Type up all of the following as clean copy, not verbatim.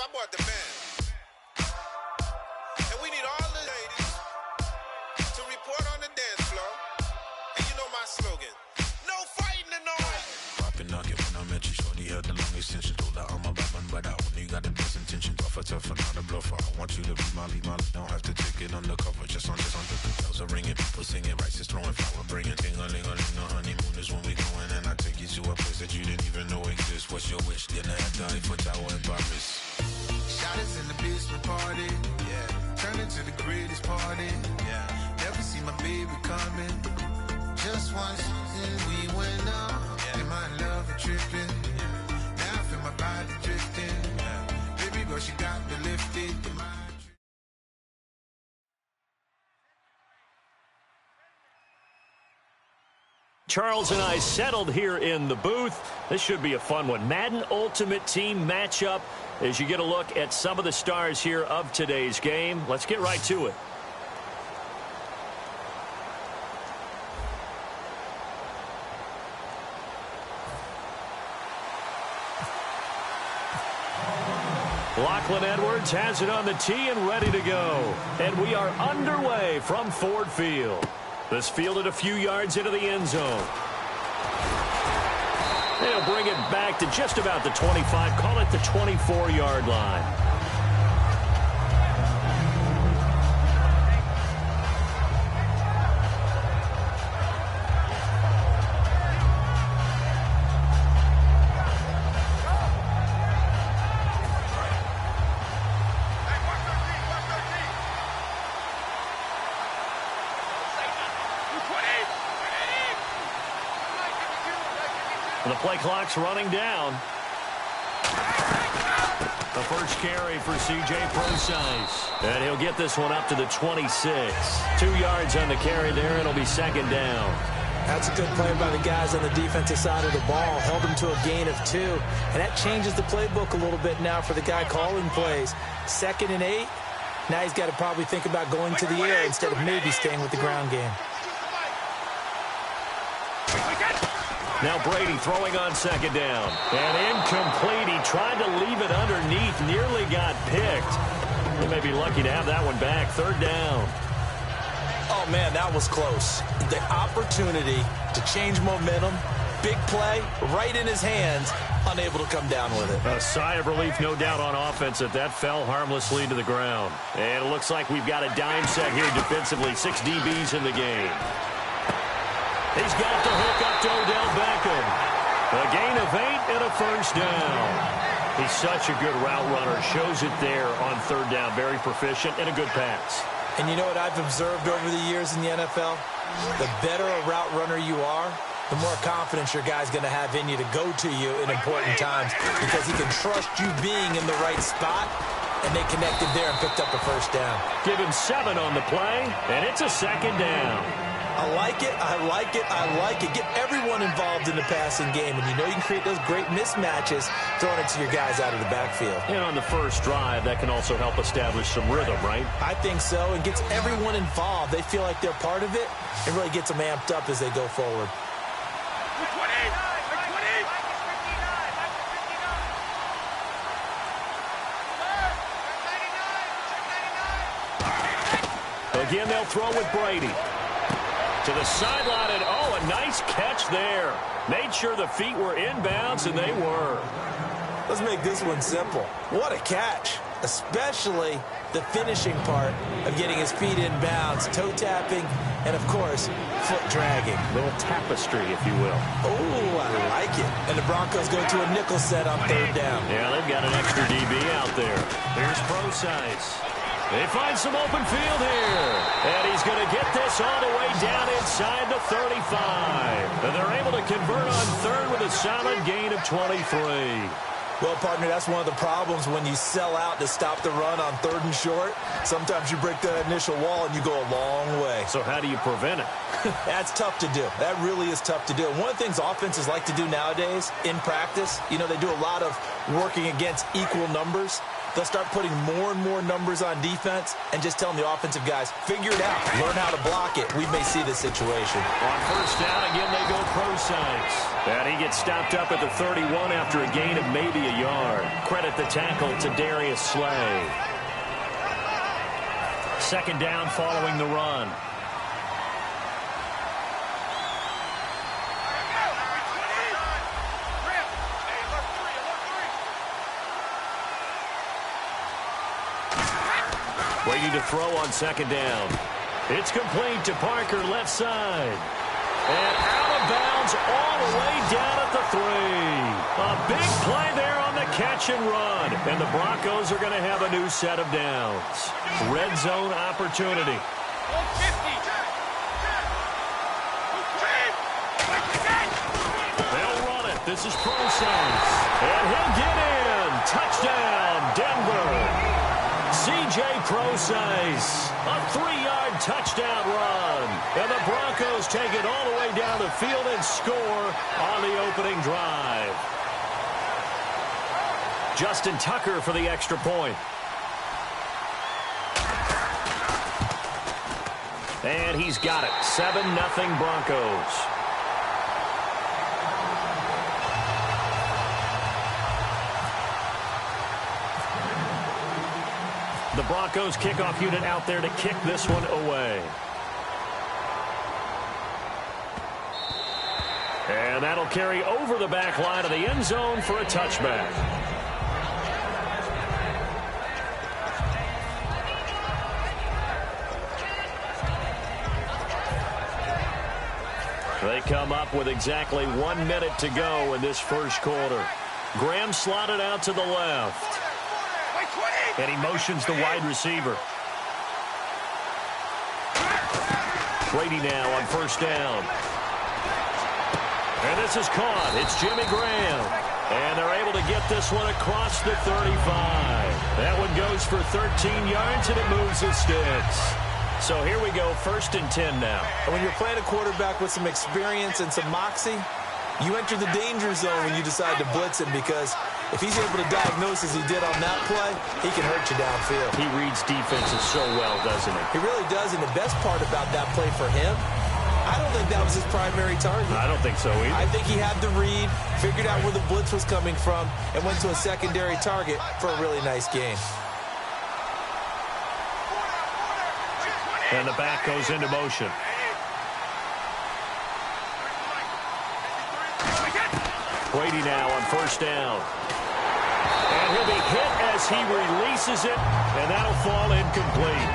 I bought the band. And we need all the ladies to report on the dance floor. And you know my slogan, no fighting tonight. Poppin' knock it when I met you, shorty had the long extension. Told her I'm a bad man, but I only got the best intention. Tougher, not a bluffer. I want you to be Molly. Don't have to take it undercover. Just on the bells are ringing, people singing, rice is throwing, flower bringing. Ding-a-ling-a-ling, the honeymoon is when we going. And I take you to a place that you didn't even know exists. What's your wish? Dinner at the Eiffel Tower in Paris. Shot is in the basement party. Yeah. Turn into the greatest party. Yeah. Never see my baby coming. Just once we went up. Yeah. In my love and tripping. Yeah. Now I feel my body drifting. Yeah. Baby girl, she got me lifted. Charles and I settled here in the booth. This should be a fun one. Madden Ultimate Team matchup as you get a look at some of the stars here of today's game. Let's get right to it. Lachlan Edwards has it on the tee and ready to go. And we are underway from Ford Field. This fielded a few yards into the end zone. They'll bring it back to just about the 25. Call it the 24-yard line. And the play clock's running down. The first carry for C.J. Procise. And he'll get this one up to the 26. 2 yards on the carry there, and it'll be second down. That's a good play by the guys on the defensive side of the ball. Held them to a gain of 2. And that changes the playbook a little bit now for the guy calling plays. 2nd and 8. Now he's got to probably think about going to the air instead of maybe staying with the ground game. Now Brady throwing on second down. And incomplete. He tried to leave it underneath. Nearly got picked. He may be lucky to have that one back. Third down. Oh, man, that was close. The opportunity to change momentum. Big play right in his hands. Unable to come down with it. A sigh of relief, no doubt, on offense that fell harmlessly to the ground. And it looks like we've got a dime set here defensively. 6 DBs in the game. He's got the hook up to Odell Beckham. A gain of 8 and a first down. He's such a good route runner. Shows it there on third down. Very proficient and a good pass. And you know what I've observed over the years in the NFL? The better a route runner you are, the more confidence your guy's going to have in you to go to you in important times because he can trust you being in the right spot, and they connected there and picked up a first down. Give him 7 on the play, and it's a second down. I like it, I like it, I like it. Get everyone involved in the passing game, and you know you can create those great mismatches throwing it to your guys out of the backfield. And on the first drive, that can also help establish some rhythm, right? I think so, and gets everyone involved. They feel like they're part of it, and really gets them amped up as they go forward. Again, they'll throw with Brady. To the sideline, and oh, a nice catch there. Made sure the feet were inbounds, and they were. Let's make this one simple. What a catch, especially the finishing part of getting his feet in bounds, toe tapping, and, of course, foot dragging. A little tapestry, if you will. Oh, I like it. And the Broncos go to a nickel set on third down. Yeah, they've got an extra DB out there. Here's Procise. They find some open field here. And he's going to get this all the way down inside the 35. And they're able to convert on third with a solid gain of 23. Well, partner, that's one of the problems when you sell out to stop the run on third and short. Sometimes you break that initial wall and you go a long way. So how do you prevent it? That's tough to do. That really is tough to do. One of the things offenses like to do nowadays in practice, you know, they do a lot of working against equal numbers. they'll start putting more and more numbers on defense and just telling the offensive guys, figure it out, learn how to block it. We may see this situation. On first down, again, they go pro sides. And he gets stopped up at the 31 after a gain of maybe a yard. Credit the tackle to Darius Slay. Second down following the run. Waiting to throw on second down. It's complete to Parker, left side. And out of bounds all the way down at the 3. A big play there on the catch and run. And the Broncos are going to have a new set of downs. Red zone opportunity. They'll run it. This is Process. And he'll get in. Touchdown, Denver. C.J. Process, a 3-yard touchdown run. And the Broncos take it all the way down the field and score on the opening drive. Justin Tucker for the extra point. And he's got it. 7-0 Broncos. The Broncos kickoff unit out there to kick this one away. And that'll carry over the back line of the end zone for a touchback. They come up with exactly 1 minute to go in this first quarter. Graham slotted out to the left. And he motions the wide receiver. Brady now on first down. And this is caught. It's Jimmy Graham. And they're able to get this one across the 35. That one goes for 13 yards, and it moves the sticks. So here we go, 1st and 10 now. And when you're playing a quarterback with some experience and some moxie, you enter the danger zone when you decide to blitz him, because if he's able to diagnose as he did on that play, he can hurt you downfield. He reads defenses so well, doesn't he? He really does, and the best part about that play for him, I don't think that was his primary target. I don't think so either. I think he had the read, figured out where the blitz was coming from, and went to a secondary target for a really nice gain. And the back goes into motion. Brady now on first down. And he'll be hit as he releases it, and that'll fall incomplete.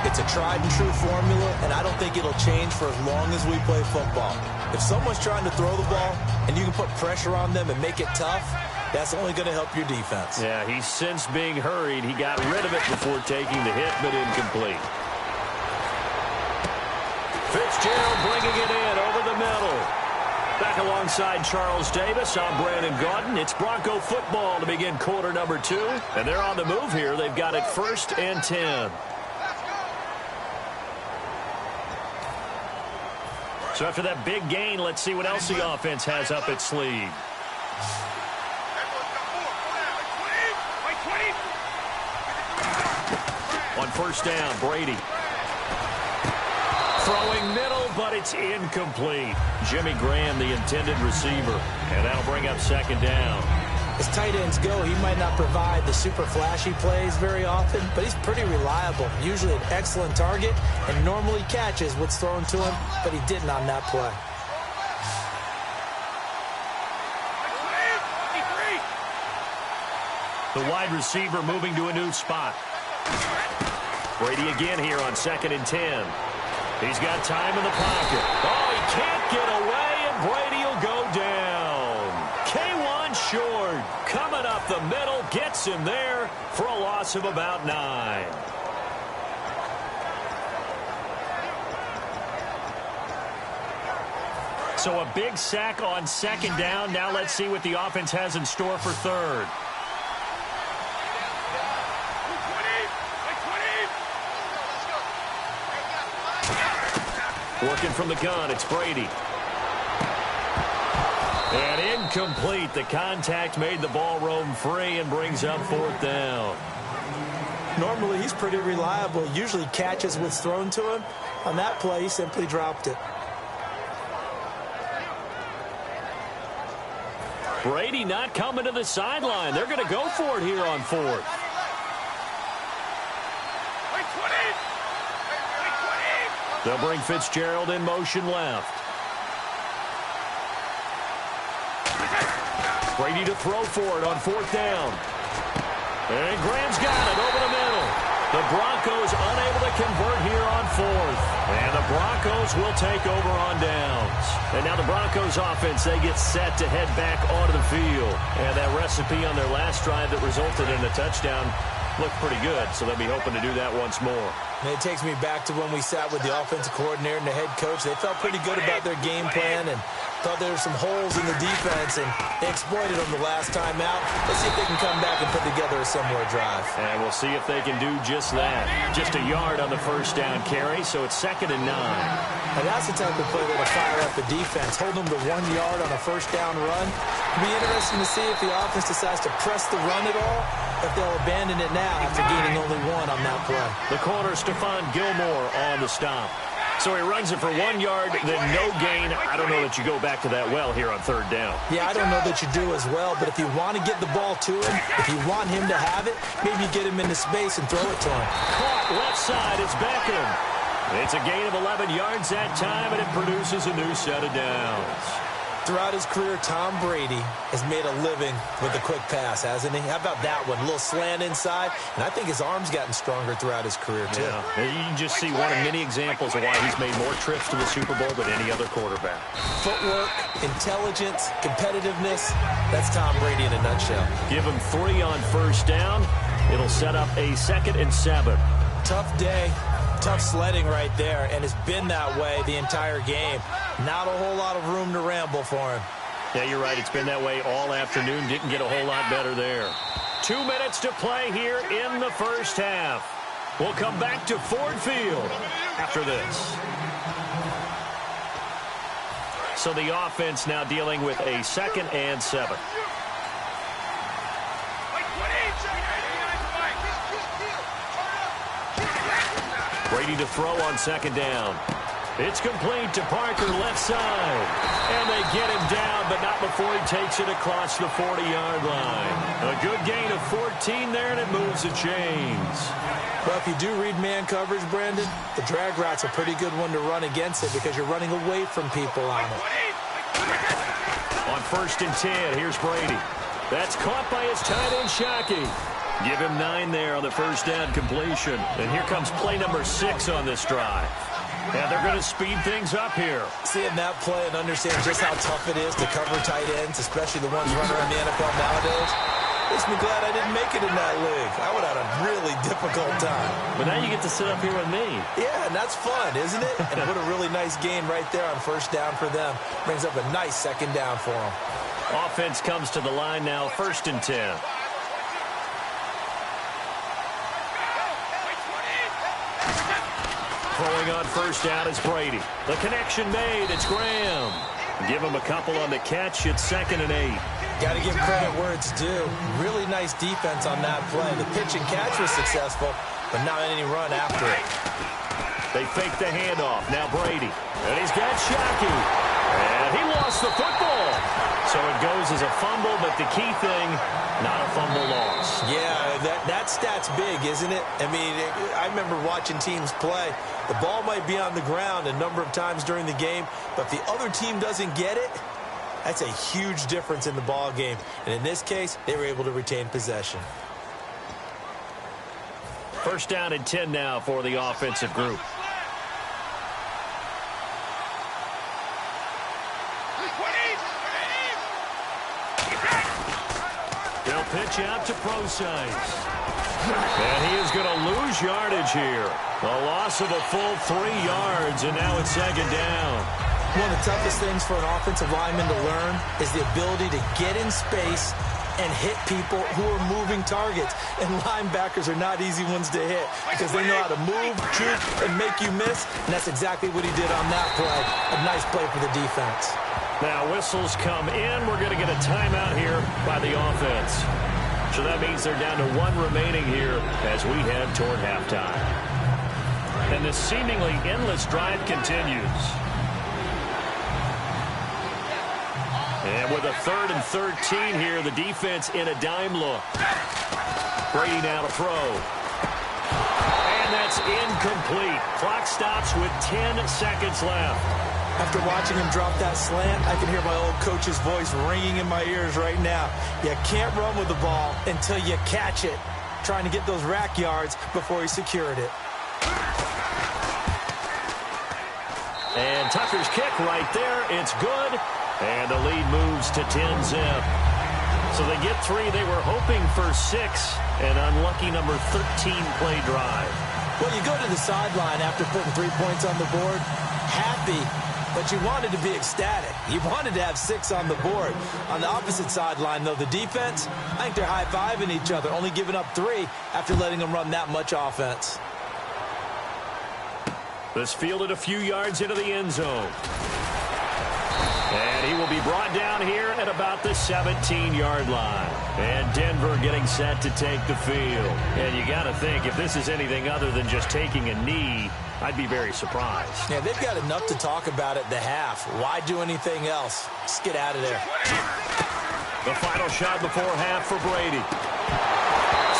It's a tried-and-true formula, and I don't think it'll change for as long as we play football. If someone's trying to throw the ball and you can put pressure on them and make it tough, that's only going to help your defense. Yeah, he's since being hurried. He got rid of it before taking the hit, but incomplete. Fitzgerald bringing it in over the middle. Back alongside Charles Davis, I'm Brandon Gaudin. It's Bronco football to begin quarter number 2. And they're on the move here. They've got it 1st and 10. So after that big gain, let's see what else the offense has up its sleeve. On first down, Brady. Throwing middle, but it's incomplete. Jimmy Graham, the intended receiver. And that'll bring up second down. As tight ends go, he might not provide the super flashy plays very often, but he's pretty reliable. Usually an excellent target, and normally catches what's thrown to him, but he didn't on that play. The wide receiver moving to a new spot. Brady again here on 2nd and 10. He's got time in the pocket. Oh, he can't get away, and Brady will go down. K1 short, coming up the middle, gets him there for a loss of about 9. So a big sack on second down. Now let's see what the offense has in store for third. Working from the gun, it's Brady. And incomplete. The contact made the ball roam free and brings up 4th down. Normally, he's pretty reliable. He usually catches what's thrown to him. On that play, he simply dropped it. Brady not coming to the sideline. They're going to go for it here on fourth. They'll bring Fitzgerald in motion left. Brady to throw for it on fourth down. And Graham's got it over the middle. The Broncos unable to convert here on fourth. And the Broncos will take over on downs. And now the Broncos offense, they get set to head back onto the field. And that recipe on their last drive that resulted in a touchdown looked pretty good, so they'll be hoping to do that once more. And it takes me back to when we sat with the offensive coordinator and the head coach. They felt pretty good about their game plan and thought there were some holes in the defense, and they exploited them the last time out. Let's see if they can come back and put together a similar drive. And we'll see if they can do just that. Just a yard on the first down carry, so it's 2nd and 9. And that's the type of play that'll fire up the defense. Hold them to 1 yard on a first down run. It'll be interesting to see if the offense decides to press the run at all, if they'll abandon it now after gaining only 1 on that play. The corner, Stephon Gilmore, on the stop. So he runs it for 1 yard, then no gain. I don't know that you go back to that well here on third down. Yeah, I don't know that you do as well, but if you want to get the ball to him, if you want him to have it, maybe you get him into space and throw it to him. Caught left side, it's Beckham. It's a gain of 11 yards that time, and it produces a new set of downs. Throughout his career, Tom Brady has made a living with a quick pass, hasn't he? How about that one? A little slant inside, and I think his arm's gotten stronger throughout his career, too. Yeah, you can just see one of many examples of why he's made more trips to the Super Bowl than any other quarterback. Footwork, intelligence, competitiveness, that's Tom Brady in a nutshell. Give him 3 on first down. It'll set up a 2nd and 7. Tough day. Tough sledding right there, and it's been that way the entire game. Not a whole lot of room to ramble for him. Yeah, you're right. It's been that way all afternoon. Didn't get a whole lot better there. 2 minutes to play here in the first half. We'll come back to Ford Field after this. So the offense now dealing with a 2nd and 7. Brady to throw on 2nd down. It's complete to Parker, left side. And they get him down, but not before he takes it across the 40-yard line. A good gain of 14 there, and it moves the chains. Well, if you do read man coverage, Brandon, the drag route's a pretty good one to run against it because you're running away from people on it. On 1st and 10, here's Brady. That's caught by his tight end, Shockey. Give him 9 there on the first down completion. And here comes play number 6 on this drive. And they're going to speed things up here. Seeing that play and understand just how tough it is to cover tight ends, especially the ones running around the NFL nowadays, makes me glad I didn't make it in that league. I would have had a really difficult time. But now you get to sit up here with me. Yeah, and that's fun, isn't it? And what a really nice gain right there on first down for them. Brings up a nice 2nd down for them. Offense comes to the line now, 1st and 10. Throwing on first down is Brady. The connection made. It's Graham. Give him a couple on the catch. It's 2nd and 8. Got to give credit where it's due. Really nice defense on that play. The pitch and catch was successful, but not any run after it. They fake the handoff. Now Brady. And he's got Shockey. And he lost the football. So it goes as a fumble, but the key thing, not a fumble loss. Yeah, that stat's big, isn't it? I mean, I remember watching teams play. The ball might be on the ground a number of times during the game, but if the other team doesn't get it, that's a huge difference in the ball game. And in this case, they were able to retain possession. 1st down and 10 now for the offensive group. They'll pitch out to Procise. And he is going to lose yardage here. A loss of a full 3 yards, and now it's 2nd down. One of the toughest things for an offensive lineman to learn is the ability to get in space and hit people who are moving targets. And linebackers are not easy ones to hit because they know how to move, juke, and make you miss. And that's exactly what he did on that play. A nice play for the defense. Now whistles come in. We're going to get a timeout here by the offense. So that means they're down to 1 remaining here as we head toward halftime. And this seemingly endless drive continues. And with a 3rd and 13 here, the defense in a dime look. Brady now to throw. And that's incomplete. Clock stops with 10 seconds left. After watching him drop that slant, I can hear my old coach's voice ringing in my ears right now. You can't run with the ball until you catch it. Trying to get those rack yards before he secured it. And Tucker's kick right there. It's good. And the lead moves to 10-zip. So they get 3. They were hoping for 6. An unlucky number 13 play drive. Well, you go to the sideline after putting 3 points on the board, happy, but you wanted to be ecstatic. You wanted to have 6 on the board. On the opposite sideline, though, the defense, I think they're high-fiving each other, only giving up 3 after letting them run that much offense. This fielded a few yards into the end zone. And he will be brought down here at about the 17-yard line. And Denver getting set to take the field. And you got to think, if this is anything other than just taking a knee, I'd be very surprised. Yeah, they've got enough to talk about at the half. Why do anything else? Just get out of there. The final shot before half for Brady.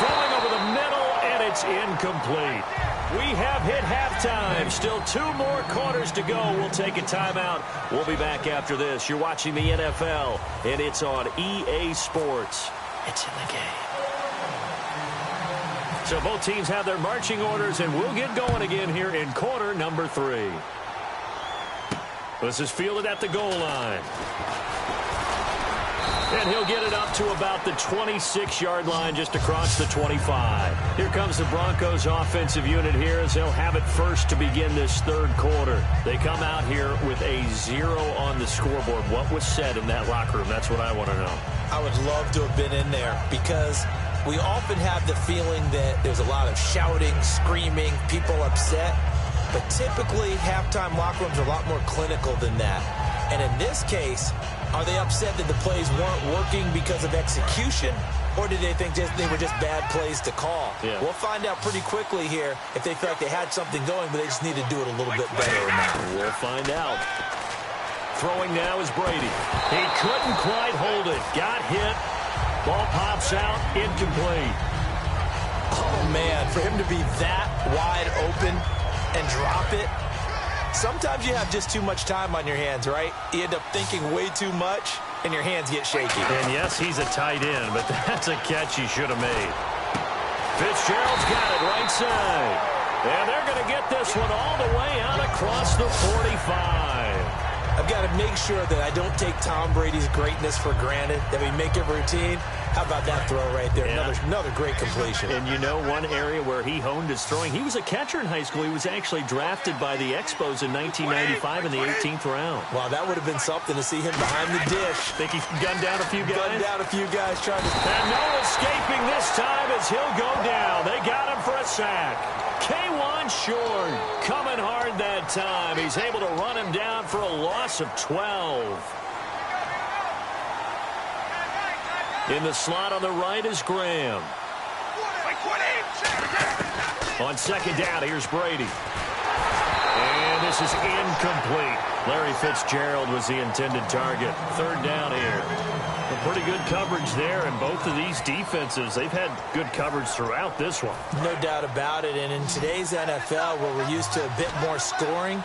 Throwing over the middle, and it's incomplete. We have hit halftime. Still 2 more quarters to go. We'll take a timeout. We'll be back after this. You're watching the NFL, and it's on EA Sports. It's in the game. So both teams have their marching orders, and we'll get going again here in quarter number 3. This is fielded at the goal line. And he'll get it up to about the 26-yard line, just across the 25. Here comes the Broncos offensive unit here as they'll have it first to begin this 3rd quarter. They come out here with a 0 on the scoreboard. What was said in that locker room? That's what I want to know. I would love to have been in there because we often have the feeling that there's a lot of shouting, screaming, people upset. But typically, halftime locker rooms are a lot more clinical than that. And in this case, are they upset that the plays weren't working because of execution, or did they think they were just bad plays to call? Yeah. We'll find out pretty quickly here if they feel like they had something going, but they just need to do it a little bit better or not. We'll find out. Throwing now is Brady. He couldn't quite hold it. Got hit. Ball pops out. Incomplete. Oh, man, for him to be that wide open and drop it. Sometimes you have just too much time on your hands, right? You end up thinking way too much, and your hands get shaky. And yes, he's a tight end, but that's a catch he should have made. Fitzgerald's got it right side. And they're going to get this one all the way out across the 45. I've got to make sure that I don't take Tom Brady's greatness for granted, that we make it routine. How about that throw right there? Yeah. Another great completion. And you know one area where he honed his throwing, he was a catcher in high school. He was actually drafted by the Expos in 1995 in the 18th round. Wow, that would have been something to see him behind the dish. Think he gunned down a few guys? Gunned down a few guys trying to... And no escaping this time as he'll go down. They got him for a sack. K1 Short coming hard that time. He's able to run him down for a loss of 12. In the slot on the right is Graham. On 2nd down, here's Brady. And this is incomplete. Larry Fitzgerald was the intended target. 3rd down here. Pretty good coverage there, and both of these defenses, they've had good coverage throughout this one. No doubt about it, and in today's NFL, where we're used to a bit more scoring,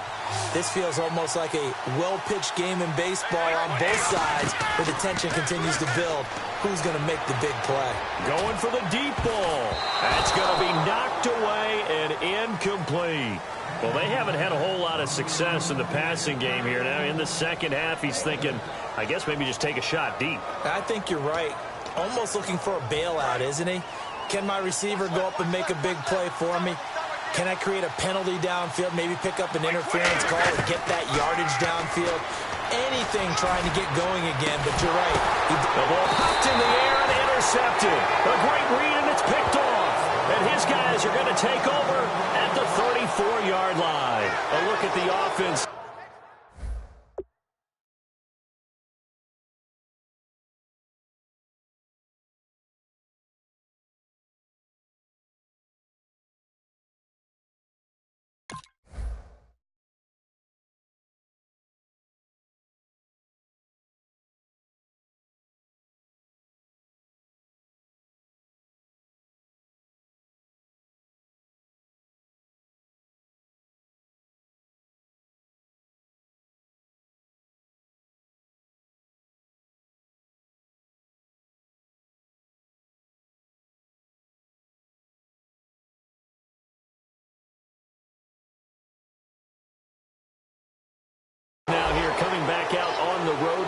this feels almost like a well-pitched game in baseball on both sides, where the tension continues to build. Who's going to make the big play? Going for the deep ball. That's going to be knocked away and incomplete. Well, they haven't had a whole lot of success in the passing game here. Now, in the second half, he's thinking, I guess maybe just take a shot deep. I think you're right. Almost looking for a bailout, isn't he? Can my receiver go up and make a big play for me? Can I create a penalty downfield, maybe pick up an interference call and get that yardage downfield? Anything trying to get going again, but you're right. The ball popped in the air and intercepted. A great read, and it's picked off. And his guys are going to take over at the 34-yard line. A look at the offense.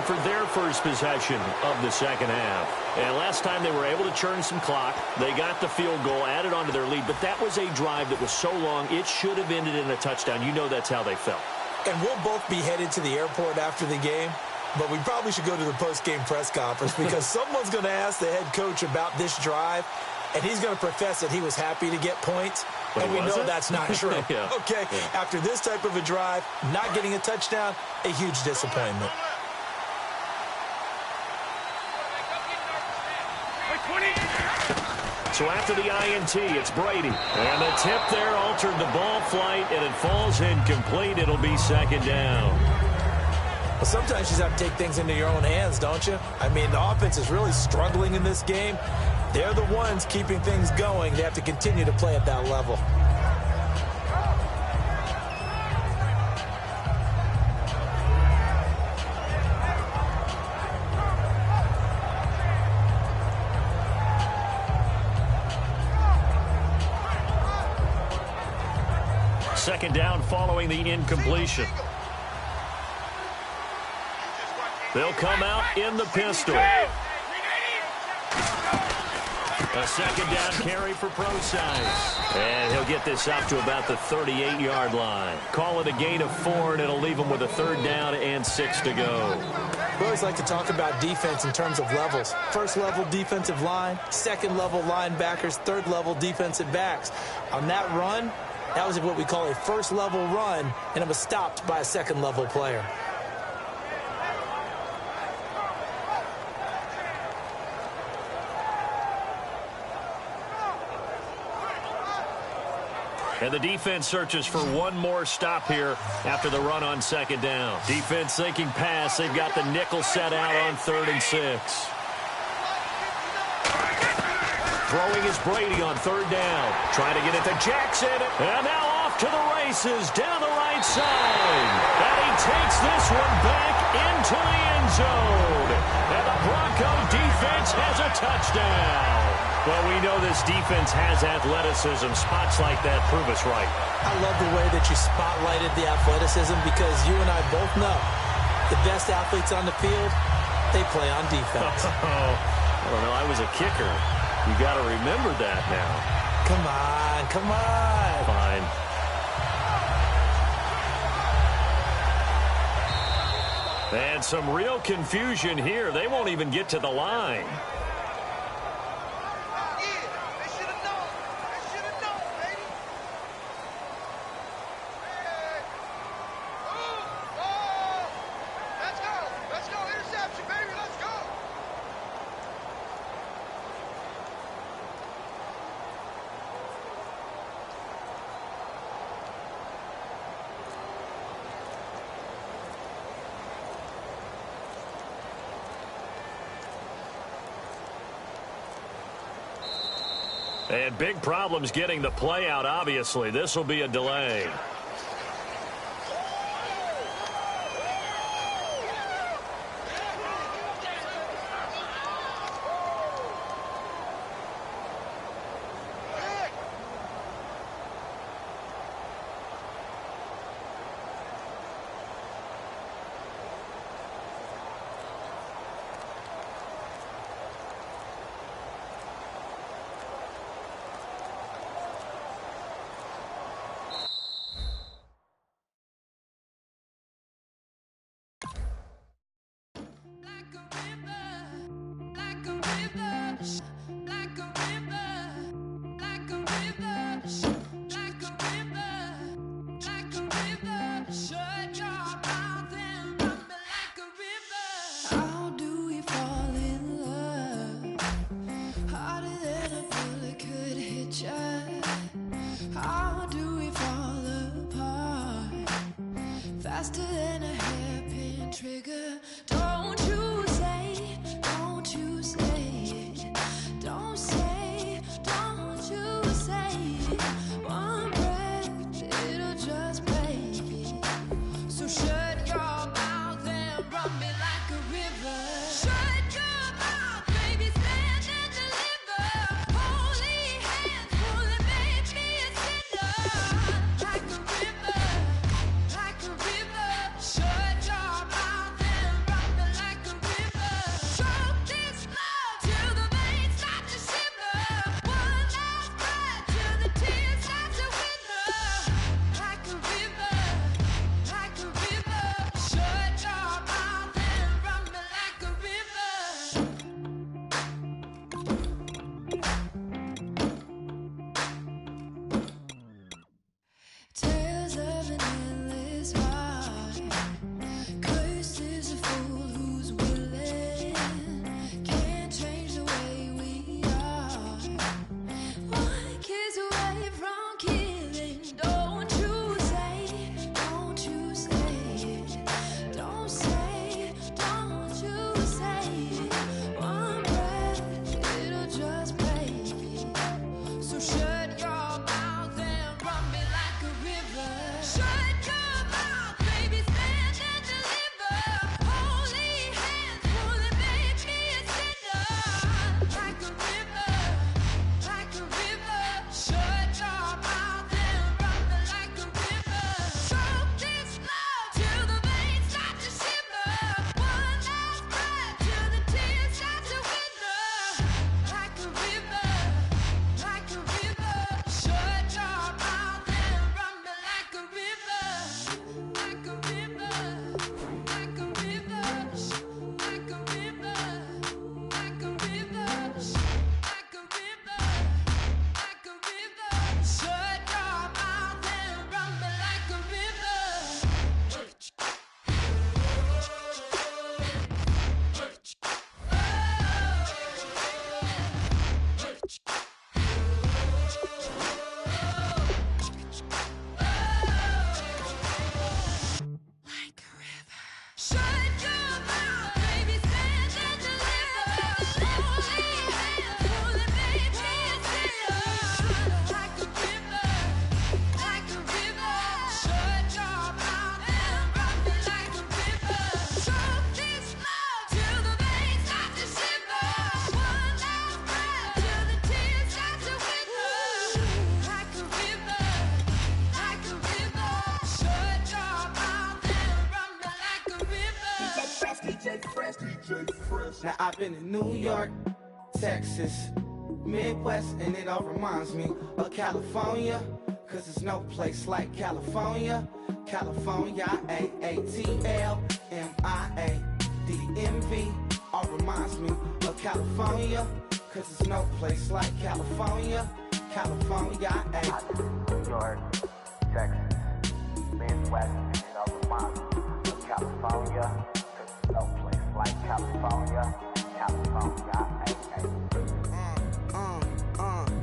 for their first possession of the second half. And last time they were able to churn some clock. They got the field goal, added onto their lead, but that was a drive that was so long, it should have ended in a touchdown. You know that's how they felt. And we'll both be headed to the airport after the game, but we probably should go to the post-game press conference because someone's going to ask the head coach about this drive, and he's going to profess that he was happy to get points, and we know that's not true. Yeah. Okay, yeah. After this type of a drive, not getting a touchdown, a huge disappointment. So after the INT, it's Brady. And the tip there altered the ball flight, and it falls incomplete. It'll be second down. Well, sometimes you just have to take things into your own hands, don't you? I mean, the offense is really struggling in this game. They're the ones keeping things going. They have to continue to play at that level. Second down following the incompletion. They'll come out in the pistol. A second down carry for Procise. And he'll get this up to about the 38-yard line. Call it a gain of 4, and it'll leave him with a third down and 6 to go. We always like to talk about defense in terms of levels. First-level defensive line, second-level linebackers, third-level defensive backs. On that run, that was what we call a first-level run, and it was stopped by a second-level player. And the defense searches for one more stop here after the run on second down. Defense thinking pass. They've got the nickel set out on 3rd and 6. Throwing is Brady on 3rd down. Trying to get it to Jackson. And now off to the races down the right side. And he takes this one back into the end zone. And the Bronco defense has a touchdown. Well, we know this defense has athleticism. Spots like that prove us right. I love the way that you spotlighted the athleticism because you and I both know the best athletes on the field, they play on defense. I don't know. I was a kicker. You got to remember that now. Come on, come on. Fine. And some real confusion here. They won't even get to the line. And big problems getting the play out, obviously. This will be a delay. Now I've been in New York, Texas, Midwest, and it all reminds me of California, cause there's no place like California. California, AATLMIADMV, all reminds me of California, cause there's no place like California. California, New York, Texas, Midwest, and it all reminds me of California, cause there's no place like California. California,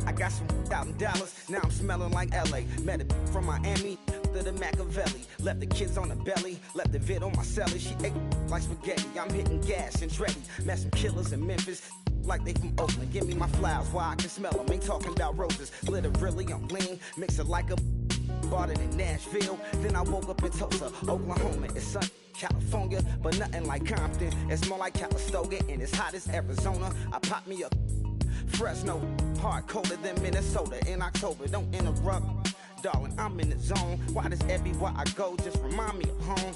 I got some out in Dallas, now I'm smelling like LA. Met a from Miami, to the Machiavelli. Left the kids on the belly, left the vid on my celly. She ate like spaghetti, I'm hitting gas and Dreddy. Met some killers in Memphis, like they from Oakland. Give me my flowers while I can smell them. Ain't talking about roses, literally I'm lean. Mix it like a bought it in Nashville. Then I woke up in Tulsa, Oklahoma. It's sun, California, but nothing like Compton. It's more like Calistoga, and it's hot as Arizona. I pop me a Fresno, hard colder than Minnesota in October. Don't interrupt, darling, I'm in the zone. Why does everywhere I go just remind me of home?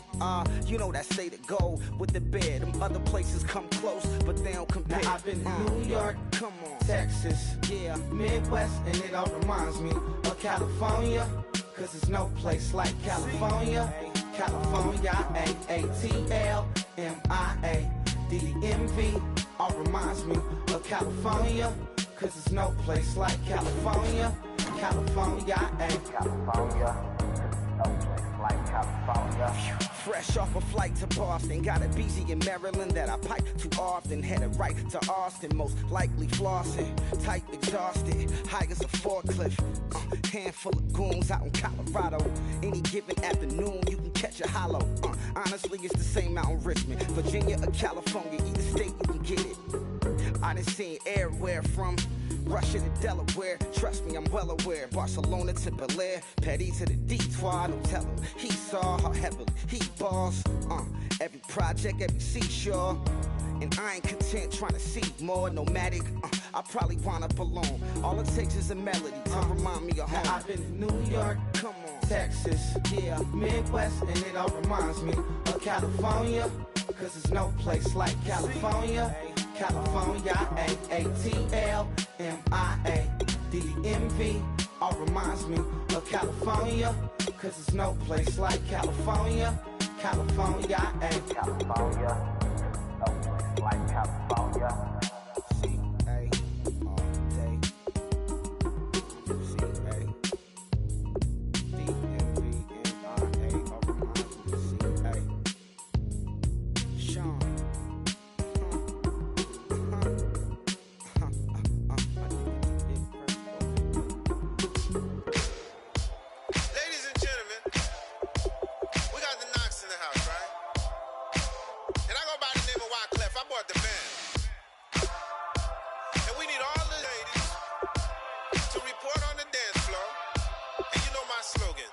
You know that state of gold with the bed. Them other places come close, but they don't compare. Now I've been in New York, come on, Texas, yeah, Midwest, and it all reminds me of California, cause there's no place like California. California, AATLMIADMV, all reminds me of California, cause there's no place like California. California, California, no place like California. Fresh off a flight to Boston, got a BZ in Maryland that I pipe too often. Headed right to Austin, most likely flossing. Tight, exhausted, high as a forklift. Handful of goons out in Colorado. Any given afternoon, you can catch a hollow. Honestly, it's the same Mount Richmond, Virginia or California, either state you can get it. I done seen everywhere from Russia to Delaware, trust me, I'm well aware. Barcelona to Bel Air, Petty to the Detroit, don't tell him. He saw how heavily he balls. Every project, every seashore. And I ain't content trying to see more nomadic. I probably wind up alone. All it takes is a melody to remind me of home. Now I've been in New York, come on, Texas, yeah, Midwest, and it all reminds me of California, cause there's no place like California. California, AATLMIADMV, all reminds me of California, cause there's no place like California. California, California, no place like California. C-A, all day. C-A, D-M-V-N-I-A, all reminds me of C-A. Sean. Ladies and gentlemen, we got the Knox in the house, right? And I go by the name of Wyclef. I bought the band. And we need all the ladies to report on the dance floor. And you know my slogan,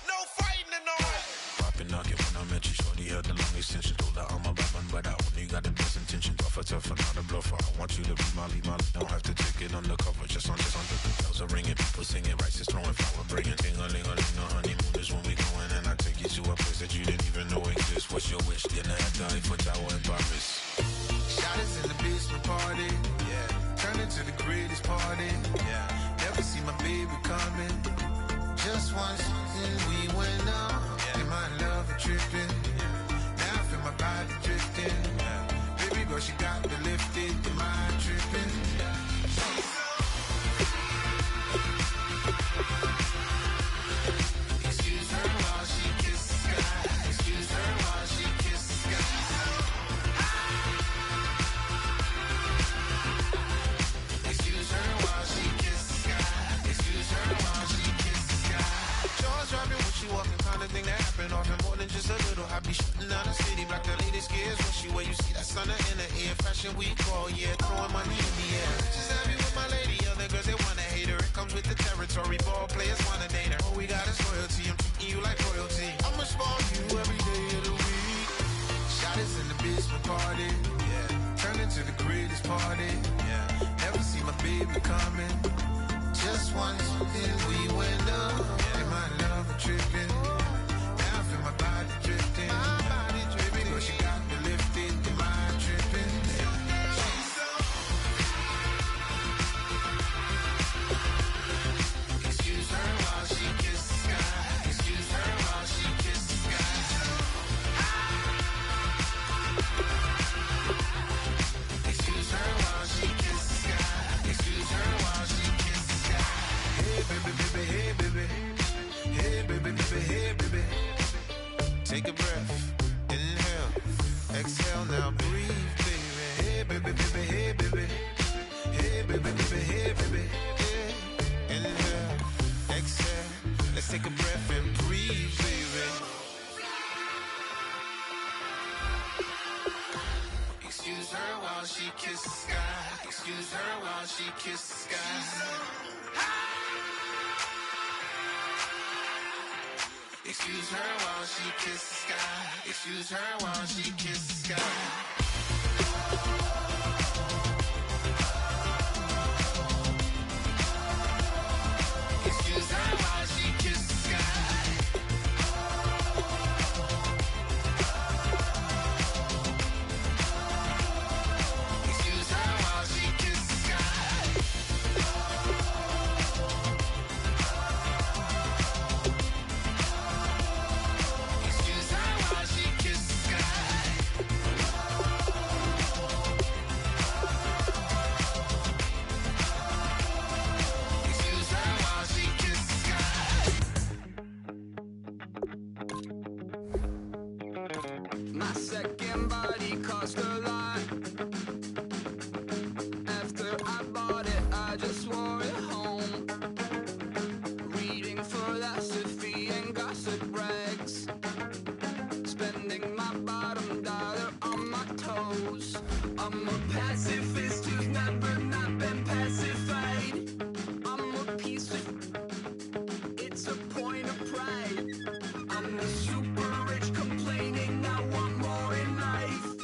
no fighting in the hall. Poppin' knockin' when I met you, shorty had the long extension. Told her I'm a bad man, but I only got the best intention. Tougher, not a bluffer. I want you to be Molly. Don't have to take it undercover. Just on the bells are ringing, people singing, rice is throwing, flower bringing. Ting-a-ling-a-ling, the honeymoon is when we going, and I take you to a place that you didn't even know exists. What's your wish? Dinner at the Eiffel Tower in Paris. Shot us in the basement party, yeah. Turn into the greatest party, yeah. Never see my baby coming. Just once, and we went up, yeah. And my love a tripping, yeah. Now I feel my body drifting, yeah. Baby girl, she got me lifted, the mind tripping, yeah. Excuse her while she kisses the sky. Excuse her while she kisses the sky. Excuse her while she kisses the sky. Excuse her while she kisses the sky. Jaws dropping when she walking, kind of thing that happen often. More than just a little. I be shooting down the city, black the latest gears. When she wear, you see that sun in the air. Fashion week all year, throwing money in the air. She's happy with my lady. Other girls they wanna hate her. It comes with the territory. Ball players wanna date her. All we got is loyalty. I'm treating you like royalty. I'ma spoil you every day of the week. Shot us in the basement party, yeah. Turn into the greatest party, yeah. Never see my baby coming. Just once, then we went up, yeah. And my love a tripping. Now I feel my body drifting. My body dripping. Girl, she got me lifted, the mind tripping. hey, baby. Hey, baby, hey, baby. Take a breath, inhale, exhale, now breathe, baby. Hey, baby, hey, baby. Hey, baby, hey, baby. Yeah. Inhale, exhale, let's take a breath and breathe, baby. Excuse her while she kisses the sky. Excuse her while she kisses the sky. Excuse her while she kisses the sky. Excuse her while she kisses the sky. Excuse her while she kisses the sky. Excuse her while she kisses the sky. Excuse her while she kisses the sky. Excuse her while she kisses the sky. My second body cost a lot. After I bought it, I just wore it home. Reading philosophy and gossip rags. Spending my bottom dollar on my toes. I'm a pacifist who's never not been pacified. I'm a piece of... It's a point of pride. I'm the super rich complaining I want more in life.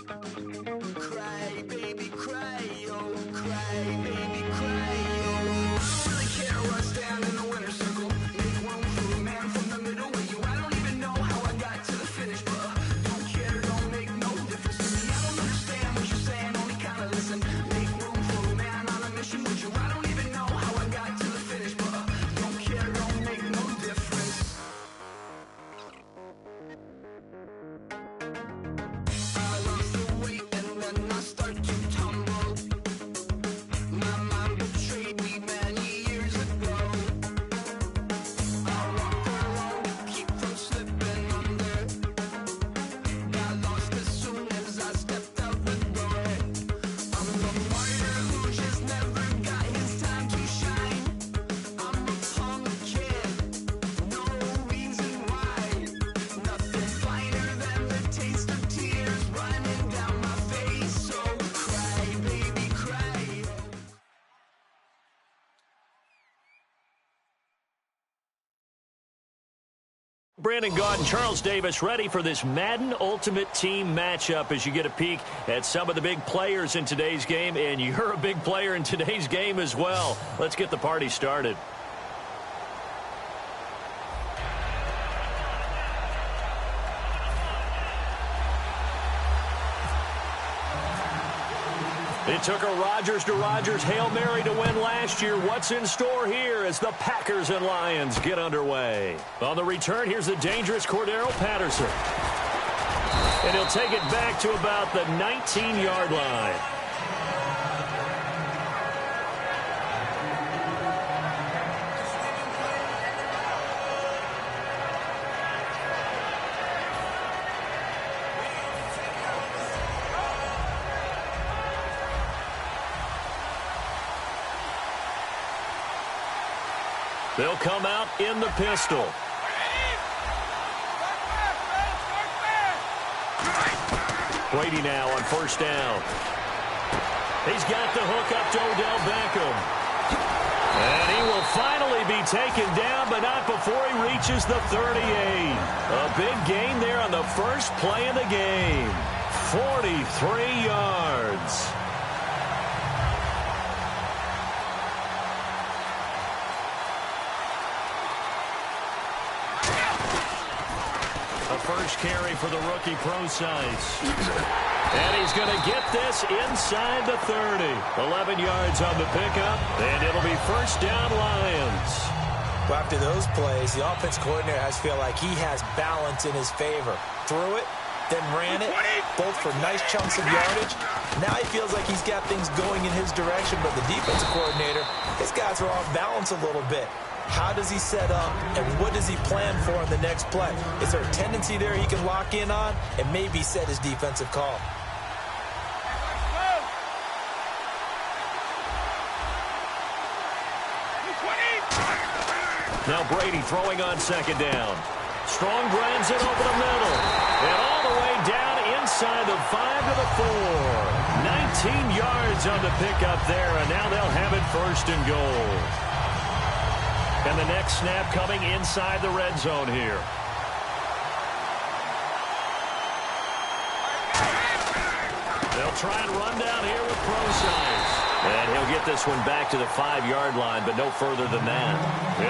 Cry, baby, cry, oh, cry, baby, cry, oh. I don't really care what's down in the winner's circle. Make room for a man from the middle with you. I don't even know how I got to the finish, but don't care, don't make no difference to me. I don't understand what you're saying, only kinda listen. Make room for a man on a mission with you. I don't even know how I got to the finish, but don't care, don't make no difference. I lost the weight and then I start to tumble. My mind betrayed me many years ago. I walk alone to keep from slipping under. Got lost as soon as I stepped out the door. I'm the martyr who just never got his time to shine. I'm a punk kid, no reason why. Nothing finer than the taste of tears running down my face. So cry, baby, cry. Brandon Gaudin, Charles Davis ready for this Madden Ultimate Team matchup as you get a peek at some of the big players in today's game, and you're a big player in today's game as well. Let's get the party started. It took a Rodgers to Rodgers Hail Mary to win last year. What's in store here as the Packers and Lions get underway? On the return, here's the dangerous Cordero Patterson. And he'll take it back to about the 19-yard line. They'll come out in the pistol. Brady now on first down. He's got the hook up to Odell Beckham. And he will finally be taken down, but not before he reaches the 38. A big gain there on the first play of the game. 43 yards. First carry for the rookie Procise. And he's going to get this inside the 30. 11 yards on the pickup, and it'll be first down Lions. Well, after those plays, the offense coordinator has to feel like he has balance in his favor. Threw it, then ran it, both for nice chunks of yardage. Now he feels like he's got things going in his direction, but the defensive coordinator, his guys are off balance a little bit. How does he set up, and what does he plan for in the next play? Is there a tendency there he can lock in on and maybe set his defensive call? Now Brady throwing on second down. Strong drives it over the middle. And all the way down inside the 5 to the 4. 19 yards on the pickup there, and now they'll have it first and goal. And the next snap coming inside the red zone here. They'll try and run down here with Procise. And he'll get this one back to the 5-yard line, but no further than that.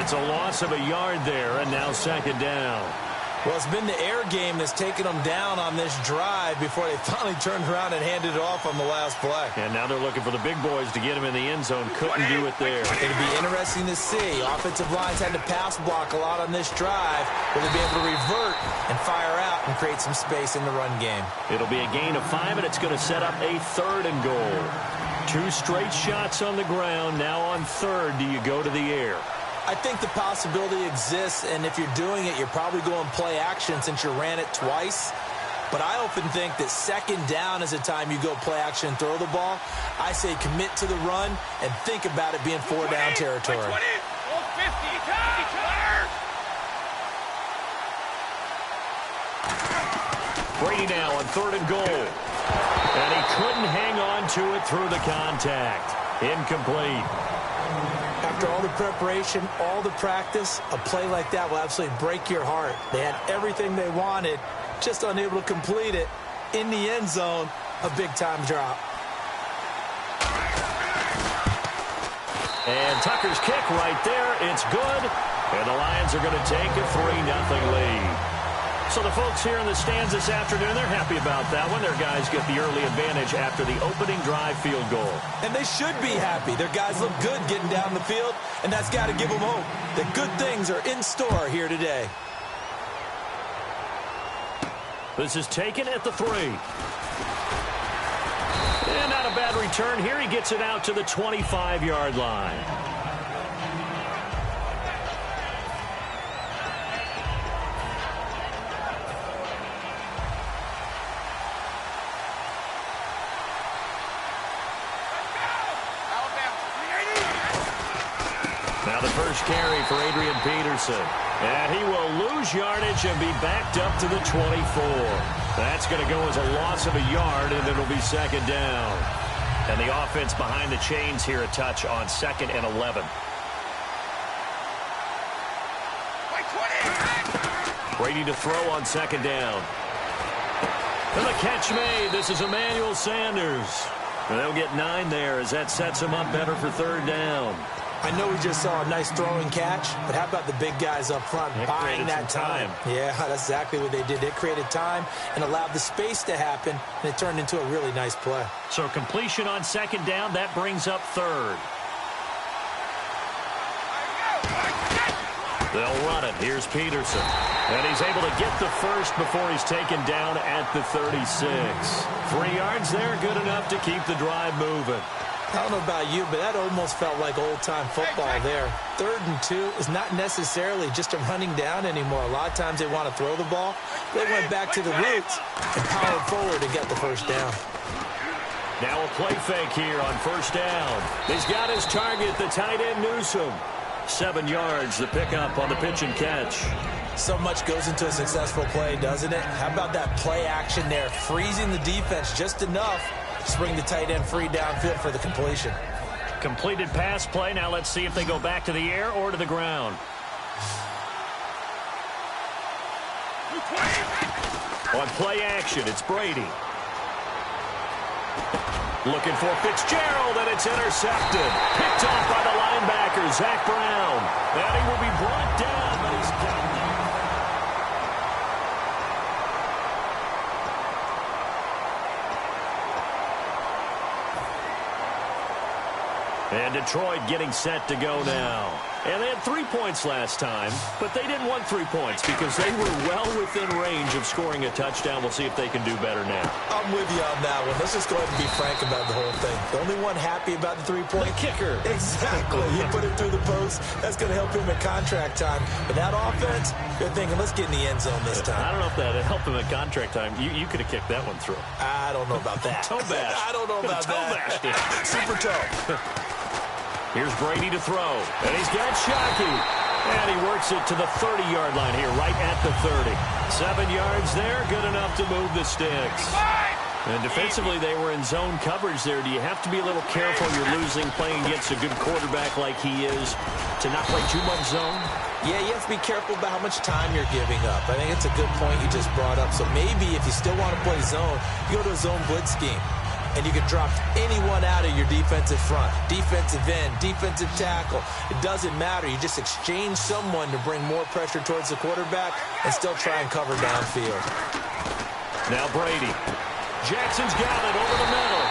It's a loss of a yard there, and now second down. Well, it's been the air game that's taken them down on this drive before they finally turned around and handed it off on the last play. And now they're looking for the big boys to get him in the end zone. Couldn't do it there. It'll be interesting to see. Offensive lines had to pass block a lot on this drive. Will they be able to revert and fire out and create some space in the run game? It'll be a gain of 5, and it's going to set up a 3rd and goal. 2 straight shots on the ground. Now on 3rd, do you go to the air? I think the possibility exists, and if you're doing it, you're probably going play action since you ran it twice. But I often think that second down is the time you go play action and throw the ball. I say commit to the run and think about it being 4-down territory. Brady now on 3rd and goal. And he couldn't hang on to it through the contact. Incomplete. After all the preparation, all the practice, a play like that will absolutely break your heart. They had everything they wanted, just unable to complete it. In the end zone, a big-time drop. And Tucker's kick right there. It's good. And the Lions are going to take a 3-0 lead. So the folks here in the stands this afternoon, they're happy about that one. Their guys get the early advantage after the opening drive field goal. And they should be happy. Their guys look good getting down the field, and that's got to give them hope that good things are in store here today. This is taken at the 3. And not a bad return here. He gets it out to the 25-yard line. Now the first carry for Adrian Peterson. And he will lose yardage and be backed up to the 24. That's going to go as a loss of a yard, and it'll be second down. And the offense behind the chains here a touch on 2nd and 11. Brady to throw on second down. And the catch made. This is Emmanuel Sanders. And they'll get 9 there as that sets him up better for 3rd down. I know we just saw a nice throwing catch, but how about the big guys up front buying that time? Yeah, that's exactly what they did. They created time and allowed the space to happen, and it turned into a really nice play. So completion on second down, that brings up 3rd. They'll run it. Here's Peterson. And he's able to get the first before he's taken down at the 36. 3 yards there, good enough to keep the drive moving. I don't know about you, but that almost felt like old-time football there. 3rd and 2 is not necessarily just a running down anymore. A lot of times they want to throw the ball. They went back to the roots and powered forward to get the first down. Now a play fake here on first down. He's got his target, the tight end Newsome. 7 yards, the pickup on the pitch and catch. So much goes into a successful play, doesn't it? How about that play action there, freezing the defense just enough to bring the tight end free downfield for the completion. Completed pass play. Now let's see if they go back to the air or to the ground. On play action, it's Brady. Looking for Fitzgerald, and it's intercepted. Picked off by the linebacker, Zach Brown. And he will be brought down, but he's got it. And Detroit getting set to go now. And they had 3 points last time, but they didn't want 3 points because they were well within range of scoring a touchdown. We'll see if they can do better now. I'm with you on that one. Let's just go ahead and be frank about the whole thing. The only one happy about the 3-point? The kicker. Exactly. He put it through the post. That's going to help him at contract time. But that offense, you're thinking, let's get in the end zone this time. I don't know if that helped him at contract time. You could have kicked that one through. I don't know about that. Toe bash. I don't know about that. Super toe. Here's Brady to throw, and he's got Shockey. And he works it to the 30-yard line here, right at the 30. 7 yards there, good enough to move the sticks. And defensively, they were in zone coverage there. Do you have to be a little careful? You're losing, playing against a good quarterback like he is, to not play too much zone? Yeah, you have to be careful about how much time you're giving up. I think it's a good point you just brought up. So maybe if you still want to play zone, you go to a zone blitz scheme. And you can drop anyone out of your defensive front, defensive end, defensive tackle. It doesn't matter. You just exchange someone to bring more pressure towards the quarterback and still try and cover downfield. Now Brady. Jackson's got it over the middle.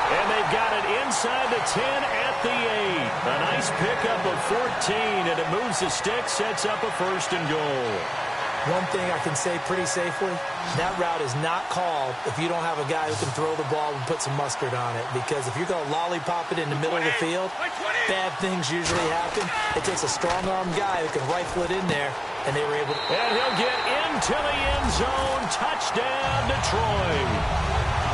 And they've got it inside the 10 at the 8. A nice pickup of 14, and it moves the stick, sets up a 1st and goal. One thing I can say pretty safely, that route is not called if you don't have a guy who can throw the ball and put some mustard on it. Because if you're going to lollipop it in the middle of the field, bad things usually happen. It takes a strong-arm guy who can rifle it in there, and they were able to... And he'll get into the end zone. Touchdown, Detroit.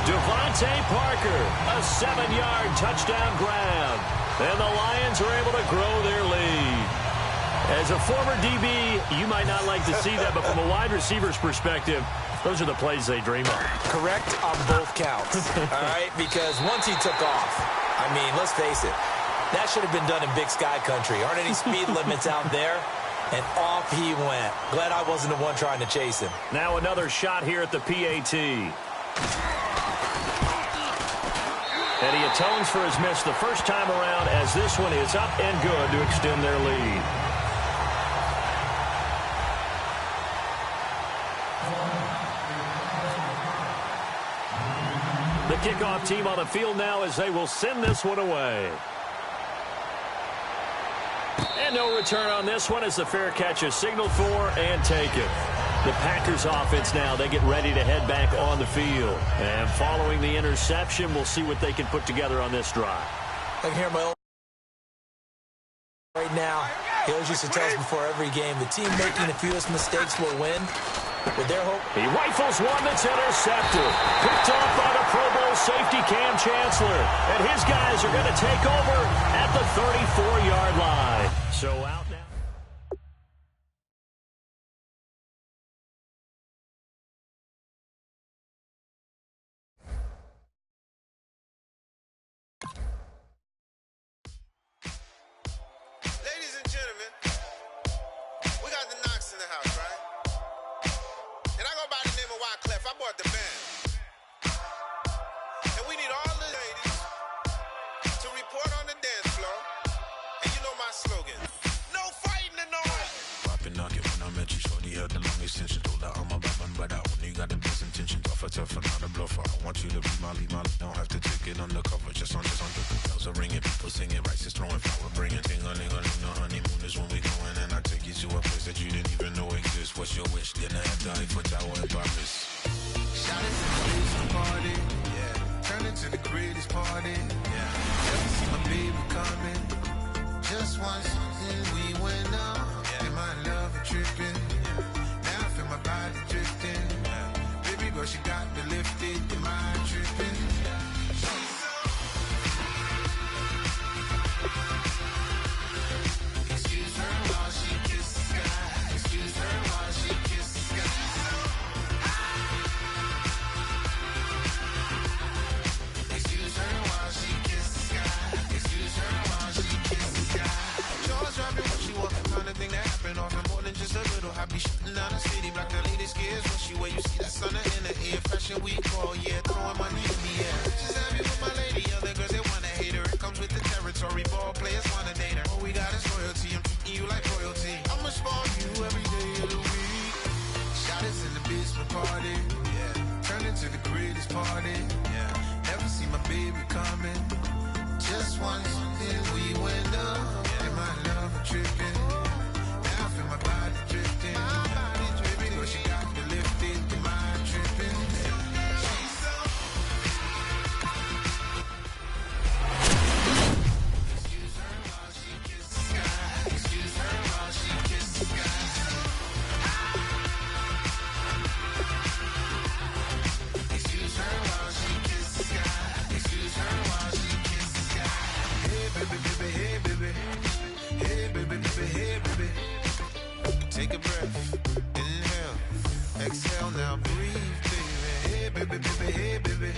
Devontae Parker, a 7-yard touchdown grab. And the Lions are able to grow their lead. As a former DB, you might not like to see that, but from a wide receiver's perspective, those are the plays they dream of. Correct on both counts, all right? Because once he took off, I mean, let's face it, that should have been done in Big Sky country. Aren't any speed limits out there? And off he went. Glad I wasn't the one trying to chase him. Now another shot here at the PAT. And he atones for his miss the first time around as this one is up and good to extend their lead. The kickoff team on the field now as they will send this one away. And no return on this one as the fair catch is signaled for and taken. The Packers offense now, they get ready to head back on the field. And following the interception, we'll see what they can put together on this drive. I can hear my old right now. He always used to tell us before every game, the team making the fewest mistakes will win. With their hope. He rifles one that's intercepted. Picked off by the Pro Bowl safety Cam Chancellor. And his guys are going to take over at the 34-yard line. So out now. Ladies and gentlemen, we got the Knox in the house, right? And I go by the name of Wyclef. I bought the band. And we need all the ladies to report on the dance floor. And you know my slogan. No fighting and no... Poppin' knock it when I met you, shorty had the long extension. Told her I'm a bad but I only got the best intention. Tough and not a bluffer. I want you to be my lead. Don't have to take it undercover. Just on the bells are ringing. People singing, rice is throwing flower, bringing. Ting-a-ling-a-ling, the honeymoon is when we going. And I take you to a place that you didn't even know exists. What's your wish? Gonna have to Eiffel Tower in Paris. Shout it to the basement party, yeah. Turn it to the greatest party, yeah. Never see my baby coming. Just once, then we went up. Yeah. And my love a tripping. Yeah. Now I feel my body drifting. Yeah. Baby girl, she got me lifted. Am I tripping? Yeah. Excuse her while she kisses the sky. Excuse her while she kisses the sky. Excuse her while she kisses the sky. Excuse her while she kisses the sky. Jaws dropping when she walking, kind of thing that happen often. More than just a little happy shooting down the city. Block the latest gears when she wear. You see that sun in the air. Fashion week all yeah. Throwing money in the air. Just happy with my lady. Other girls they wanna hate her. It comes with the territory. Ball players wanna date her. All we got is loyalty. I'm treating you like royalty. I'ma spoil you every day of the week. Shout it in the basement party. Yeah. Turn it to the greatest party. Yeah. Never see my baby coming. Just once, then we went up. Yeah. And my love a tripping. Take a breath, inhale, exhale, now breathe, baby. Hey, baby, baby, hey, baby.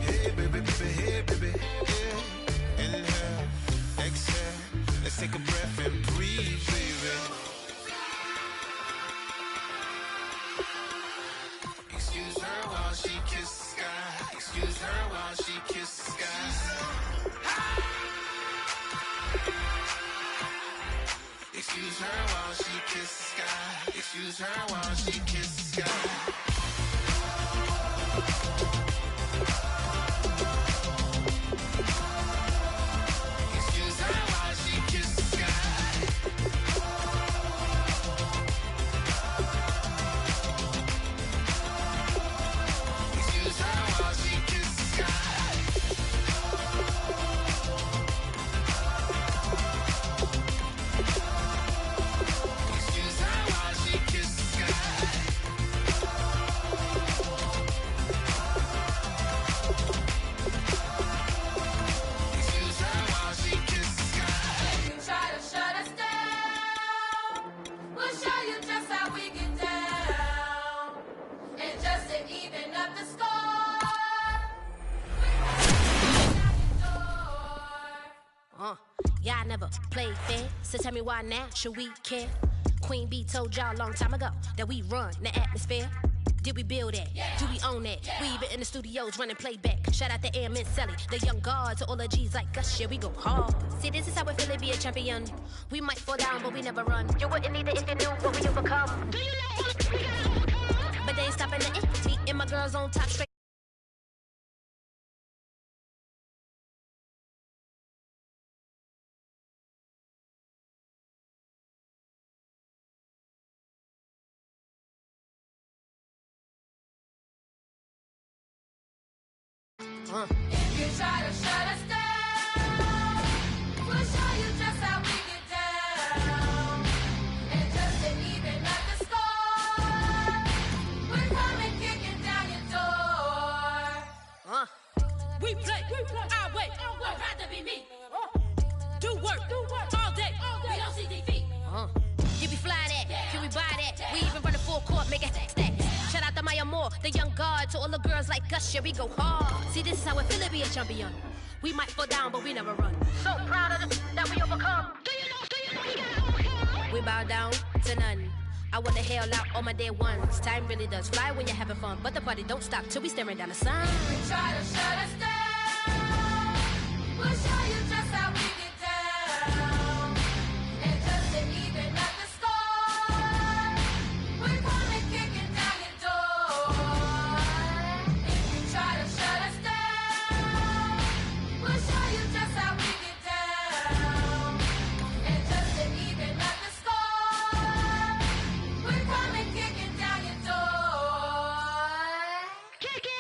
Hey, baby, baby, hey, baby. Yeah. Inhale, exhale, let's take a breath and breathe, baby. Excuse her while she kisses the sky. Excuse her while she kisses the sky. Excuse her while she kisses the sky. Excuse her while she kisses the sky. Excuse her while she kisses the sky. Excuse her while she kisses the sky. Excuse her while she kisses the sky. Excuse her while she kisses the sky. You try to shut us down. We'll show you just how we get down. And just to even up the score, y'all never played fair, so tell me why now should we care? Queen Bee told y'all a long time ago that we run the atmosphere. Did we build that? Do we own that? We even in the studios running playback. Shout out to Airman Sally, the young guards, all the G's like us. Yeah, we go hard. See, this is how we feel to be a champion. We might fall down, but we never run. You wouldn't need it if you knew what we overcome. Do you know what we gotta overcome? But they ain't stopping the it. Me and my girls on top straight. if you try to shut us down, we'll show you just how we get down. And just to even up the score, we're coming kicking down your door. We play our way. Would rather be me. Do work all day. We don't see defeat. Did we fly that? Can we buy that? We even run a full court, make it stack. Shout out to Maya Moore, the young guard, to all the girls like us. Yeah, we go hard. See, this is how it feel to be a champion. We might fall down, but we never run. So proud of that we overcome. Do you know we gotta overcome? We bow down to none. I wanna hail out all my day ones. Time really does fly when you're having fun, but the party don't stop till we staring down the sun. You try to shut us down, we'll show you just how we get down. And just to even up the score, we're coming kicking down your door. If you try to shut us down, we'll show you just how we get down. And just to even up the score, we're coming kicking down your door. Kick it!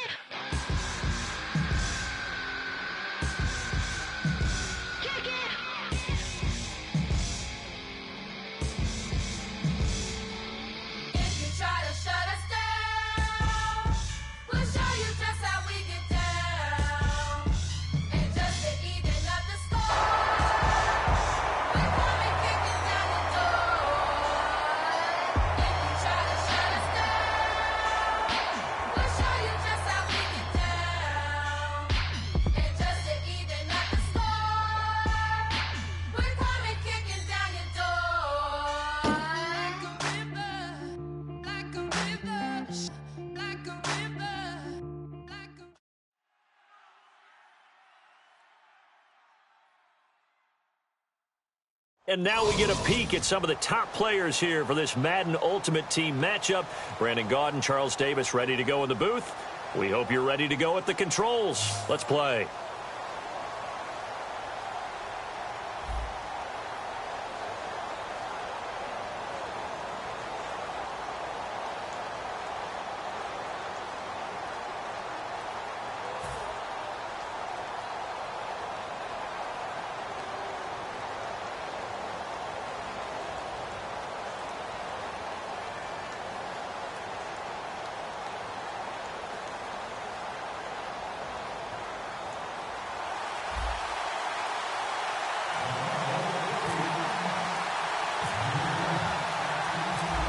And now we get a peek at some of the top players here for this Madden Ultimate Team matchup. Brandon Gaudin, Charles Davis ready to go in the booth. We hope you're ready to go at the controls. Let's play.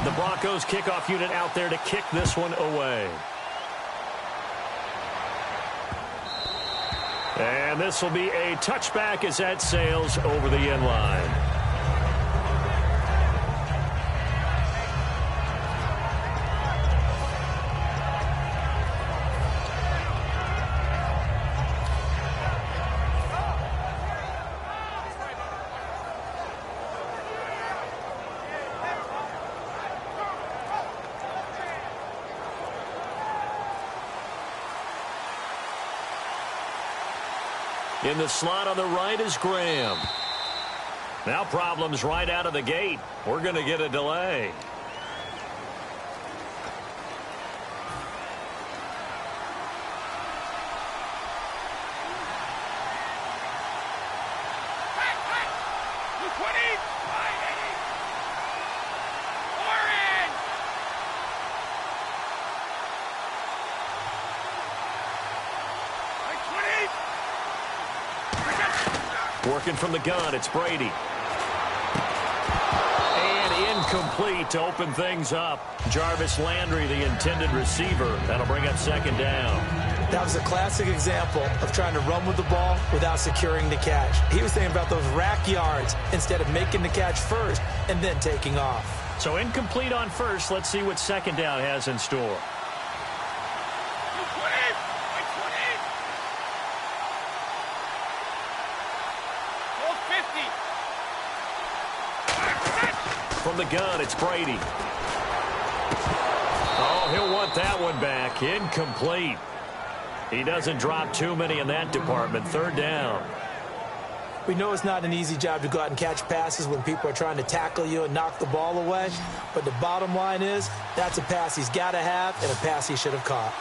The Broncos kickoff unit out there to kick this one away. And this will be a touchback as that sails over the end line. In the slot on the right is Graham. Now problems right out of the gate. We're going to get a delay. Working from the gun, it's Brady. And incomplete to open things up. Jarvis Landry, the intended receiver. That'll bring up second down. That was a classic example of trying to run with the ball without securing the catch. He was thinking about those rack yards instead of making the catch first and then taking off. So incomplete on first. Let's see what second down has in store. From the gun, it's Brady. Oh, he'll want that one back. Incomplete. He doesn't drop too many in that department. Third down. We know it's not an easy job to go out and catch passes when people are trying to tackle you and knock the ball away. But the bottom line is, that's a pass he's got to have and a pass he should have caught.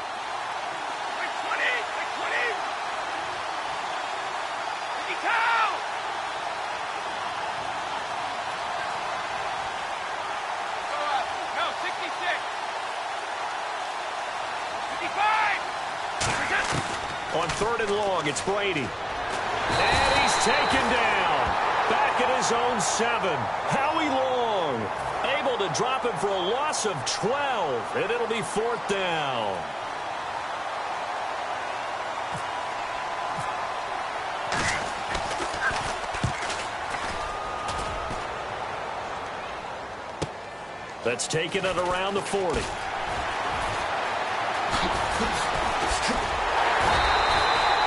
On third and long, it's Brady. And he's taken down. Back at his own 7. Howie Long able to drop him for a loss of 12. And it'll be fourth down. That's taken it around the 40.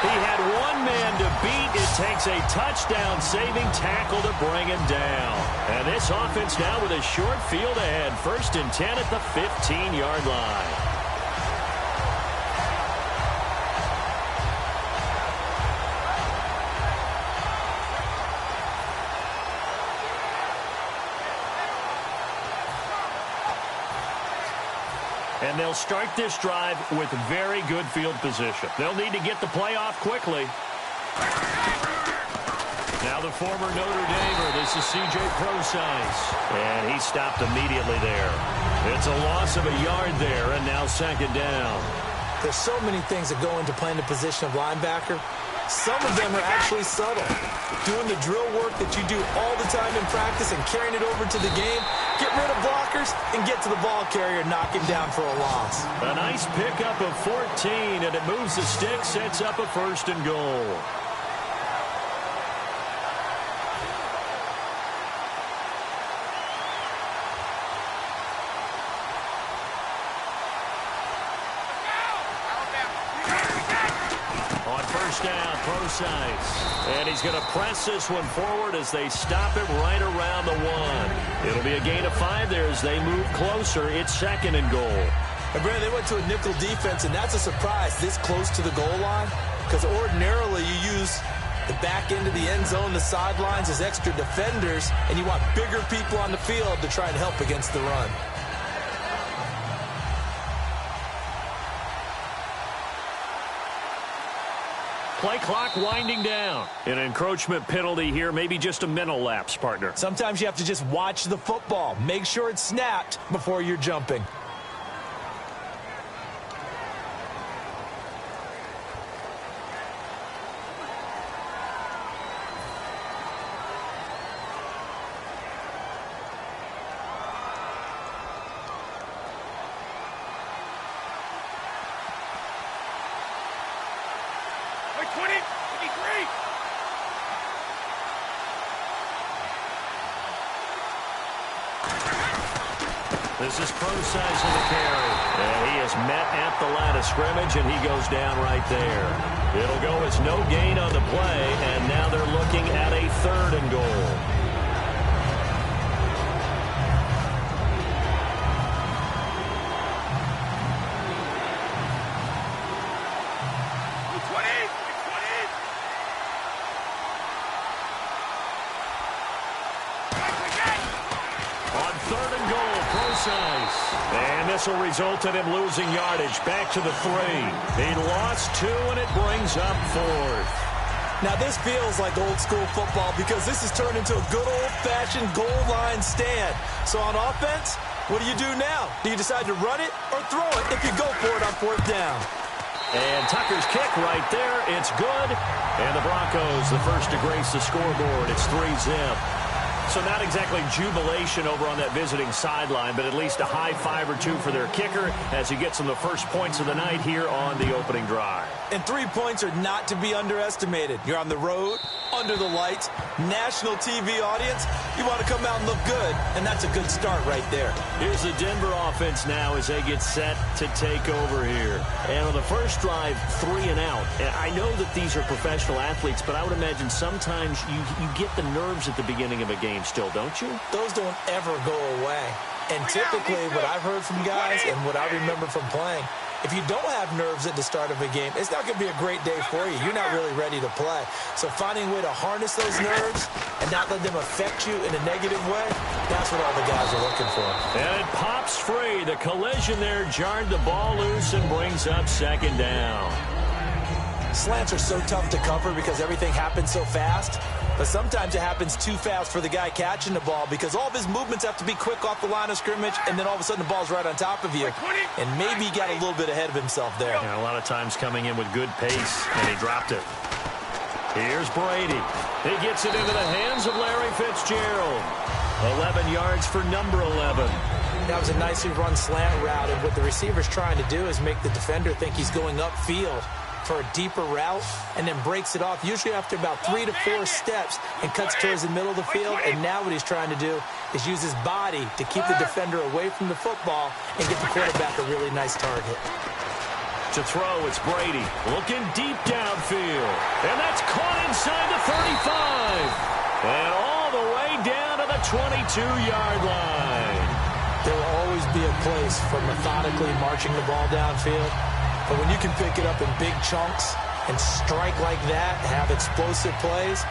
He had one man to beat. It takes a touchdown-saving tackle to bring him down. And this offense now with a short field ahead. 1st and 10 at the 15-yard line. And they'll start this drive with very good field position. They'll need to get the play off quickly. Now the former Notre Damer, this is C.J. Prosise. And he stopped immediately there. It's a loss of a yard there, and now second down. There's so many things that go into playing the position of linebacker. Some of them are actually subtle. Doing the drill work that you do all the time in practice and carrying it over to the game. Get rid of blockers and get to the ball carrier and knock him down for a loss. A nice pickup of 14, and it moves the stick, sets up a 1st and goal. Down, Prosise. And he's going to press this one forward as they stop him right around the 1. It'll be a gain of 5 there as they move closer. It's 2nd and goal. And Brandon, they went to a nickel defense, and that's a surprise this close to the goal line, because ordinarily you use the back end of the end zone, the sidelines as extra defenders, and you want bigger people on the field to try and help against the run. Play clock winding down. An encroachment penalty here, maybe just a mental lapse, partner. Sometimes you have to just watch the football. Make sure it's snapped before you're jumping. 20, 23. This is Procise in the carry. And he is met at the line of scrimmage, and he goes down right there. It'll go as no gain on the play, and now they're looking at a 3rd and goal. And this will result in him losing yardage. Back to the 3. He lost 2, and it brings up 4th. Now, this feels like old-school football because this has turned into a good old-fashioned goal line stand. So on offense, what do you do now? Do you decide to run it or throw it if you go for it on 4th down? And Tucker's kick right there. It's good. And the Broncos, the first to grace the scoreboard. It's 3-zip. So not exactly jubilation over on that visiting sideline, but at least a high 5 or 2 for their kicker as he gets them the first points of the night here on the opening drive. And 3 points are not to be underestimated. You're on the road, under the lights, national TV audience. You want to come out and look good, and that's a good start right there. Here's the Denver offense now as they get set to take over here. And on the first drive, 3 and out. And I know that these are professional athletes, but I would imagine sometimes you get the nerves at the beginning of a game still, don't you? Those don't ever go away. And typically what I've heard from guys and what I remember from playing, if you don't have nerves at the start of a game, it's not going to be a great day for you. You're not really ready to play. So finding a way to harness those nerves and not let them affect you in a negative way, that's what all the guys are looking for. And it pops free. The collision there jarred the ball loose and brings up 2nd down. Slants are so tough to cover because everything happens so fast. But sometimes it happens too fast for the guy catching the ball because all of his movements have to be quick off the line of scrimmage, and then all of a sudden the ball's right on top of you. And maybe he got a little bit ahead of himself there. Yeah, a lot of times coming in with good pace, and he dropped it. Here's Brady. He gets it into the hands of Larry Fitzgerald. 11 yards for number 11. That was a nicely run slant route, and what the receiver's trying to do is make the defender think he's going upfield for a deeper route, and then breaks it off, usually after about 3 to 4 steps, and cuts towards the middle of the field. And now what he's trying to do is use his body to keep the defender away from the football and get the quarterback a really nice target. To throw, it's Brady looking deep downfield, and that's caught inside the 35, and all the way down to the 22-yard line. There will always be a place for methodically marching the ball downfield. But when you can pick it up in big chunks and strike like that, have explosive plays,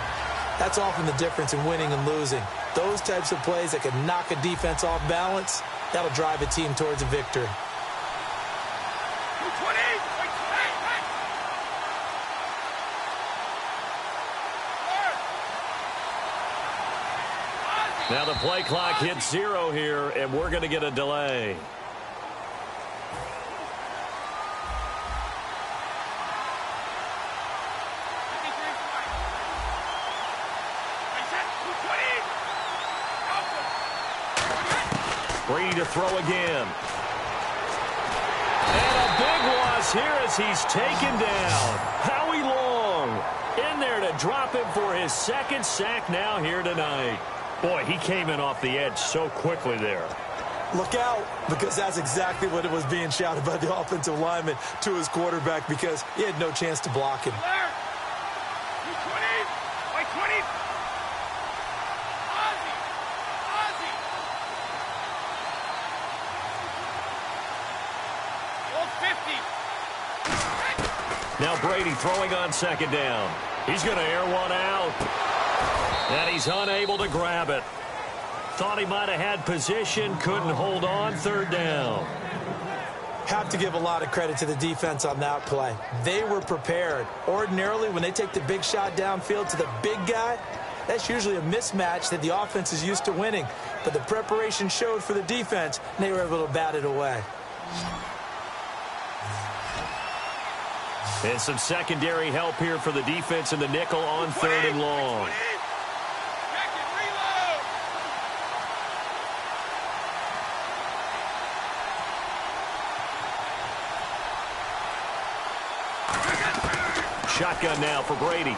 that's often the difference in winning and losing. Those types of plays that can knock a defense off balance, that'll drive a team towards a victory. Now the play clock hits 0 here, and we're going to get a delay. Brady to throw again. And a big loss here as he's taken down. Howie Long in there to drop him for his 2nd sack now here tonight. Boy, he came in off the edge so quickly there. Look out, because that's exactly what it was being shouted by the offensive lineman to his quarterback because he had no chance to block him. Now Brady throwing on 2nd down. He's going to air one out. And he's unable to grab it. Thought he might have had position, couldn't hold on. 3rd down. Have to give a lot of credit to the defense on that play. They were prepared. Ordinarily, when they take the big shot downfield to the big guy, that's usually a mismatch that the offense is used to winning. But the preparation showed for the defense, and they were able to bat it away. And some secondary help here for the defense in the nickel on 3rd and long. Shotgun now for Brady.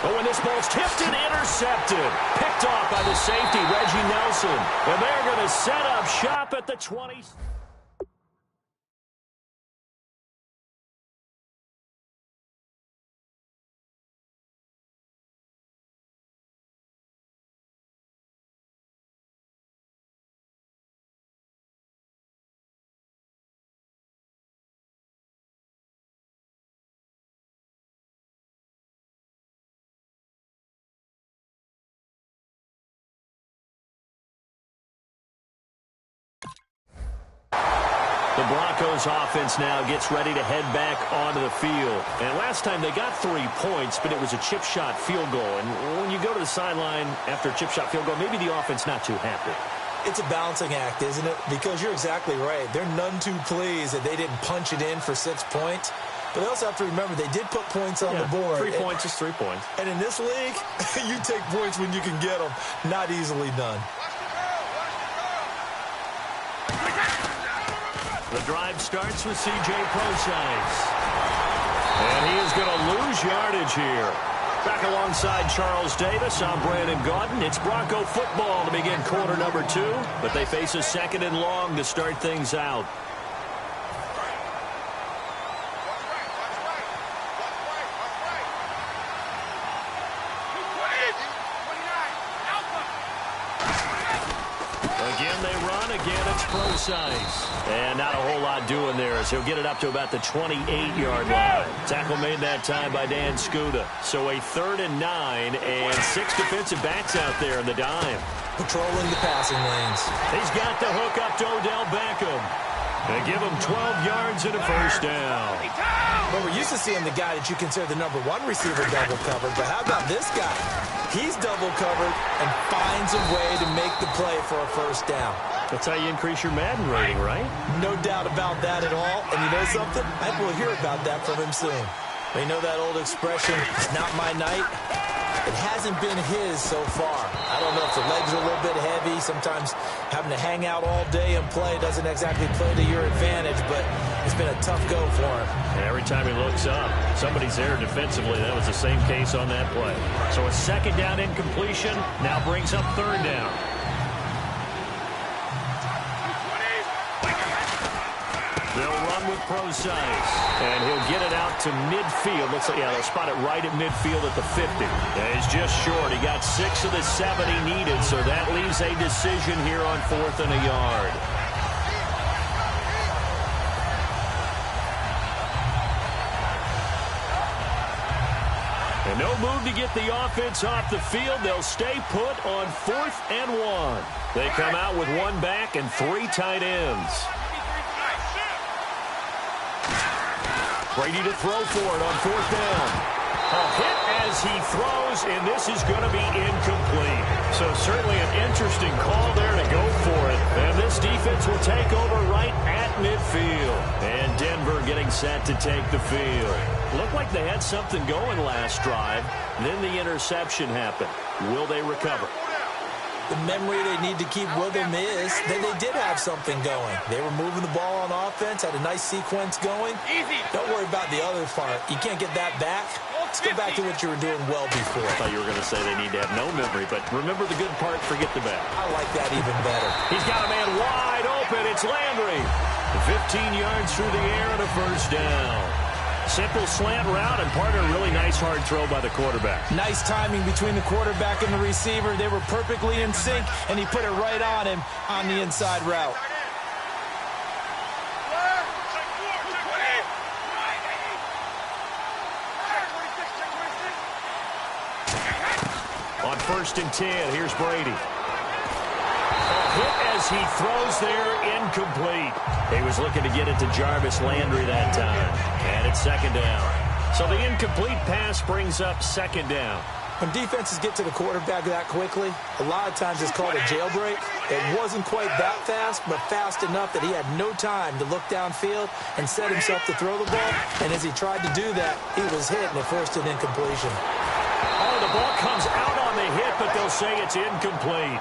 Oh, and this ball's tipped and intercepted. Picked off by the safety, Reggie Nelson. And they're going to set up shop at the 20. The Broncos offense now gets ready to head back onto the field. And last time they got 3 points, but it was a chip shot field goal. And when you go to the sideline after a chip shot field goal, maybe the offense not too happy. It's a balancing act, isn't it? Because you're exactly right. They're none too pleased that they didn't punch it in for 6 points. But they also have to remember they did put points on the board. 3 points is 3 points. And in this league, you take points when you can get them. Not easily done. The drive starts with C.J. Prosise. And he is going to lose yardage here. Back alongside Charles Davis, I'm Brandon Gaudin. It's Bronco football to begin quarter number 2, but they face a 2nd and long to start things out. Again, they run. Again, it's Prosise. And not a whole lot doing there as he'll get it up to about the 28-yard line. Tackle made that time by Dan Skuda. So a 3rd and 9 and 6 defensive backs out there in the dime. Patrolling the passing lanes. He's got the hook up to Odell Beckham. They give him 12 yards and a first down. But we're used to seeing the guy that you consider the number 1 receiver double covered. But how about this guy? He's double covered and finds a way to make the play for a first down. That's how you increase your Madden rating, right? No doubt about that at all. And you know something? I think we'll hear about that from him soon. But you know that old expression, it's not my night? It hasn't been his so far. I don't know if the legs are a little bit heavy. Sometimes having to hang out all day and play doesn't exactly play to your advantage, but it's been a tough go for him. And every time he looks up, somebody's there defensively. That was the same case on that play. So a 2nd down incompletion now brings up 3rd down. They'll run with Prosise, and he'll get it out to midfield. Looks like, they'll spot it right at midfield at the 50. And he's just short. He got 6 of the 7 he needed, so that leaves a decision here on 4th and a yard. And no move to get the offense off the field. They'll stay put on 4th and 1. They come out with 1 back and 3 tight ends. Brady to throw for it on 4th down. A hit as he throws, and this is going to be incomplete. So certainly an interesting call there to go for it. And this defense will take over right at midfield. And Denver getting set to take the field. Looked like they had something going last drive. Then the interception happened. Will they recover? The memory they need to keep with them is that they did have something going. They were moving the ball on offense, had a nice sequence going. Don't worry about the other part. You can't get that back. Let's go back to what you were doing well before. I thought you were going to say they need to have no memory, but remember the good part, forget the bad. I like that even better. He's got a man wide open. It's Landry. 15 yards through the air and a first down. Simple slant route, and part of a really nice hard throw by the quarterback. Nice timing between the quarterback and the receiver. They were perfectly in sync, and he put it right on him on the inside route. On 1st and 10, here's Brady. Hit as he throws there, incomplete. He was looking to get it to Jarvis Landry that time. And it's 2nd down. So the incomplete pass brings up 2nd down. When defenses get to the quarterback that quickly, a lot of times it's called a jailbreak. It wasn't quite that fast, but fast enough that he had no time to look downfield and set himself to throw the ball. And as he tried to do that, he was hit and it forced an incompletion. Oh, the ball comes out on the hit, but they'll say it's incomplete.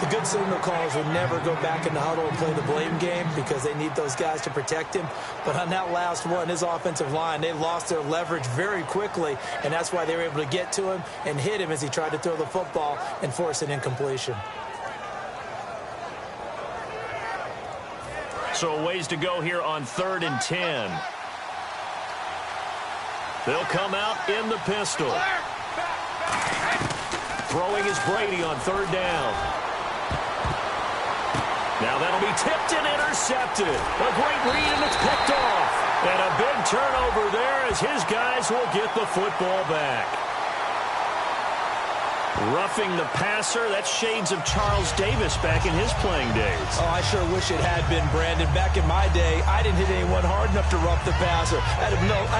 The good signal callers would never go back in the huddle and play the blame game because they need those guys to protect him. But on that last one, his offensive line, they lost their leverage very quickly, and that's why they were able to get to him and hit him as he tried to throw the football and force an incompletion. So a ways to go here on 3rd and 10. They'll come out in the pistol. Throwing is Brady on 3rd down. Now that'll be tipped and intercepted. A great read, and it's picked off. And a big turnover there as his guys will get the football back. Roughing the passer, that's shades of Charles Davis back in his playing days. Oh, I sure wish it had been, Brandon. Back in my day, I didn't hit anyone hard enough to rough the passer. I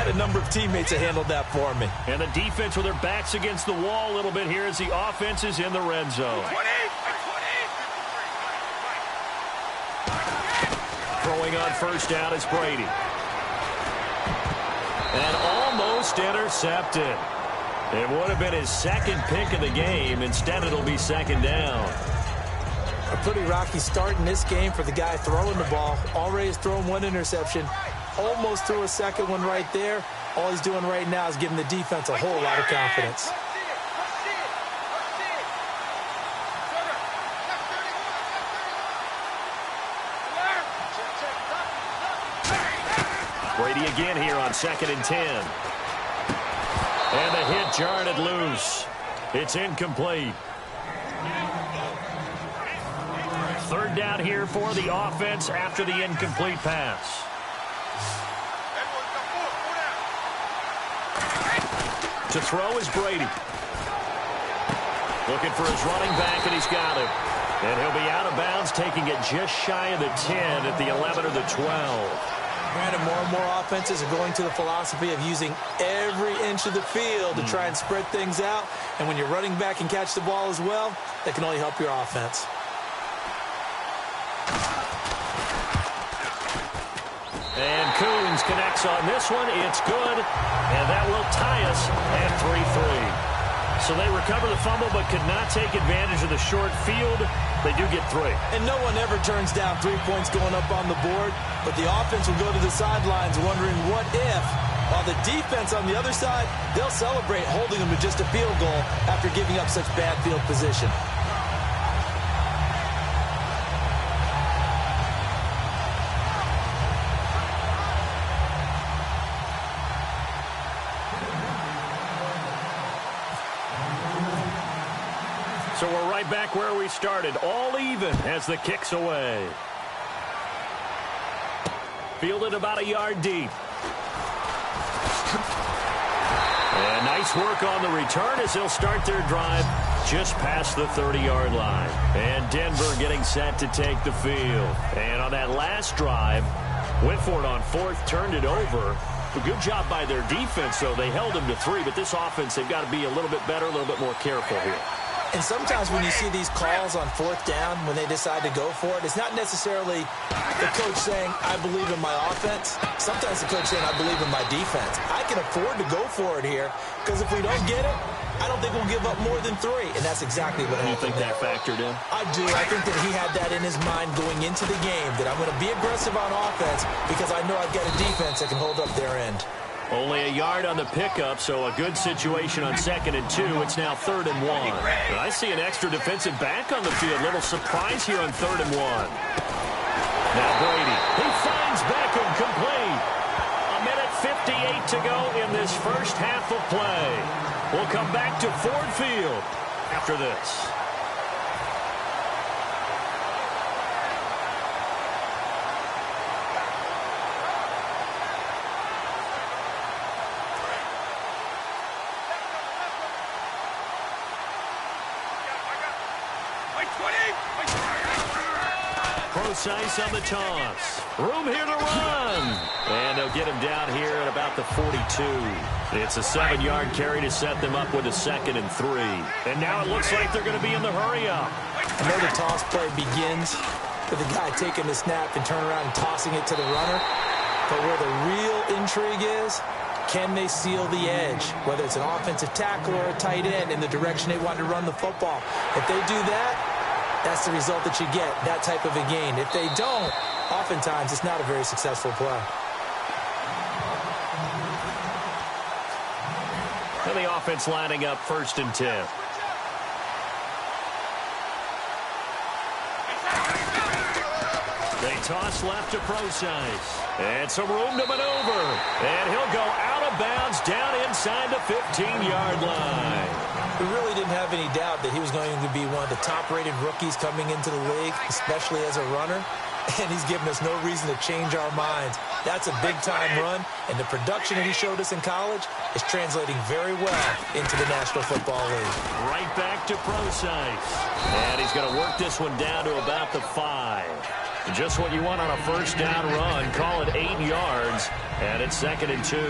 had a number of teammates that handled that for me. And the defense with their backs against the wall a little bit here as the offense is in the red zone. Throwing on 1st down is Brady. And almost intercepted. It would have been his 2nd pick of the game. Instead, it'll be 2nd down. A pretty rocky start in this game for the guy throwing the ball. Already has thrown 1 interception. Almost threw a 2nd one right there. All he's doing right now is giving the defense a whole lot of confidence. Brady again here on 2nd and 10. And the hit jarred it loose. It's incomplete. 3rd down here for the offense after the incomplete pass. To throw is Brady. Looking for his running back, and he's got him. And he'll be out of bounds, taking it just shy of the 10 at the 11 or the 12. Granted, more and more offenses are going to the philosophy of using every inch of the field to try and spread things out. And when you're running back and catch the ball as well, that can only help your offense. And Coons connects on this one. It's good. And that will tie us at 3-3. So they recover the fumble but could not take advantage of the short field. They do get 3. And no one ever turns down 3 points going up on the board. But the offense will go to the sidelines wondering what if. While the defense on the other side, they'll celebrate holding them to just a field goal after giving up such bad field position. So we're right back where we started, all even as the kick's away. Fielded about a yard deep. And nice work on the return as they'll start their drive just past the 30-yard line. And Denver getting set to take the field. And on that last drive, went for it on 4th, turned it over. A good job by their defense, though. They held them to 3, but this offense, they've got to be a little bit better, a little bit more careful here. And sometimes when you see these calls on 4th down, when they decide to go for it, it's not necessarily the coach saying, I believe in my offense. Sometimes the coach saying, I believe in my defense. I can afford to go for it here because if we don't get it, I don't think we'll give up more than 3. And that's exactly what happened. You think that factored in? I do. I think that he had that in his mind going into the game, that I'm going to be aggressive on offense because I know I've got a defense that can hold up their end. Only a yard on the pickup, so a good situation on 2nd and 2. It's now 3rd and 1. But I see an extra defensive back on the field. Little surprise here on 3rd and 1. Now Brady. He finds Beckham complete. A minute 58 to go in this first half of play. We'll come back to Ford Field after this. Precise on the toss. Room here to run. And they'll get him down here at about the 42. It's a 7-yard carry to set them up with a 2nd and 3. And now it looks like they're going to be in the hurry-up. I know the toss play begins with the guy taking the snap and turning around and tossing it to the runner. But where the real intrigue is, can they seal the edge? Whether it's an offensive tackle or a tight end in the direction they want to run the football. If they do that, that's the result that you get, that type of a gain. If they don't, oftentimes it's not a very successful play. And the offense lining up 1st and 10. They toss left to Procise. And some room to maneuver. And he'll go out of bounds down inside the 15-yard line. We really didn't have any doubt that he was going to be one of the top-rated rookies coming into the league, especially as a runner. And he's given us no reason to change our minds. That's a big-time run, and the production that he showed us in college is translating very well into the National Football League. Right back to Procise. And he's going to work this one down to about the 5. Just what you want on a 1st down run. Call it 8 yards, and it's 2nd and 2.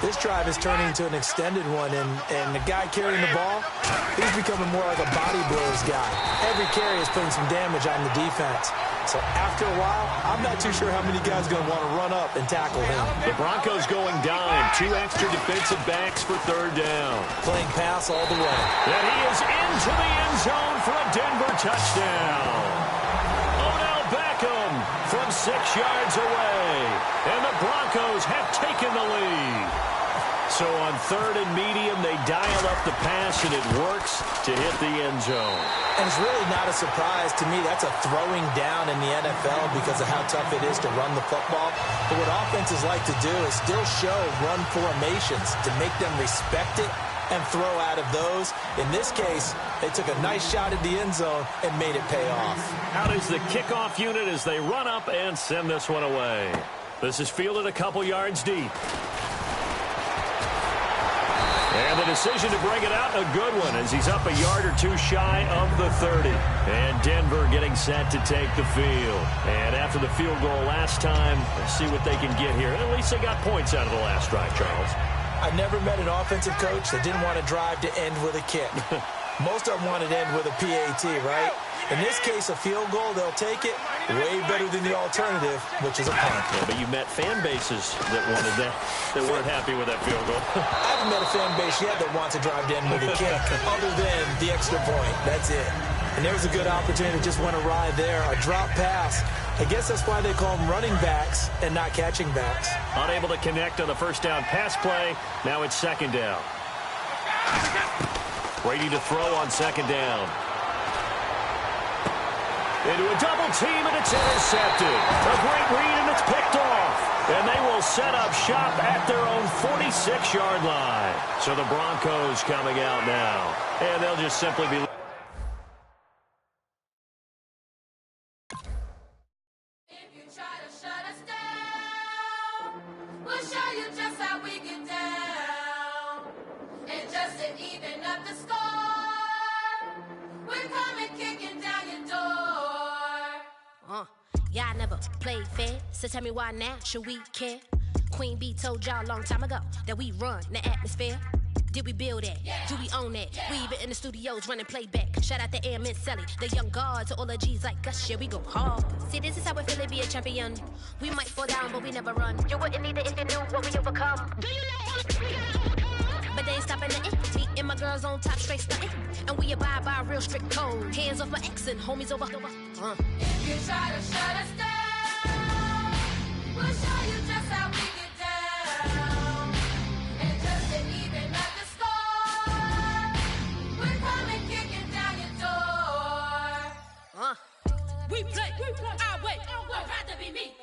This drive is turning into an extended one, and the guy carrying the ball, he's becoming more like a body blows guy. Every carry is putting some damage on the defense. So after a while, I'm not too sure how many guys are going to want to run up and tackle him. The Broncos going dime. 2 extra defensive backs for 3rd down. Playing pass all the way. And he is into the end zone for a Denver touchdown. Odell Beckham from 6 yards away. And the Broncos have taken the lead. So on 3rd and medium, they dial up the pass, and it works to hit the end zone. And it's really not a surprise to me. That's a throwing down in the NFL because of how tough it is to run the football. But what offenses like to do is still show run formations to make them respect it and throw out of those. In this case, they took a nice shot at the end zone and made it pay off. Out is the kickoff unit as they run up and send this one away. This is fielded a couple yards deep. And the decision to bring it out, a good one, as he's up a yard or 2 shy of the 30. And Denver getting set to take the field. And after the field goal last time, let's see what they can get here. At least they got points out of the last drive, Charles. I never met an offensive coach that didn't want to drive to end with a kick. Most of them wanted to end with a PAT, right? In this case, a field goal, they'll take it. Way better than the alternative, which is a punt. Yeah, but you met fan bases that wanted that, that weren't happy with that field goal. I haven't met a fan base yet that wants to drive to end with a kick, other than the extra point. That's it. And there was a good opportunity that just went awry there. A drop pass. I guess that's why they call them running backs and not catching backs. Unable to connect on the 1st down pass play. Now it's 2nd down. Ready to throw on 2nd down. Into a double team, and it's intercepted. A great read, and it's picked off. And they will set up shop at their own 46-yard line. So the Broncos coming out now. And they'll just simply be... If you try to shut us down, we'll show you just how we get down. And just to even up the score, we're coming kicking down your door. Y'all never played fair, so tell me why now should we care? Queen Bee told y'all a long time ago that we run the atmosphere. Did we build that? Yeah. Do we own that? Yeah. We even in the studios running playback. Shout out to Am and Sally, the young guards, all the G's like us. Yeah, we go hard. See, this is how it feel to be a champion. We might fall down, but we never run. You wouldn't need it if you knew what we overcome. Do you know? But they ain't stopping nothing. Me and my girls on top straight stunting. And we abide by a real strict code. Hands off my ex and homies over. If you try to shut us down, we'll show you just how we get down. And just to even up the score, we're coming kicking down your door. We play our way. I'd rather be me.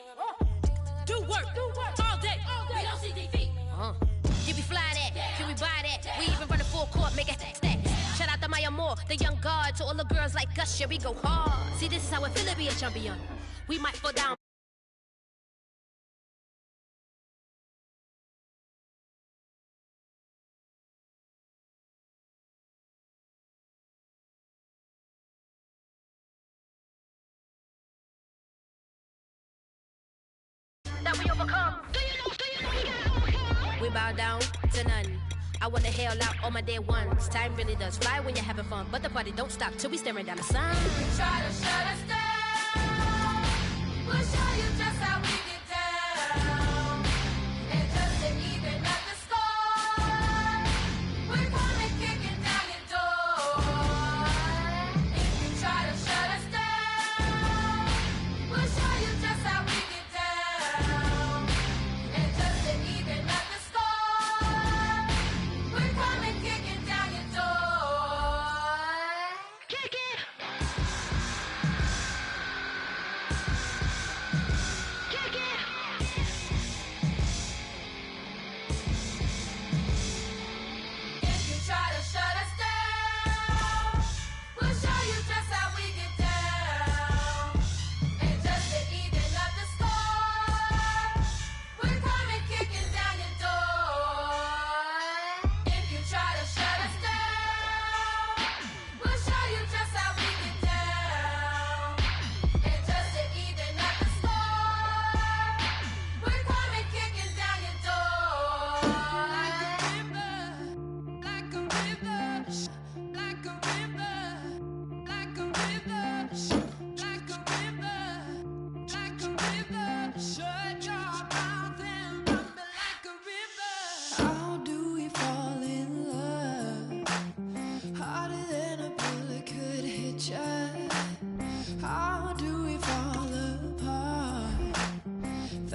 Do work all day. We don't see defeat. Can we fly that? Can we buy that? We even run a full court, make it stack. Shout out to Maya Moore, the young guard, to all the girls like us. Yeah, we go hard. See, this is how it feel to be a champion. We might fall down. That we overcome. We bow down to none. I wanna hail out all my day ones. Time really does fly when you're having fun, but the party don't stop till we staring down the sun. If you try to shut us down, we'll show you just how we get down. And just to even up the score, we're coming kicking down your door. If you try to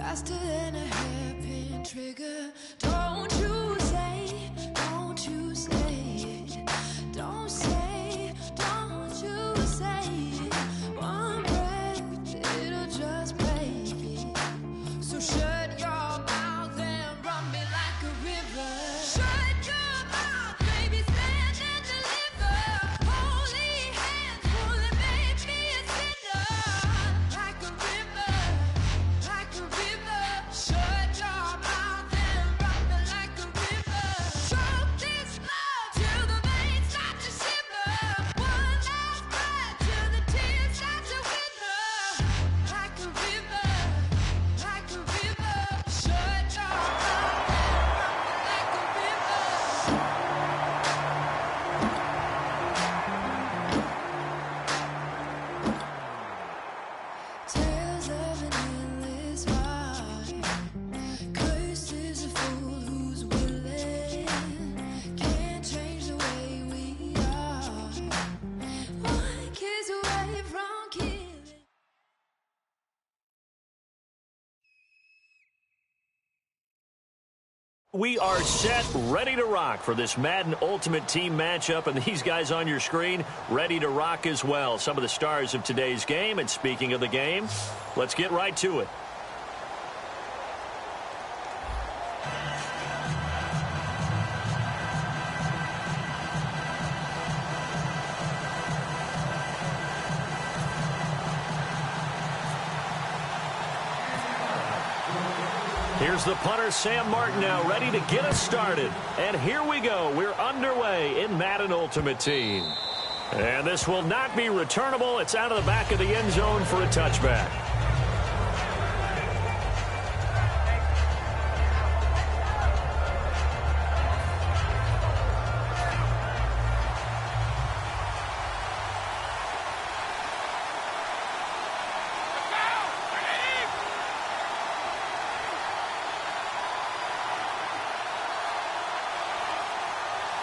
faster than a hairpin trigger. Don't you say, don't you say, don't say, don't you say, one breath, it'll just break. So shut your mouth and run me like a river. Shut your mouth, baby, stand and deliver. Holy hands, pulling, make me a sinner. Like a river, like a river. Shut your mouth and run me like a river. Choke this love till the veins start to shiver. One last breath till the tears start to wither. Like a river, like a river. Shut your mouth and run me like a river. Tales of an endless ride. Cursed is the fool who's willing. Can't change the way we are. One kiss away from killing. We are set, ready to rock for this Madden Ultimate Team matchup, and these guys on your screen ready to rock as well. Some of the stars of today's game, and speaking of the game, let's get right to it. Here's the punter, Sam Martin, now ready to get us started. And here we go. We're underway in Madden Ultimate Team. And this will not be returnable. It's out of the back of the end zone for a touchback.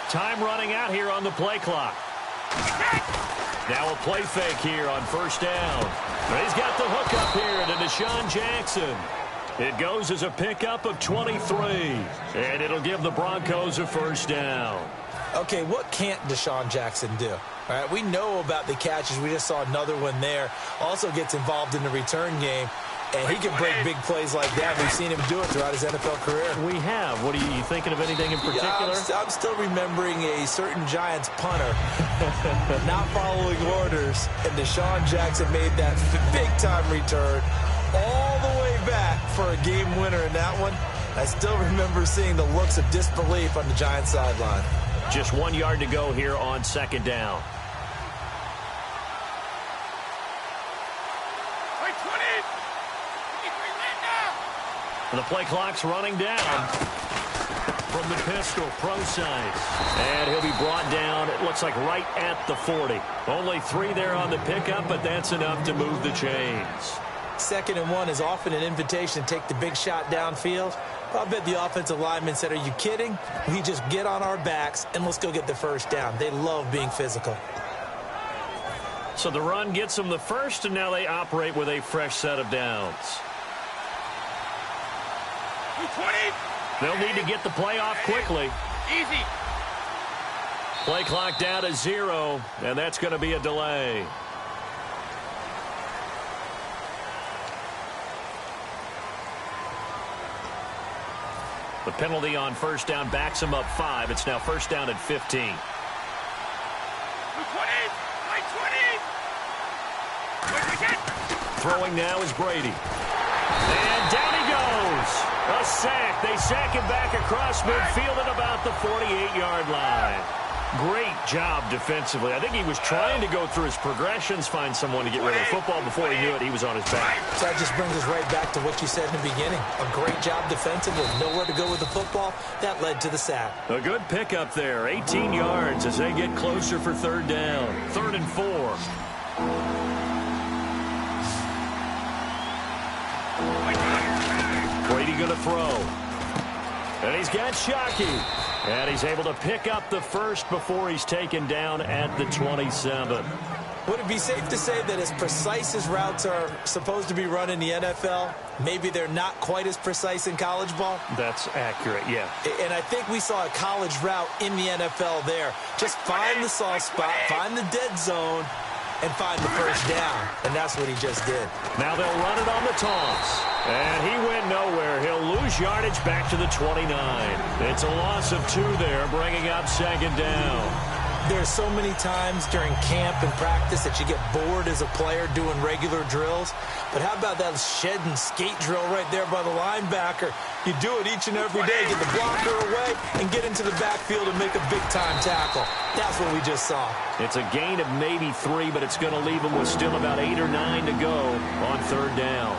Time running out here on the play clock. Now a play fake here on first down. He's got the hook up here to Deshaun Jackson. It goes as a pickup of 23, and it'll give the Broncos a first down. Okay, what can't Deshaun Jackson do? All right, we know about the catches. We just saw another one there. Also gets involved in the return game. And he can break big plays like that. We've seen him do it throughout his NFL career. We have. What are you thinking of anything in particular? Yeah, I'm still remembering a certain Giants punter not following orders. And Deshaun Jackson made that big-time return all the way back for a game winner in that one. I still remember seeing the looks of disbelief on the Giants sideline. Just 1 yard to go here on second down. The play clock's running down from the pistol, Procise. And he'll be brought down, it looks like right at the 40. Only 3 there on the pickup, but that's enough to move the chains. 2nd and 1 is often an invitation to take the big shot downfield. I bet the offensive lineman said, are you kidding? We just get on our backs and let's go get the first down. They love being physical. So the run gets them the first, and now they operate with a fresh set of downs. They'll need to get the play off quickly. Easy. Play clock down to 0, and that's going to be a delay. The penalty on first down backs him up 5. It's now first down at 15. Throwing now is Brady. And down he goes. A sack. They sack him back across midfield at about the 48-yard line. Great job defensively. I think he was trying to go through his progressions, find someone to get rid of the football. Before he knew it, he was on his back. So that just brings us right back to what you said in the beginning. A great job defensively. Nowhere to go with the football. That led to the sack. A good pickup there. 18 yards as they get closer for third down. 3rd and 4. Brady going to throw. And he's got Shockey. And he's able to pick up the first before he's taken down at the 27. Would it be safe to say that as precise as routes are supposed to be run in the NFL, maybe they're not quite as precise in college ball? That's accurate, yeah. And I think we saw a college route in the NFL there. Just find the soft spot, find the dead zone, and find the first down. And that's what he just did. Now they'll run it on the toss. And he went nowhere. He'll lose yardage back to the 29. It's a loss of 2 there, bringing up second down. There's so many times during camp and practice that you get bored as a player doing regular drills. But how about that shed and skate drill right there by the linebacker? You do it each and every day. Get the blocker away and get into the backfield and make a big-time tackle. That's what we just saw. It's a gain of maybe 3, but it's going to leave them with still about 8 or 9 to go on third down.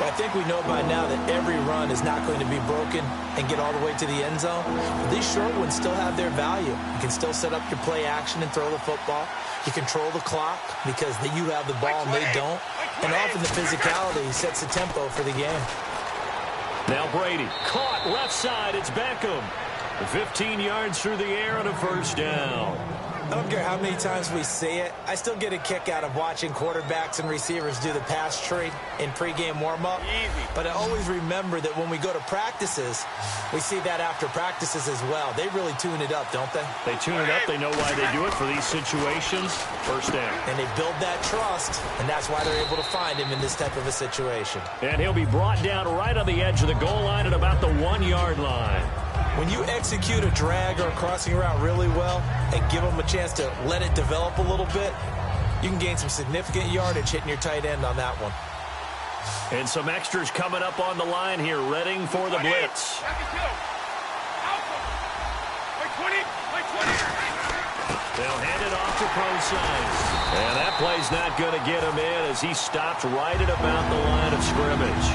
But I think we know by now that every run is not going to be broken and get all the way to the end zone. But these short ones still have their value. You can still set up your play action and throw the football. You control the clock because you have the ball and they don't. And often the physicality sets the tempo for the game. Now Brady, caught left side. It's Beckham. 15 yards through the air on a first down. I don't care how many times we see it. I still get a kick out of watching quarterbacks and receivers do the pass tree in pregame warm-up. But I always remember that when we go to practices, we see that after practices as well. They really tune it up, don't they? They tune it up. They know why they do it for these situations. First down. And they build that trust, and that's why they're able to find him in this type of a situation. And he'll be brought down right on the edge of the goal line at about the 1-yard line. When you execute a drag or a crossing route really well and give them a chance to let it develop a little bit, you can gain some significant yardage hitting your tight end on that one. And some extras coming up on the line here, readying for the blitz. They'll hand it off to Procise. And that play's not going to get him in as he stopped right at about the line of scrimmage.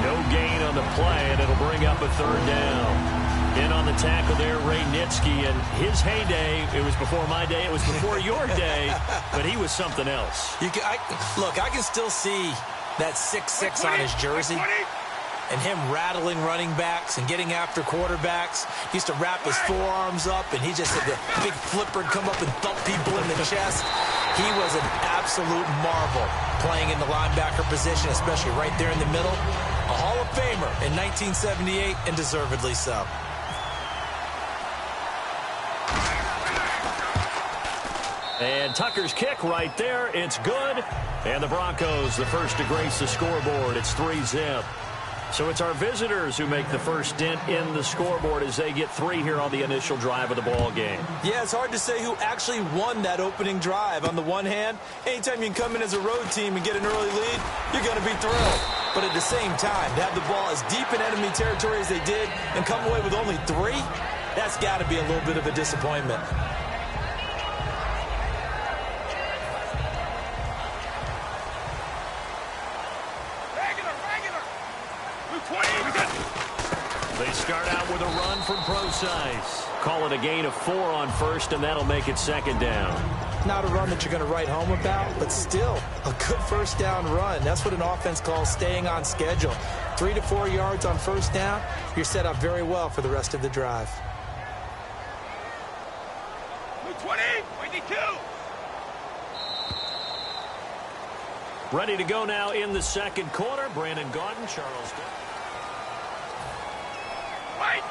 No gain on the play, and it'll bring up a third down. In on the tackle there, Ray Nitsky, and his heyday, it was before my day, it was before your day, but he was something else. Look, I can still see that 6'6" on his jersey and him rattling running backs and getting after quarterbacks. He used to wrap his forearms up, and he just had the big flipper come up and thump people in the chest. He was an absolute marvel playing in the linebacker position, especially right there in the middle. A Hall of Famer in 1978, and deservedly so. And Tucker's kick right there. It's good. And the Broncos, the first to grace the scoreboard. It's 3-zip. So it's our visitors who make the first dent in the scoreboard as they get 3 here on the initial drive of the ball game. Yeah, it's hard to say who actually won that opening drive. On the one hand, anytime you can come in as a road team and get an early lead, you're going to be thrilled. But at the same time, to have the ball as deep in enemy territory as they did and come away with only 3, that's got to be a little bit of a disappointment. They start out with a run from Procise. Call it a gain of 4 on first, and that'll make it second down. Not a run that you're going to write home about, but still a good first down run. That's what an offense calls staying on schedule. 3 to 4 yards on first down, you're set up very well for the rest of the drive. 20, 22. Ready to go now in the second quarter. Brandon Gaudin, Charles. Right.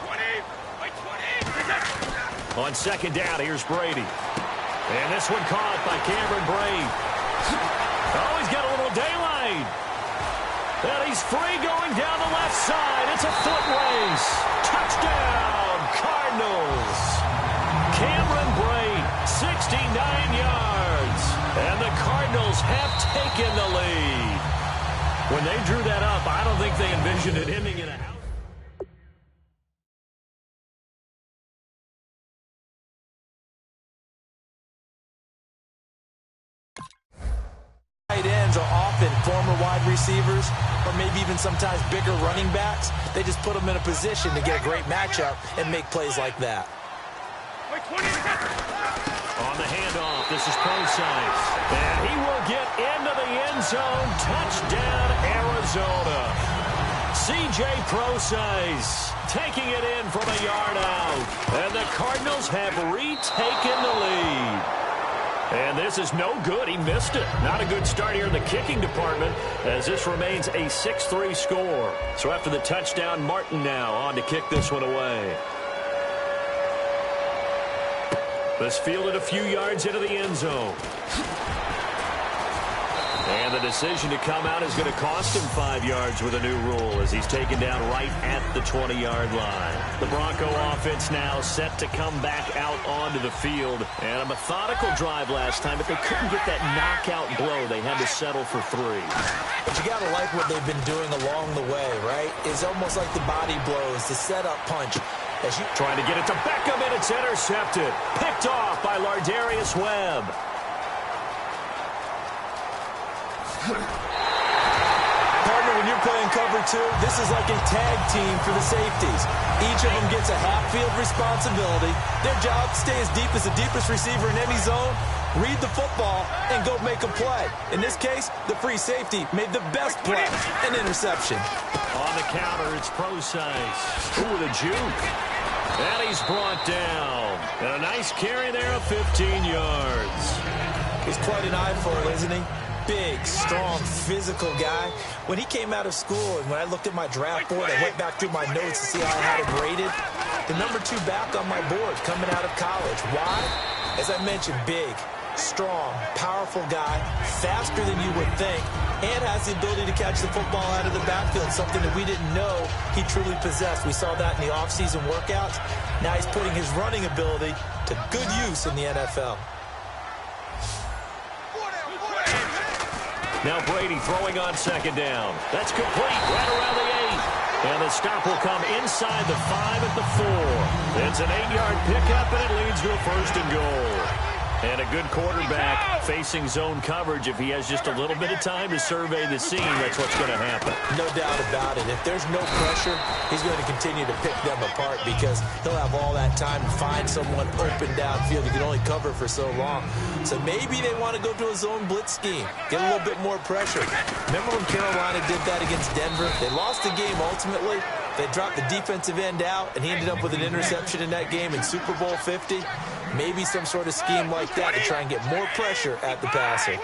20. On second down, here's Brady. And this one caught by Cameron Brate. Oh, he's got a little daylight. And he's free going down the left side. It's a foot race. Touchdown, Cardinals. Cameron Brate, 69 yards. And the Cardinals have taken the lead. When they drew that up, I don't think they envisioned it ending in a house. Tight ends are often former wide receivers or maybe even sometimes bigger running backs. They just put them in a position to get a great matchup and make plays like that. On the handoff, this is Procise. And he will get into the end zone. Touchdown, Arizona. C.J. Procise taking it in from a yard out. And the Cardinals have retaken the lead. And this is no good. He missed it. Not a good start here in the kicking department as this remains a 6-3 score. So after the touchdown, Martin now on to kick this one away. This fielded a few yards into the end zone. And the decision to come out is going to cost him 5 yards with a new rule as he's taken down right at the 20-yard line. The Bronco offense now set to come back out onto the field. And a methodical drive last time, but they couldn't get that knockout blow. They had to settle for 3. But you got to like what they've been doing along the way, right? It's almost like the body blows, the setup punch. As you trying to get it to Beckham, and it's intercepted. Picked off by Lardarius Webb. Partner, when you're playing cover 2, this is like a tag team for the safeties. Each of them gets a half-field responsibility. Their job, stay as deep as the deepest receiver in any zone, read the football, and go make a play. In this case, the free safety made the best play, an interception. On the counter, it's Procise. Ooh, the juke. And he's brought down. And a nice carry there of 15 yards. He's quite an eyeful, isn't he? Big, strong, physical guy. When he came out of school and when I looked at my draft board, I went back through my notes to see how I had him rated. The number 2 back on my board coming out of college. Why? As I mentioned, big, strong, powerful guy, faster than you would think, and has the ability to catch the football out of the backfield, something that we didn't know he truly possessed. We saw that in the offseason workouts. Now he's putting his running ability to good use in the NFL. Now Brady throwing on second down. That's complete right around the 8. And the stop will come inside the 5 at the 4. It's an 8-yard pickup, and it leads to a 1st and goal. And a good quarterback facing zone coverage. If he has just a little bit of time to survey the scene, that's what's going to happen. No doubt about it. If there's no pressure, he's going to continue to pick them apart because he'll have all that time to find someone open downfield. He can only cover for so long. So maybe they want to go to a zone blitz scheme, get a little bit more pressure. Remember when Carolina did that against Denver? They lost the game ultimately. They dropped the defensive end out, and he ended up with an interception in that game in Super Bowl 50. Maybe some sort of scheme like that to try and get more pressure at the passer.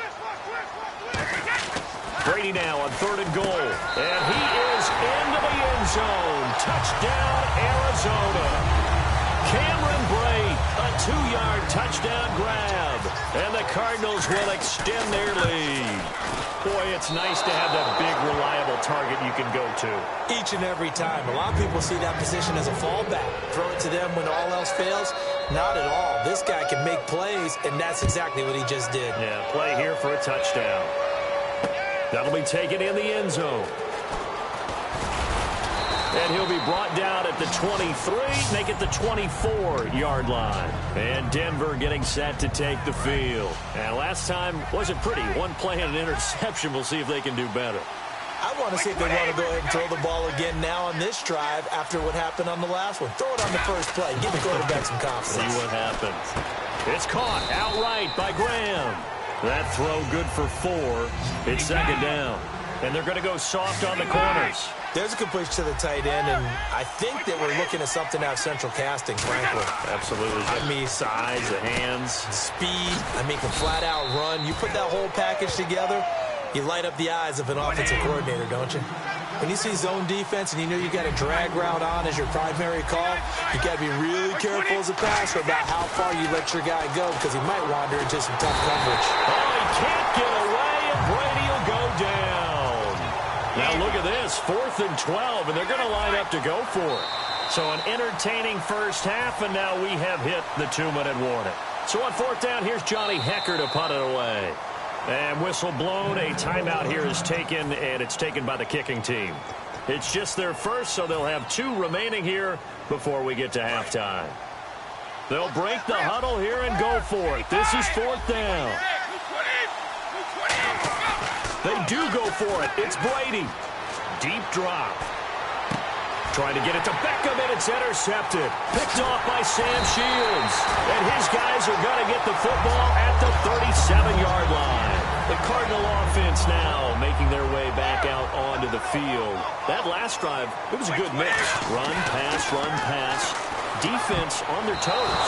Brady now on 3rd and goal. And he is into the end zone. Touchdown, Arizona. Cameron Brate, a 2-yard touchdown grab. And the Cardinals will extend their lead. Boy, it's nice to have that big, reliable target you can go to. Each and every time. A lot of people see that position as a fallback. Throw it to them when all else fails. Not at all. This guy can make plays, and that's exactly what he just did. Yeah, play here for a touchdown. That'll be taken in the end zone. And he'll be brought down at the 23, make it the 24-yard line. And Denver getting set to take the field. And last time wasn't pretty. One play and an interception. We'll see if they can do better. I want to see if they want to go ahead and throw the ball again now on this drive after what happened on the last one. Throw it on the first play. Give the quarterback some confidence. See what happens. It's caught outright by Graham. That throw good for 4. It's 2nd down. And they're going to go soft on the corners. There's a completion to the tight end, and I think that we're looking at something out of central casting, frankly. Absolutely. I mean, size, the hands. Speed. I mean, can flat out run. You put that whole package together, you light up the eyes of an offensive coordinator, don't you? When you see zone defense and you know you got a drag route on as your primary call, you got to be really careful as a passer about how far you let your guy go because he might wander into some tough coverage. Oh, he can't get away, and Brady will go down. Now look at this, 4th and 12, and they're going to line up to go for it. So an entertaining first half, and now we have hit the 2-minute warning. So on 4th down, here's Johnny Hecker to punt it away. And whistle blown, a timeout here is taken, and it's taken by the kicking team. It's just their first, so they'll have 2 remaining here before we get to halftime. They'll break the huddle here and go for it. This is 4th down. They do go for it. It's Brady. Deep drop. Trying to get it to Beckham, and it's intercepted. Picked off by Sam Shields. And his guys are going to get the football at the 37-yard line. The Cardinal offense now making their way back out onto the field. That last drive, it was a good mix. Run, pass, defense on their toes.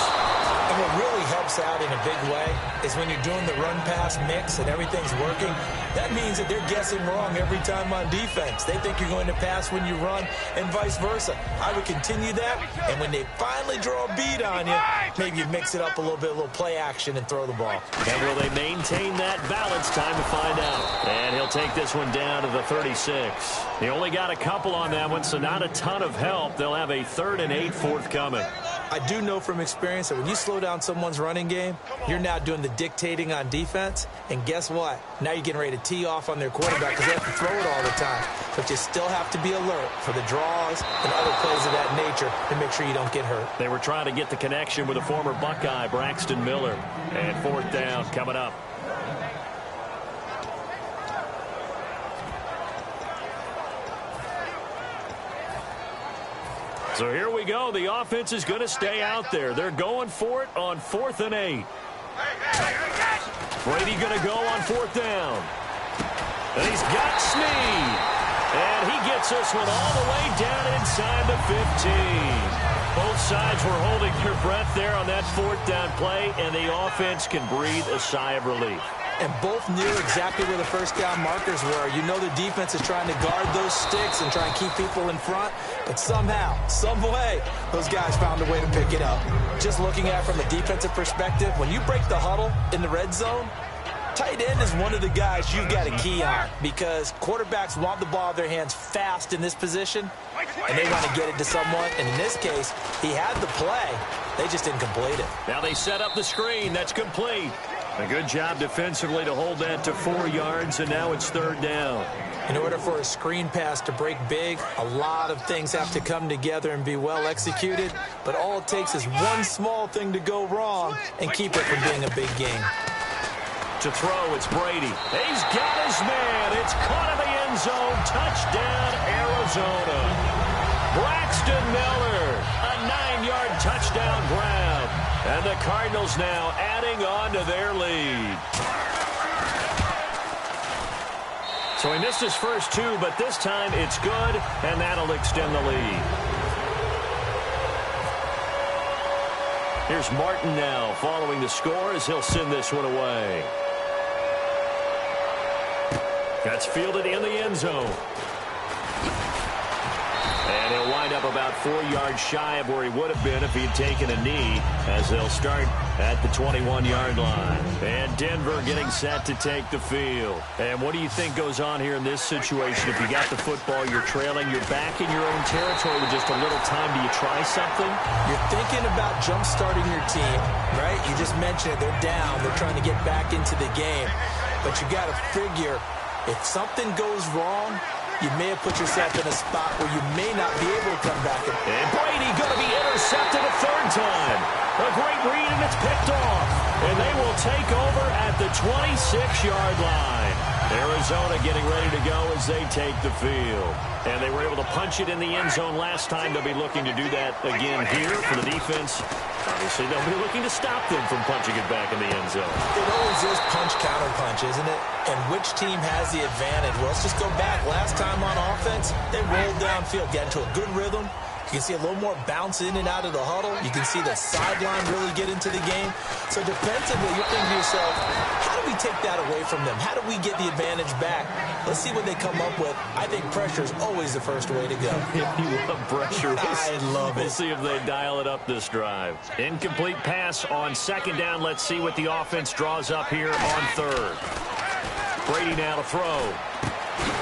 And what really helps out in a big way is when you're doing the run-pass mix and everything's working, that means that they're guessing wrong every time on defense. They think you're going to pass when you run and vice versa. I would continue that, and when they finally draw a beat on you, maybe you mix it up a little bit, a little play action, and throw the ball. And will they maintain that balance? Time to find out. And he'll take this one down to the 36. He only got a couple on that one, so not a ton of help. They'll have a 3rd and 8 forthcoming. I do know from experience that when you slow down someone's running game, you're now doing the dictating on defense. And guess what? Now you're getting ready to tee off on their quarterback because they have to throw it all the time. But you still have to be alert for the draws and other plays of that nature to make sure you don't get hurt. They were trying to get the connection with a former Buckeye, Braxton Miller. And 4th down coming up. So here we go. The offense is going to stay out there. They're going for it on 4th and 8. Brady going to go on 4th down. And he's got Snead. And he gets this one all the way down inside the 15. Both sides were holding their breath there on that 4th down play, and the offense can breathe a sigh of relief. And both knew exactly where the first down markers were. You know the defense is trying to guard those sticks and try and keep people in front. But somehow, some way, those guys found a way to pick it up. Just looking at it from a defensive perspective, when you break the huddle in the red zone, tight end is one of the guys you've got a key on because quarterbacks want the ball in their hands fast in this position, and they want to get it to someone. And in this case, he had the play. They just didn't complete it. Now they set up the screen. That's complete. A good job defensively to hold that to 4 yards, and now it's 3rd down. In order for a screen pass to break big, a lot of things have to come together and be well executed, but all it takes is one small thing to go wrong and keep it from being a big game. To throw, it's Brady. He's got his man. It's caught in the end zone. Touchdown, Arizona. Braxton Miller, a 9-yard touchdown grab. And the Cardinals now adding on to their lead. So he missed his first 2, but this time it's good, and that'll extend the lead. Here's Martin now following the score as he'll send this one away. That's fielded in the end zone. And he'll wind up about 4 yards shy of where he would have been if he had taken a knee, as they'll start at the 21-yard line. And Denver getting set to take the field. And what do you think goes on here in this situation? If you got the football, you're trailing, you're back in your own territory with just a little time. Do you try something? You're thinking about jump-starting your team, right? You just mentioned it. They're down. They're trying to get back into the game. But you got to figure, if something goes wrong, you may have put yourself in a spot where you may not be able to come back. And Brady going to be intercepted a 3rd time. A great read, and it's picked off. And they will take over at the 26-yard line. Arizona getting ready to go as they take the field. And they were able to punch it in the end zone last time. They'll be looking to do that again here for the defense. Obviously, they'll be looking to stop them from punching it back in the end zone. It always is punch-counter-punch, isn't it? And which team has the advantage? Well, let's just go back. Last time on offense, they rolled downfield, got into a good rhythm. You can see a little more bounce in and out of the huddle. You can see the sideline really get into the game. So defensively, you're thinking to yourself, how do we take that away from them? How do we get the advantage back? Let's see what they come up with. I think pressure is always the first way to go. You love pressure. I love it. We'll see if they dial it up this drive. Incomplete pass on 2nd down. Let's see what the offense draws up here on 3rd. Brady now to throw.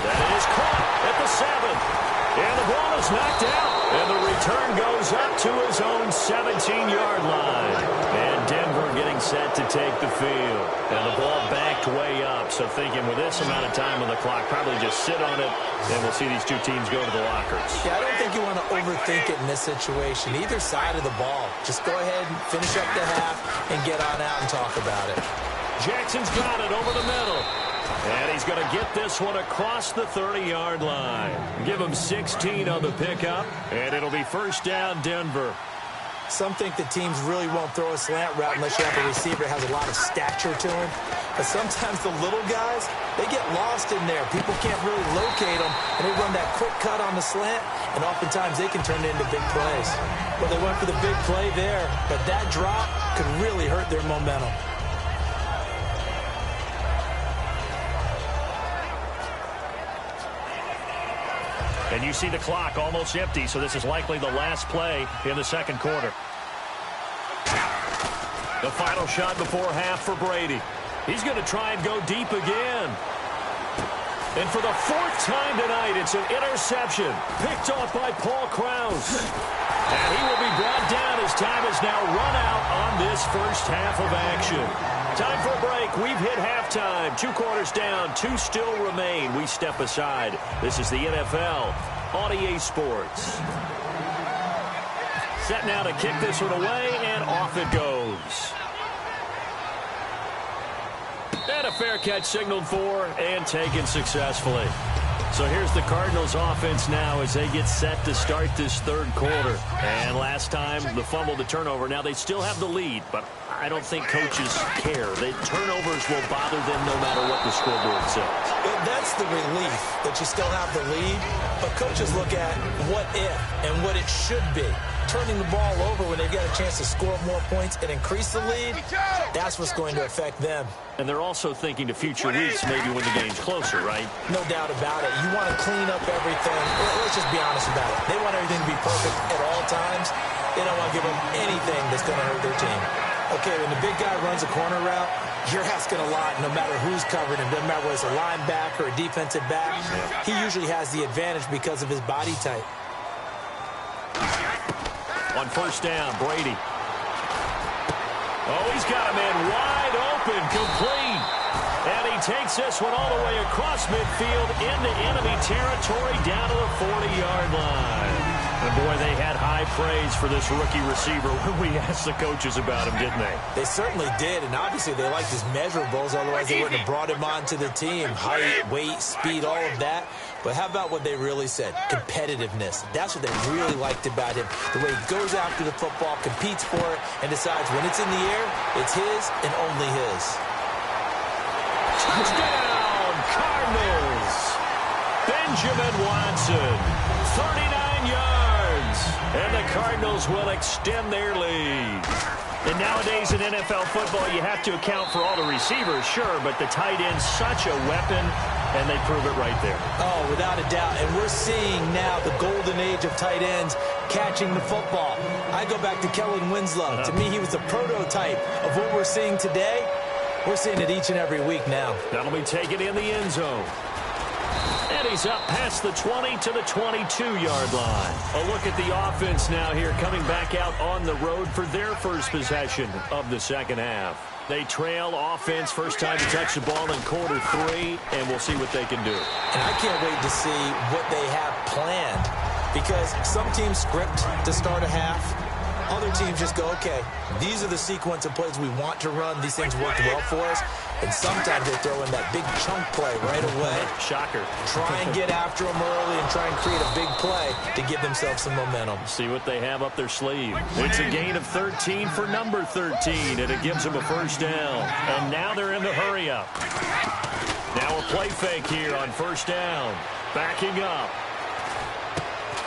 That is caught at the 7. And the ball is knocked out. And the return goes up to his own 17-yard line. And Denver getting set to take the field. And the ball backed way up. So thinking with this amount of time on the clock, probably just sit on it. And we'll see these two teams go to the lockers. Yeah, I don't think you want to overthink it in this situation. Either side of the ball. Just go ahead and finish up the half and get on out and talk about it. Jackson's got it over the middle. And he's going to get this one across the 30-yard line. Give him 16 on the pickup, and it'll be 1st down, Denver. Some think the teams really won't throw a slant route unless you have a receiver that has a lot of stature to him. But sometimes the little guys, they get lost in there. People can't really locate them, and they run that quick cut on the slant, and oftentimes they can turn it into big plays. Well, they went for the big play there, but that drop could really hurt their momentum. And you see the clock almost empty, so this is likely the last play in the second quarter. The final shot before half for Brady. He's going to try and go deep again. And for the fourth time tonight, it's an interception picked off by Paul Krause. And he will be brought down as time is now run out on this first half of action. Time for a break. We've hit halftime. 2 quarters down. 2 still remain. We step aside. This is the NFL on EA Sports. Set now to kick this one away, and off it goes. And a fair catch signaled for and taken successfully. So here's the Cardinals offense now as they get set to start this third quarter. And last time, the fumble, the turnover. Now they still have the lead, but I don't think coaches care. The turnovers will bother them no matter what the scoreboard says. Well, that's the relief that you still have the lead, but coaches look at what if and what it should be. Turning the ball over when they've got a chance to score more points and increase the lead, that's what's going to affect them. And they're also thinking to future weeks, maybe when the game's closer, right? No doubt about it. You want to clean up everything. Let's just be honest about it. They want everything to be perfect at all times. They don't want to give them anything that's going to hurt their team. Okay, when the big guy runs a corner route, you're asking a lot no matter who's covered him. Doesn't matter whether it's a linebacker or a defensive back. He usually has the advantage because of his body type. On first down, Brady. Oh, he's got a man wide open, complete. And he takes this one all the way across midfield into enemy territory down to the 40-yard line. And boy, they had high praise for this rookie receiver when we asked the coaches about him, didn't they? They certainly did, and obviously they liked his measurables, otherwise they wouldn't have brought him onto the team. Height, weight, speed, all of that. But how about what they really said? Competitiveness. That's what they really liked about him. The way he goes after the football, competes for it, and decides when it's in the air, it's his and only his. Touchdown, Cardinals! Benjamin Watson, 39 yards, and the Cardinals will extend their lead. And nowadays in NFL football, you have to account for all the receivers, sure, but the tight end's such a weapon, and they prove it right there. Oh, without a doubt. And we're seeing now the golden age of tight ends catching the football. I go back to Kellen Winslow. To me, he was the prototype of what we're seeing today. We're seeing it each and every week now. That'll be taken in the end zone. And he's up past the 20 to the 22-yard line. A look at the offense now here, coming back out on the road for their first possession of the second half. They trail offense, first time to touch the ball in quarter 3, and we'll see what they can do. And I can't wait to see what they have planned, because some teams script to start a half. Other teams just go, okay, these are the sequence of plays we want to run. These things worked well for us. And sometimes they throw in that big chunk play right away. Shocker. Try and get after them early and try and create a big play to give themselves some momentum. See what they have up their sleeve. It's a gain of 13 for number 13, and it gives them a first down. And now they're in the hurry up. Now a play fake here on first down. Backing up.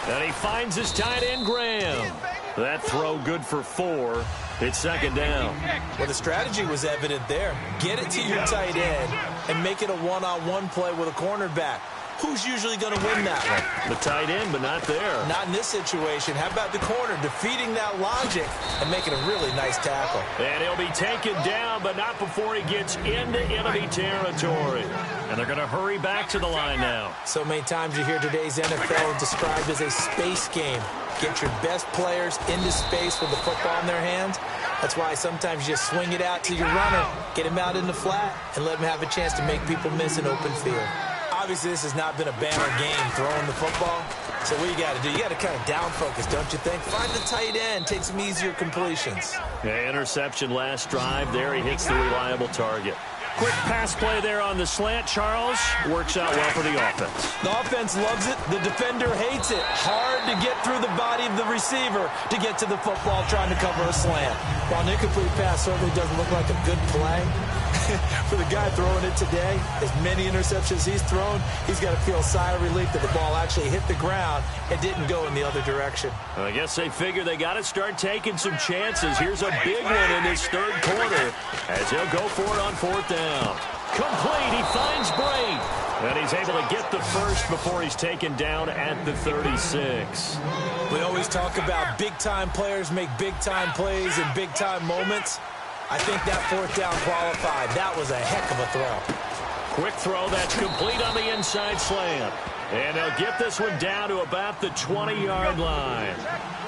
And he finds his tight end, Graham. That throw good for 4. It's second down. Well, the strategy was evident there. Get it to your tight end and make it a one-on-one play with a cornerback. Who's usually going to win that one? The tight end, but not there. Not in this situation. How about the corner defeating that logic and making a really nice tackle? And he'll be taken down, but not before he gets into enemy territory. And they're going to hurry back to the line now. So many times you hear today's NFL described as a space game. Get your best players into space with the football in their hands. That's why sometimes you just swing it out to your runner, get him out in the flat, and let him have a chance to make people miss an open field. Obviously, this has not been a banner game throwing the football. So what you got to do, you got to kind of down focus, don't you think? Find the tight end, take some easier completions. Yeah, interception last drive. There he hits the reliable target. Quick pass play there on the slant. Charles works out well for the offense. The offense loves it. The defender hates it. Hard to get through the body of the receiver to get to the football trying to cover a slant. While an incomplete pass certainly doesn't look like a good play, For the guy throwing it today, as many interceptions he's thrown, he's got to feel a sigh of relief that the ball actually hit the ground and didn't go in the other direction. I guess they figure they got to start taking some chances. Here's a big one in this third quarter as he'll go for it on fourth down. Complete. He finds Braid. And he's able to get the first before he's taken down at the 36. We always talk about big-time players make big-time plays in big-time moments. I think that fourth down qualified. That was a heck of a throw. Quick throw that's complete on the inside slant. And they'll get this one down to about the 20-yard line.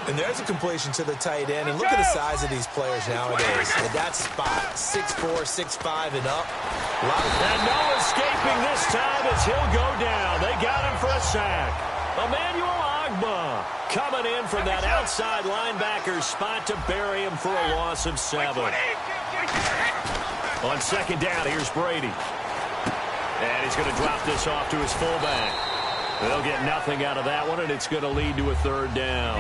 And there's a completion to the tight end. And look at the size of these players nowadays. At that spot, 6'4", 6'5", and up. And no escaping this time as he'll go down. They got him for a sack. Emmanuel Ogbah coming in from that outside linebacker spot to bury him for a loss of 7. On second down, here's Brady. And he's going to drop this off to his fullback. They'll get nothing out of that one, and it's going to lead to a third down.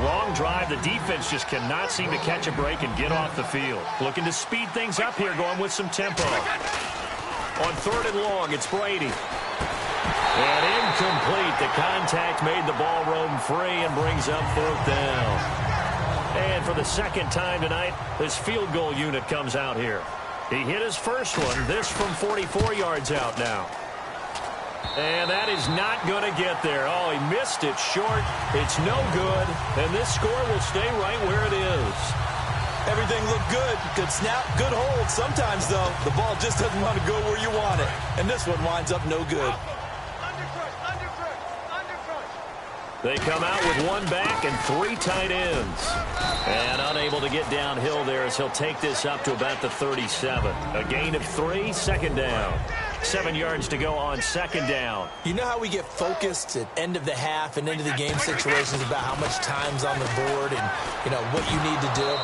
Long drive. The defense just cannot seem to catch a break and get off the field. Looking to speed things up here, going with some tempo. On third and long, it's Brady. And incomplete. The contact made the ball roam free and brings up fourth down. And for the second time tonight, this field goal unit comes out here. He hit his first one, this from 44 yards out now. And that is not going to get there. Oh, he missed it short. It's no good. And this score will stay right where it is. Everything looked good. Good snap, good hold. Sometimes, though, the ball just doesn't want to go where you want it. And this one winds up no good. They come out with one back and 3 tight ends. And unable to get downhill there as he'll take this up to about the 37. A gain of 3, second down. 7 yards to go on second down. You know how we get focused at end of the half and into the game situations about how much time's on the board and, you know, what you need to do?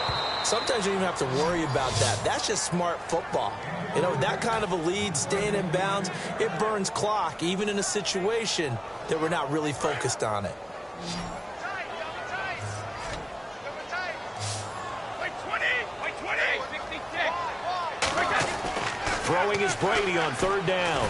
Sometimes you don't even have to worry about that. That's just smart football. You know, that kind of a lead, staying in bounds, it burns clock, even in a situation that we're not really focused on it. Throwing is Brady on third down.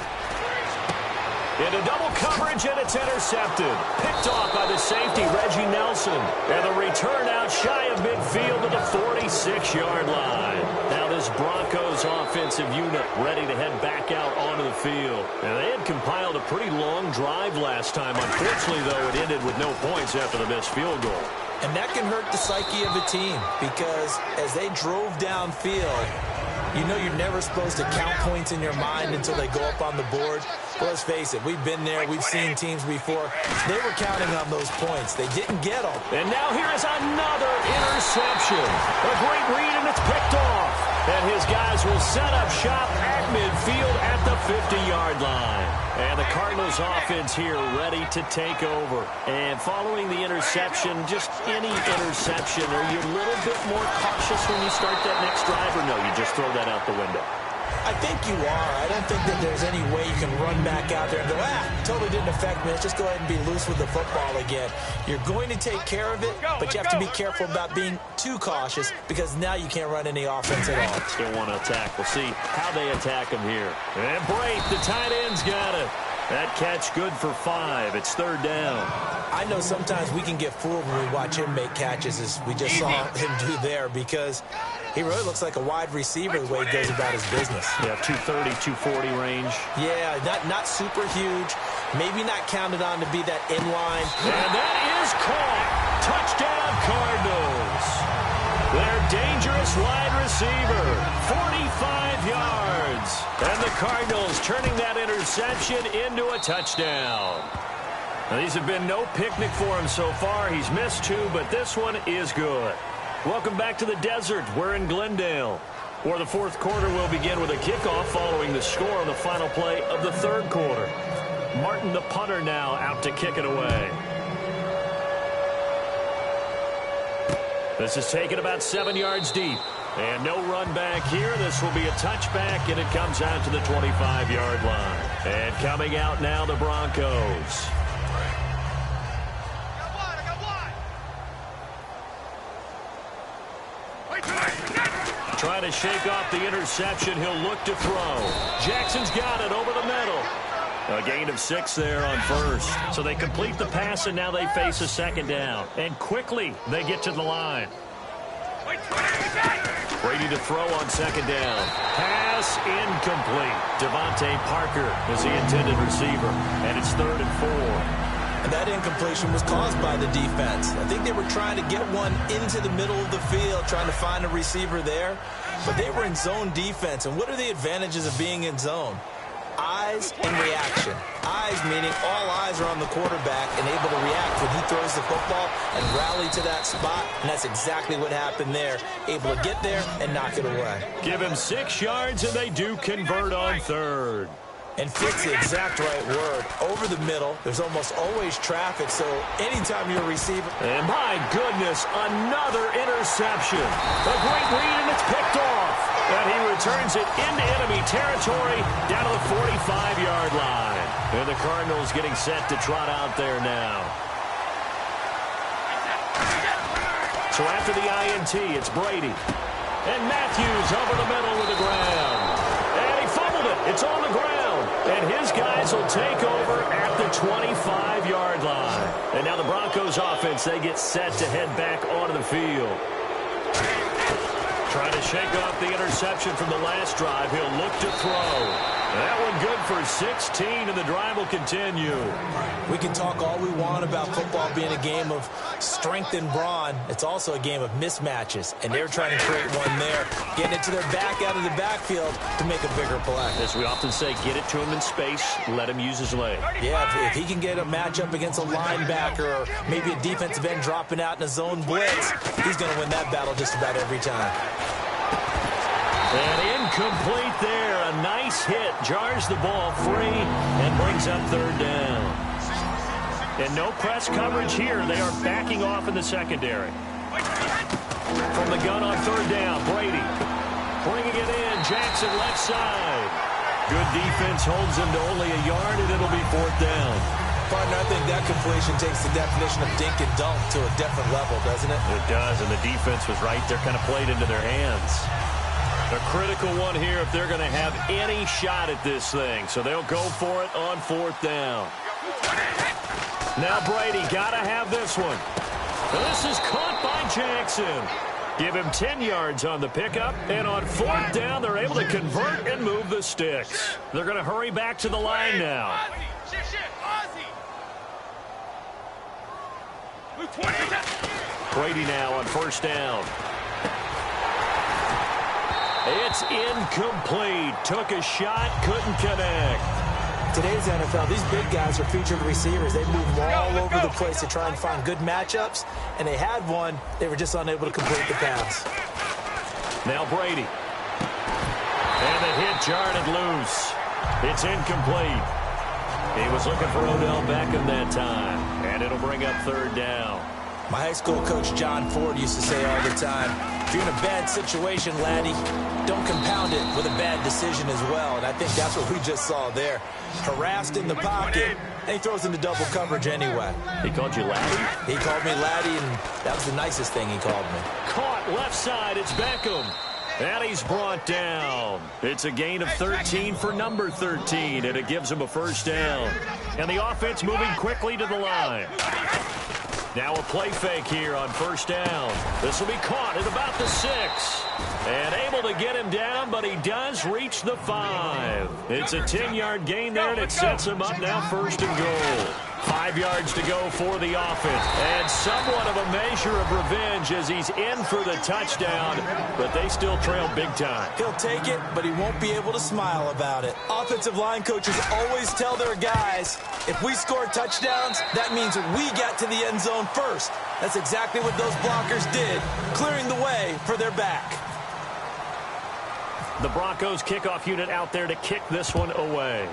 Into double coverage, and it's intercepted. Picked off by the safety, Reggie Nelson. And the return out shy of midfield to the 46-yard line. Now this Broncos offensive unit ready to head back out onto the field. And they had compiled a pretty long drive last time. Unfortunately, though, it ended with no points after the missed field goal. And that can hurt the psyche of a team because as they drove downfield, you know you're never supposed to count points in your mind until they go up on the board. But let's face it, we've been there. We've seen teams before. They were counting on those points. They didn't get them. And now here is another interception. A great read, and it's picked off. And his guys will set up shop at midfield at the 50-yard line. And the Cardinals offense here ready to take over. And following the interception, just any interception, are you a little bit more cautious when you start that next drive, or no, you just throw that out the window? I think you are. I don't think that there's any way you can run back out there and go, totally didn't affect me. Let's just go ahead and be loose with the football again. You're going to take care of it, but you have to be careful about being too cautious because now you can't run any offense at all. Still want to attack. We'll see how they attack him here. And Brate, the tight end's got it. That catch good for 5. It's third down. I know sometimes we can get fooled when we watch him make catches, as we just saw him do there, because he really looks like a wide receiver the way he goes about his business. Yeah, 230, 240 range. Yeah, not super huge. Maybe not counted on to be that inline. And that is caught. Touchdown, Cardinals. Their dangerous wide receiver, 45 yards. And the Cardinals turning that interception into a touchdown. Now, these have been no picnic for him so far. He's missed 2, but this one is good. Welcome back to the desert. We're in Glendale, where the fourth quarter will begin with a kickoff following the score on the final play of the third quarter. Martin, the punter, now out to kick it away. This is taken about 7 yards deep. And no run back here. This will be a touchback, and it comes out to the 25-yard line. And coming out now, the Broncos. Trying to to shake off the interception. He'll look to throw. Jackson's got it over the middle. A gain of 6 there on first. So they complete the pass, and now they face a second down. And quickly, they get to the line. Brady to throw on second down. Pass incomplete. Devontae Parker is the intended receiver. And it's 3rd and 4. And that incompletion was caused by the defense. I think they were trying to get one into the middle of the field, trying to find a receiver there. But they were in zone defense. And what are the advantages of being in zone? Eyes and reaction. Eyes meaning all eyes are on the quarterback and able to react when he throws the football and rally to that spot. And that's exactly what happened there. Able to get there and knock it away. Give him 6 yards, and they do convert on 3rd. And fits the exact right word. Over the middle, there's almost always traffic, so anytime you're a receiver... And my goodness, another interception. A great read, and it's picked off. And he returns it into enemy territory down to the 45-yard line. And the Cardinals getting set to trot out there now. So after the INT, it's Brady. And Matthews over the middle with the ground. And he fumbled it. It's on the ground. And his guys will take over at the 25-yard line. And now the Broncos offense, they get set to head back onto the field. Trying to shake off the interception from the last drive. He'll look to throw. That one good for 16, and the drive will continue. We can talk all we want about football being a game of strength and brawn. It's also a game of mismatches, and they're trying to create one there, getting it to their back out of the backfield to make a bigger play. As we often say, get it to him in space, let him use his leg. Yeah, if he can get a matchup against a linebacker or maybe a defensive end dropping out in a zone blitz, he's going to win that battle just about every time. And incomplete there. A nice hit. Jars the ball free and brings up 3rd down. And no press coverage here. They are backing off in the secondary. From the gun on 3rd down, Brady bringing it in. Jackson left side. Good defense holds him to only a yard, and it'll be 4th down. Partner, I think that completion takes the definition of dink and dunk to a different level, doesn't it? It does, and the defense was right there, kind of played into their hands. A critical one here if they're going to have any shot at this thing. So they'll go for it on 4th down. Now Brady got to have this one. This is caught by Jackson. Give him 10 yards on the pickup. And on 4th down, they're able to convert and move the sticks. They're going to hurry back to the line now. Brady now on 1st down. It's incomplete. Took a shot, couldn't connect. Today's NFL, these big guys are featured receivers. They move all over the place to try and find good matchups, and they had one. They were just unable to complete the pass. Now Brady. And the hit jarred it loose. It's incomplete. He was looking for Odell Beckham that time, and it'll bring up 3rd down. My high school coach, John Ford, used to say all the time, if you're in a bad situation, laddie, don't compound it with a bad decision as well. And I think that's what we just saw there. Harassed in the pocket, and he throws into double coverage anyway. He called you laddie? He called me laddie, and that was the nicest thing he called me. Caught left side, it's Beckham. And he's brought down. It's a gain of 13 for number 13, and it gives him a 1st down. And the offense moving quickly to the line. Now a play fake here on 1st down. This will be caught at about the 6. And able to get him down, but he does reach the 5. It's a 10-yard gain there, and it sets him up now 1st and goal. 5 yards to go for the offense. And somewhat of a measure of revenge as he's in for the touchdown, but they still trail big time. He'll take it, but he won't be able to smile about it. Offensive line coaches always tell their guys, if we score touchdowns, that means we got to the end zone first. That's exactly what those blockers did, clearing the way for their back. The Broncos kickoff unit out there to kick this one away.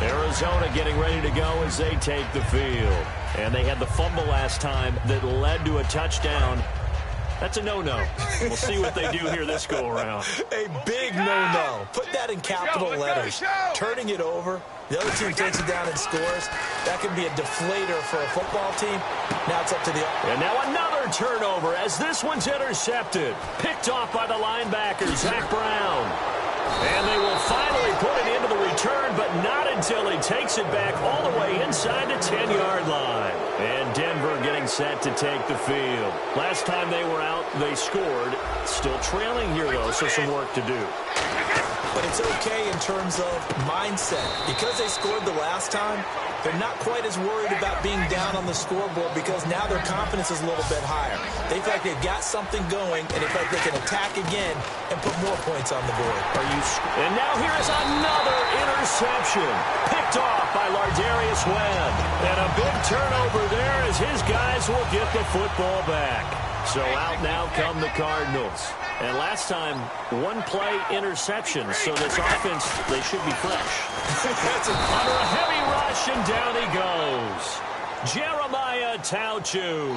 Arizona getting ready to go as they take the field. And they had the fumble last time that led to a touchdown. That's a no-no. We'll see what they do here this go-around. A big no-no. Put that in capital letters. Turning it over The other team takes it down and scores. That can be a deflator for a football team. Now it's up to the... And now another turnover as this one's intercepted. Picked off by the linebacker, Zach Brown. And they will finally put it into the return, but not until he takes it back all the way inside the 10-yard line. And Denver getting set to take the field. Last time they were out, they scored. Still trailing here, though, so some work to do. But it's okay in terms of mindset. Because they scored the last time, they're not quite as worried about being down on the scoreboard because now their confidence is a little bit higher. They feel like they've got something going, and they feel like they can attack again and put more points on the board. And now here is another interception. Picked off by Lardarius Webb. And a big turnover there as his guys will get the football back. So out now come the Cardinals. And last time, one-play interception. So this offense, they should be fresh. Under a heavy rush, and down he goes. Jeremiah Tauchu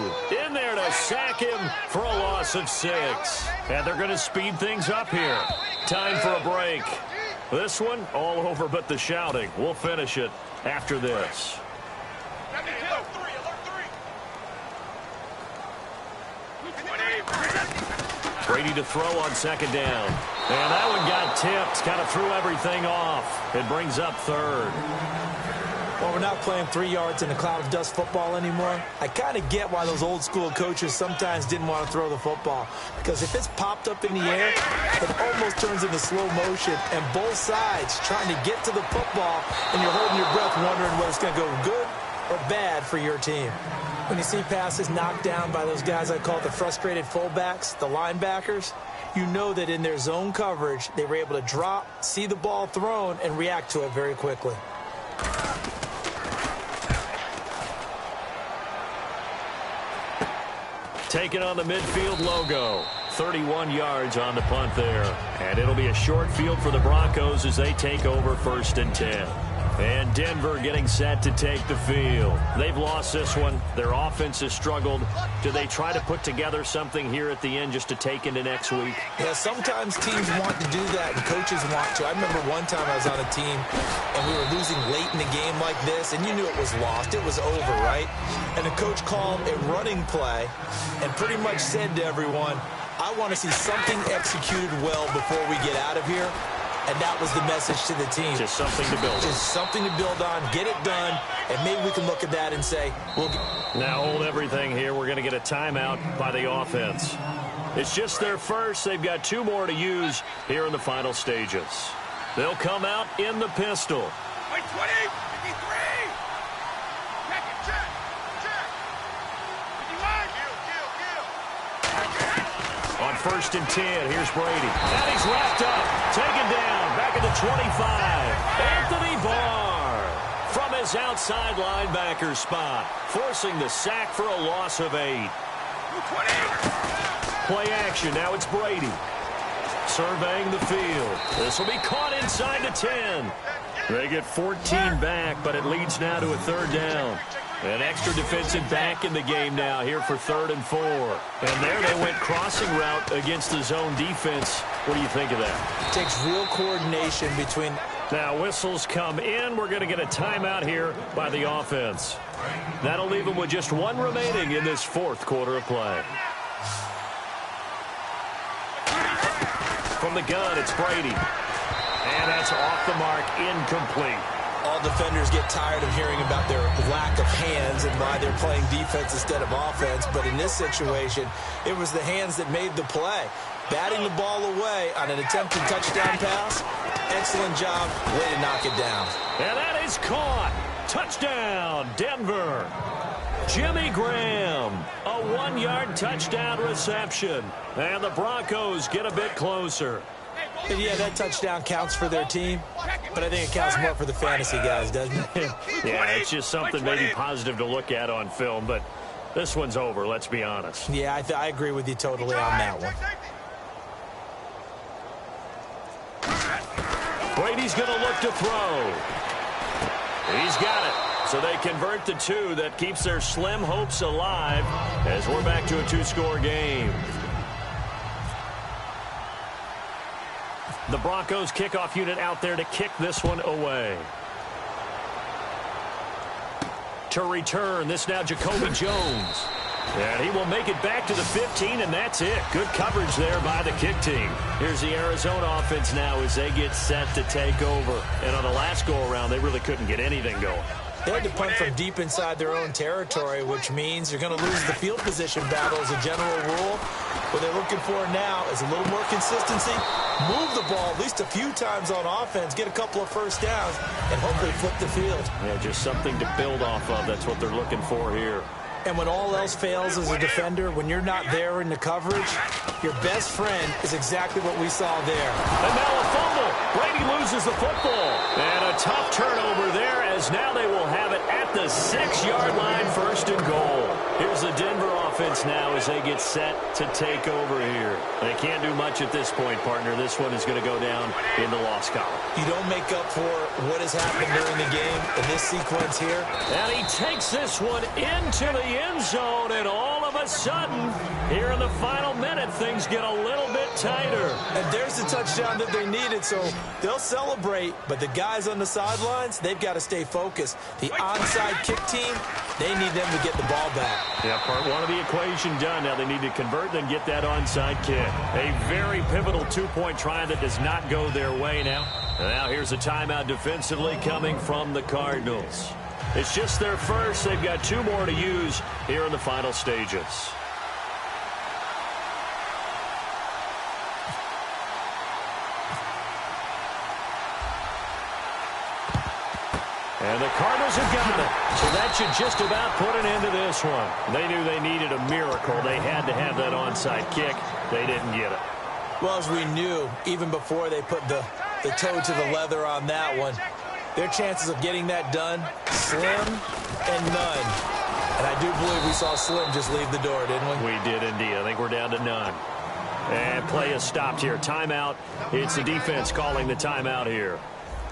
in there to sack him for a loss of 6. And they're going to speed things up here. Time for a break. This one, all over but the shouting. We'll finish it after this. Brady to throw on second down. And that one got tipped. Kind of threw everything off. It brings up third. Well, we're not playing 3 yards in a cloud of dust football anymore. I kind of get why those old school coaches sometimes didn't want to throw the football. Because if it's popped up in the air, it almost turns into slow motion. And both sides trying to get to the football, and you're holding your breath wondering whether it's going to go good or bad for your team. When you see passes knocked down by those guys I call the frustrated fullbacks, the linebackers, you know that in their zone coverage, they were able to drop, see the ball thrown, and react to it very quickly. Taking on the midfield logo. 31 yards on the punt there. And it'll be a short field for the Broncos as they take over 1st and 10. And Denver getting set to take the field. They've lost this one. Their offense has struggled. Do they try to put together something here at the end just to take into next week? Yeah, sometimes teams want to do that and coaches want to. I remember one time I was on a team and we were losing late in the game like this, and you knew it was lost. It was over, right? And the coach called a running play and pretty much said to everyone, I want to see something executed well before we get out of here. And that was the message to the team. Just something to build on. Just something to build on, get it done, and maybe we can look at that and say, now hold everything here. We're going to get a timeout by the offense. It's just their first. They've got 2 more to use here in the final stages. They'll come out in the pistol. Wait, 20, 53. Check. 51. On 1st and 10, here's Brady. And he's wrapped up. Taken down. Back at the 25. Anthony Barr from his outside linebacker spot. Forcing the sack for a loss of 8. 20. Play action. Now it's Brady. Surveying the field. This will be caught inside the 10. They get 14 back, but it leads now to a 3rd down. An extra defensive back in the game now here for 3rd and 4. And there they went crossing route against the zone defense. What do you think of that? It takes real coordination between... Now whistles come in. We're going to get a timeout here by the offense. That'll leave them with just 1 remaining in this 4th quarter of play. From the gun, it's Brady. And that's off the mark, incomplete. All defenders get tired of hearing about their lack of hands and why they're playing defense instead of offense. But in this situation, it was the hands that made the play. Batting the ball away on an attempted touchdown pass. Excellent job. Way to knock it down. And that is caught. Touchdown, Denver. Jimmy Graham, a 1-yard touchdown reception. And the Broncos get a bit closer. And yeah, that touchdown counts for their team, but I think it counts more for the fantasy guys, doesn't it? Yeah, it's just something maybe positive to look at on film, but this one's over, let's be honest. Yeah, I agree with you totally on that one. Brady's going to look to throw. He's got it. So they convert the 2. That keeps their slim hopes alive as we're back to a 2-score game. The Broncos kickoff unit out there to kick this one away. to return. This now Jacoby Jones. And he will make it back to the 15, and that's it. Good coverage there by the kick team. Here's the Arizona offense now as they get set to take over. And on the last go-around, they really couldn't get anything going. They had to punt from deep inside their own territory, which means you're going to lose the field position battle as a general rule. What they're looking for now is a little more consistency, move the ball at least a few times on offense, get a couple of first downs, and hopefully flip the field. Yeah, just something to build off of. That's what they're looking for here. And when all else fails as a defender, when you're not there in the coverage, your best friend is exactly what we saw there. And now a fumble. Brady loses the football. And a tough turnover there as now they will have it at the 6-yard line, 1st and goal. Here's the Denver offense now as they get set to take over here. They can't do much at this point, partner. This one is going to go down in the loss column. You don't make up for what has happened during the game in this sequence here. And he takes this one into the end zone, and all of a sudden, here in the final minute, things get a little bit tighter. And there's the touchdown that they needed, so they'll celebrate, but the guys on the sidelines, they've got to stay focused. The onside kick team, they need them to get the ball back. Yeah, part one of the equation done. Now they need to convert, then get that onside kick. A very pivotal 2-point try that does not go their way now. And now here's a timeout defensively coming from the Cardinals. It's just their first. They've got 2 more to use here in the final stages. And the Cardinals have got it. So that should just about put an end to this one. They knew they needed a miracle. They had to have that onside kick. They didn't get it. Well, as we knew, even before they put the toe to the leather on that one, their chances of getting that done, slim and none. And I do believe we saw Slim just leave the door, didn't we? We did indeed. I think we're down to none. And play is stopped here. Timeout. It's the defense calling the timeout here.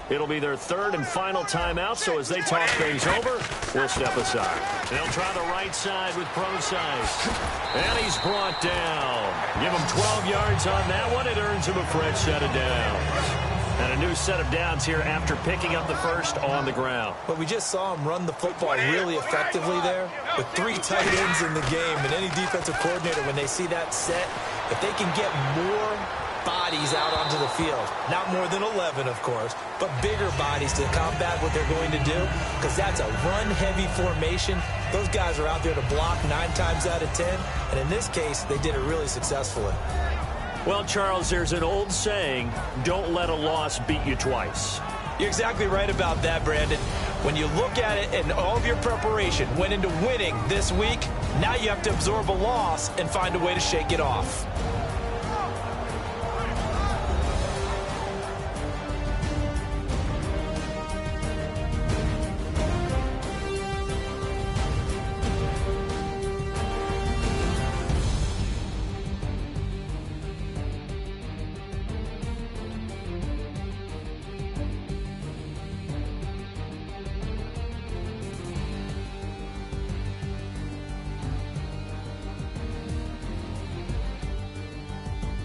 It'll be their 3rd and final timeout, so as they talk things over, we'll step aside. They'll try the right side with Procise. And he's brought down. Give him 12 yards on that one. It earns him a fresh set of downs. And a new set of downs here after picking up the first on the ground. But we just saw him run the football really effectively there with 3 tight ends in the game. And any defensive coordinator, when they see that set, if they can get more bodies out onto the field, not more than 11, of course, but bigger bodies to combat what they're going to do, because that's a run-heavy formation. Those guys are out there to block 9 times out of 10. And in this case, they did it really successfully. Well, Charles, there's an old saying, don't let a loss beat you twice. You're exactly right about that, Brandon. When you look at it and all of your preparation went into winning this week, now you have to absorb a loss and find a way to shake it off.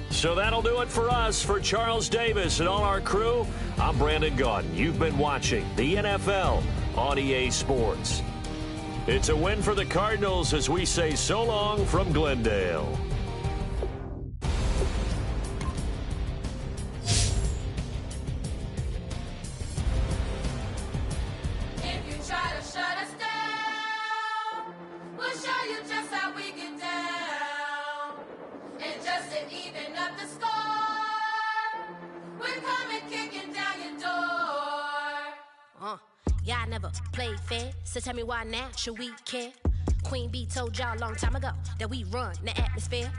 So that'll do it for us. For Charles Davis and all our crew, I'm Brandon Gaudin. You've been watching the NFL on EA Sports. It's a win for the Cardinals as we say so long from Glendale. Y'all never played fair, so tell me why now should we care? Queen B told y'all a long time ago that we run the atmosphere.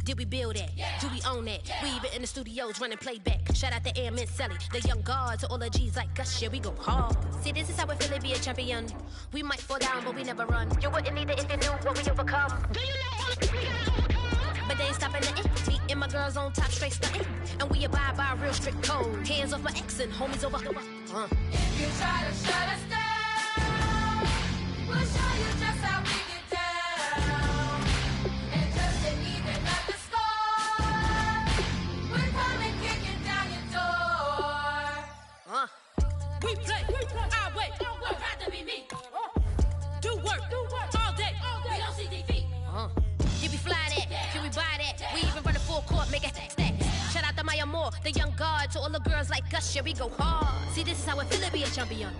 Did we build that? Yeah. Do we own that? Yeah. We even in the studios running playback. Shout out to Airman Sally, the young guards, to all the G's like us. Yeah, we go hard. See, this is how we feel to be a champion. We might fall down, but we never run. You wouldn't need it if you knew what we overcome. Do you know what we gotta overcome? But they ain't stopping nothing. Me and my girls on top straight stunting. And we abide by a real strict code. Hands off my ex and homies over. If you try to shut us down, we'll show you just how we get down. And just to even up the score, we're coming kicking down your door. We play our way, don't have to be me. Do for the young guard. To all the girls like us, yeah, we go hard. See, this is how it feel to be a champion.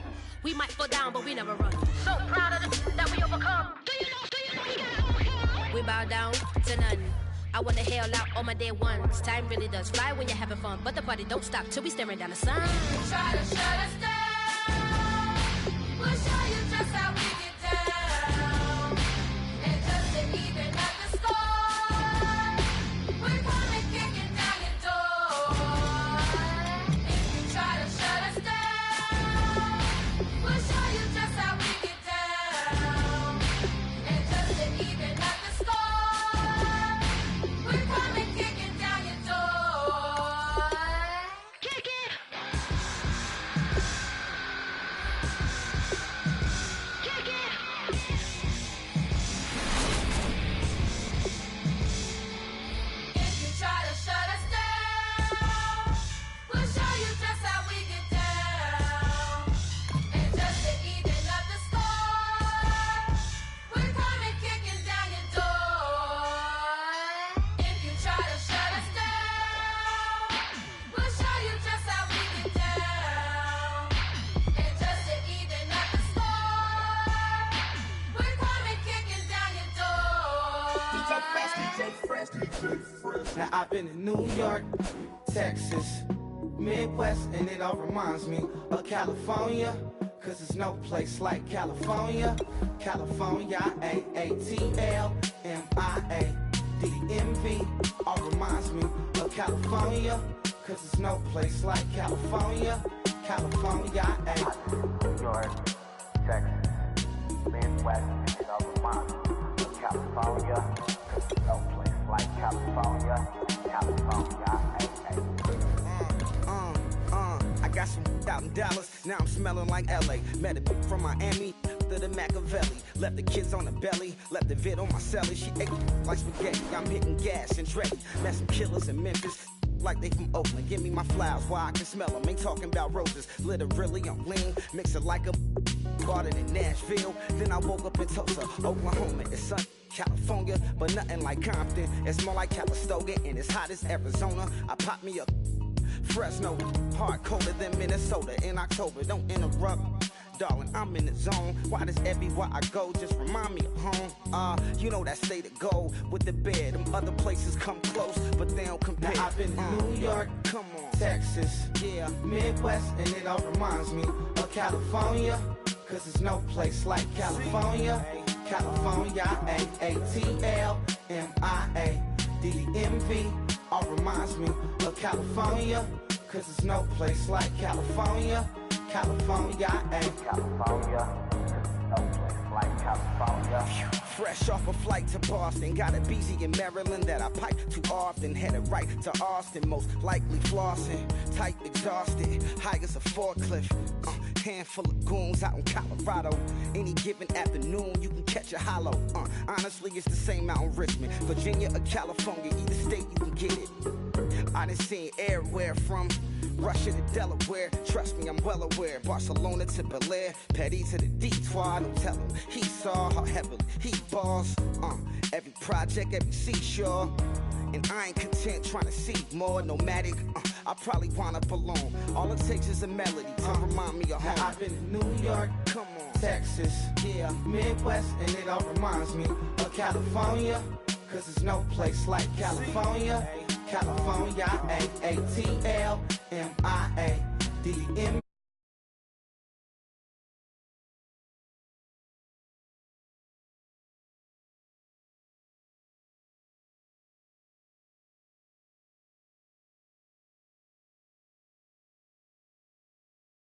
We might fall down, but we never run. So proud of the that we overcome. Do you know we gotta overcome? We bow down to none. I wanna hail out all my day ones. Time really does fly when you're having fun, but the party don't stop till we staring down the sun. Try to shut us down. We'll show you just how we get down. And just to even up the score, we're coming kicking down your door. If you try to shut us down, we'll show you just how we get down. And just to even up the score, we're coming kicking down your door. Kick it! Kick it! If you try to shut us down, we'll show you just how we get down. And just to even up the score, we're coming kicking down your door. If you try to shut us down, we'll show you just how we get down. And just to even up the score, we're coming kicking down your door. Now I've been in New York, Texas, Midwest, and it all reminds me of California. Cause there's no place like California. California, AATLMIA-DMV. All reminds me of California. Cause there's no place like California. California, New York, Texas, Midwest, and it all reminds me of California. Cause there's no place like California. California, I got some out in Dallas, now I'm smelling like LA. Met a from Miami to the Machiavelli. Left the kids on the belly, left the vid on my celly. She ate like spaghetti, I'm hitting gas and Dreddy. Met some killers in Memphis, like they from Oakland. Give me my flowers while I can smell them. Ain't talking about roses, literally I'm lean. Mix it like a bought it in Nashville. Then I woke up in Tulsa, Oklahoma. It's sun, California, but nothing like Compton. It's more like Calistoga and it's hot as Arizona. I pop me a Fresno, hard colder than Minnesota in October. Don't interrupt, darling, I'm in the zone. Why does everywhere I go just remind me of home? You know that state of gold with the bed. Them other places come close, but they don't compare. Now I've been to New York, come on, Texas, yeah, Midwest, and it all reminds me of California. Cause there's no place like California. California, AATLMIA-DMV. All reminds me of California. Cause there's no place like California. California, California, no place like California. Fresh off a flight to Boston. Got a BZ in Maryland that I pipe too often. Headed right to Austin, most likely flossing. Tight, exhausted, high as a forklift. Handful of goons out in Colorado. Any given afternoon, you can catch a hollow. Honestly, it's the same out in Richmond, Virginia or California. Either state, you can get it. I done seen everywhere from Russia to Delaware. Trust me, I'm well aware. Barcelona to Bel Air, Petty to the Detroit. Don't tell him he saw how heavily he balls. Every project, every seashore. And I ain't content trying to see more nomadic. I probably wind up alone. All it takes is a melody to remind me of home. Now I've been to New York, come on, Texas, yeah, Midwest, and it all reminds me of California. Cause there's no place like California. California, AATLMIA-DMV.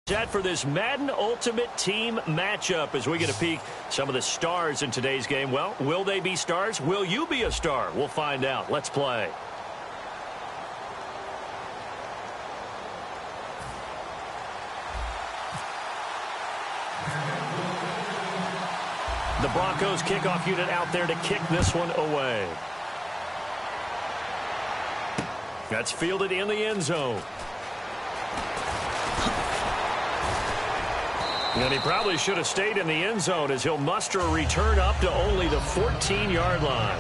Set for this Madden Ultimate Team matchup as we get a peek some of the stars in today's game. Well, will they be stars? Will you be a star? We'll find out. Let's play. The Broncos kickoff unit out there to kick this one away. That's fielded in the end zone. And he probably should have stayed in the end zone as he'll muster a return up to only the 14-yard line.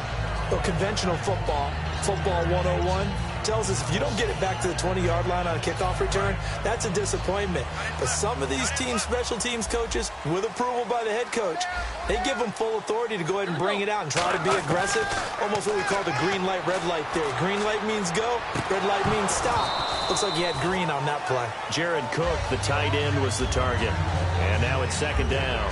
Well, conventional football 101, tells us if you don't get it back to the 20-yard line on a kickoff return, that's a disappointment. But some of these special teams coaches, with approval by the head coach, they give them full authority to go ahead and bring it out and try to be aggressive. Almost what we call the green light, red light theory. Green light means go, red light means stop. Looks like he had green on that play. Jared Cook, the tight end, was the target. And now it's second down.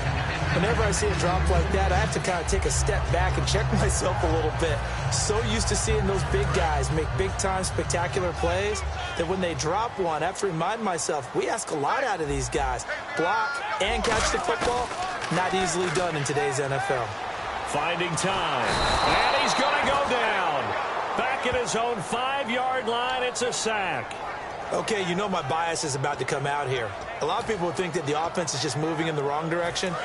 Whenever I see a drop like that, I have to kind of take a step back and check myself a little bit. So used to seeing those big guys make big-time spectacular plays that when they drop one, I have to remind myself, we ask a lot out of these guys. Block and catch the football, not easily done in today's NFL. Finding time, and he's going to go down. Back at his own 5-yard line, it's a sack. Okay, you know my bias is about to come out here. A lot of people would think that the offense is just moving in the wrong direction.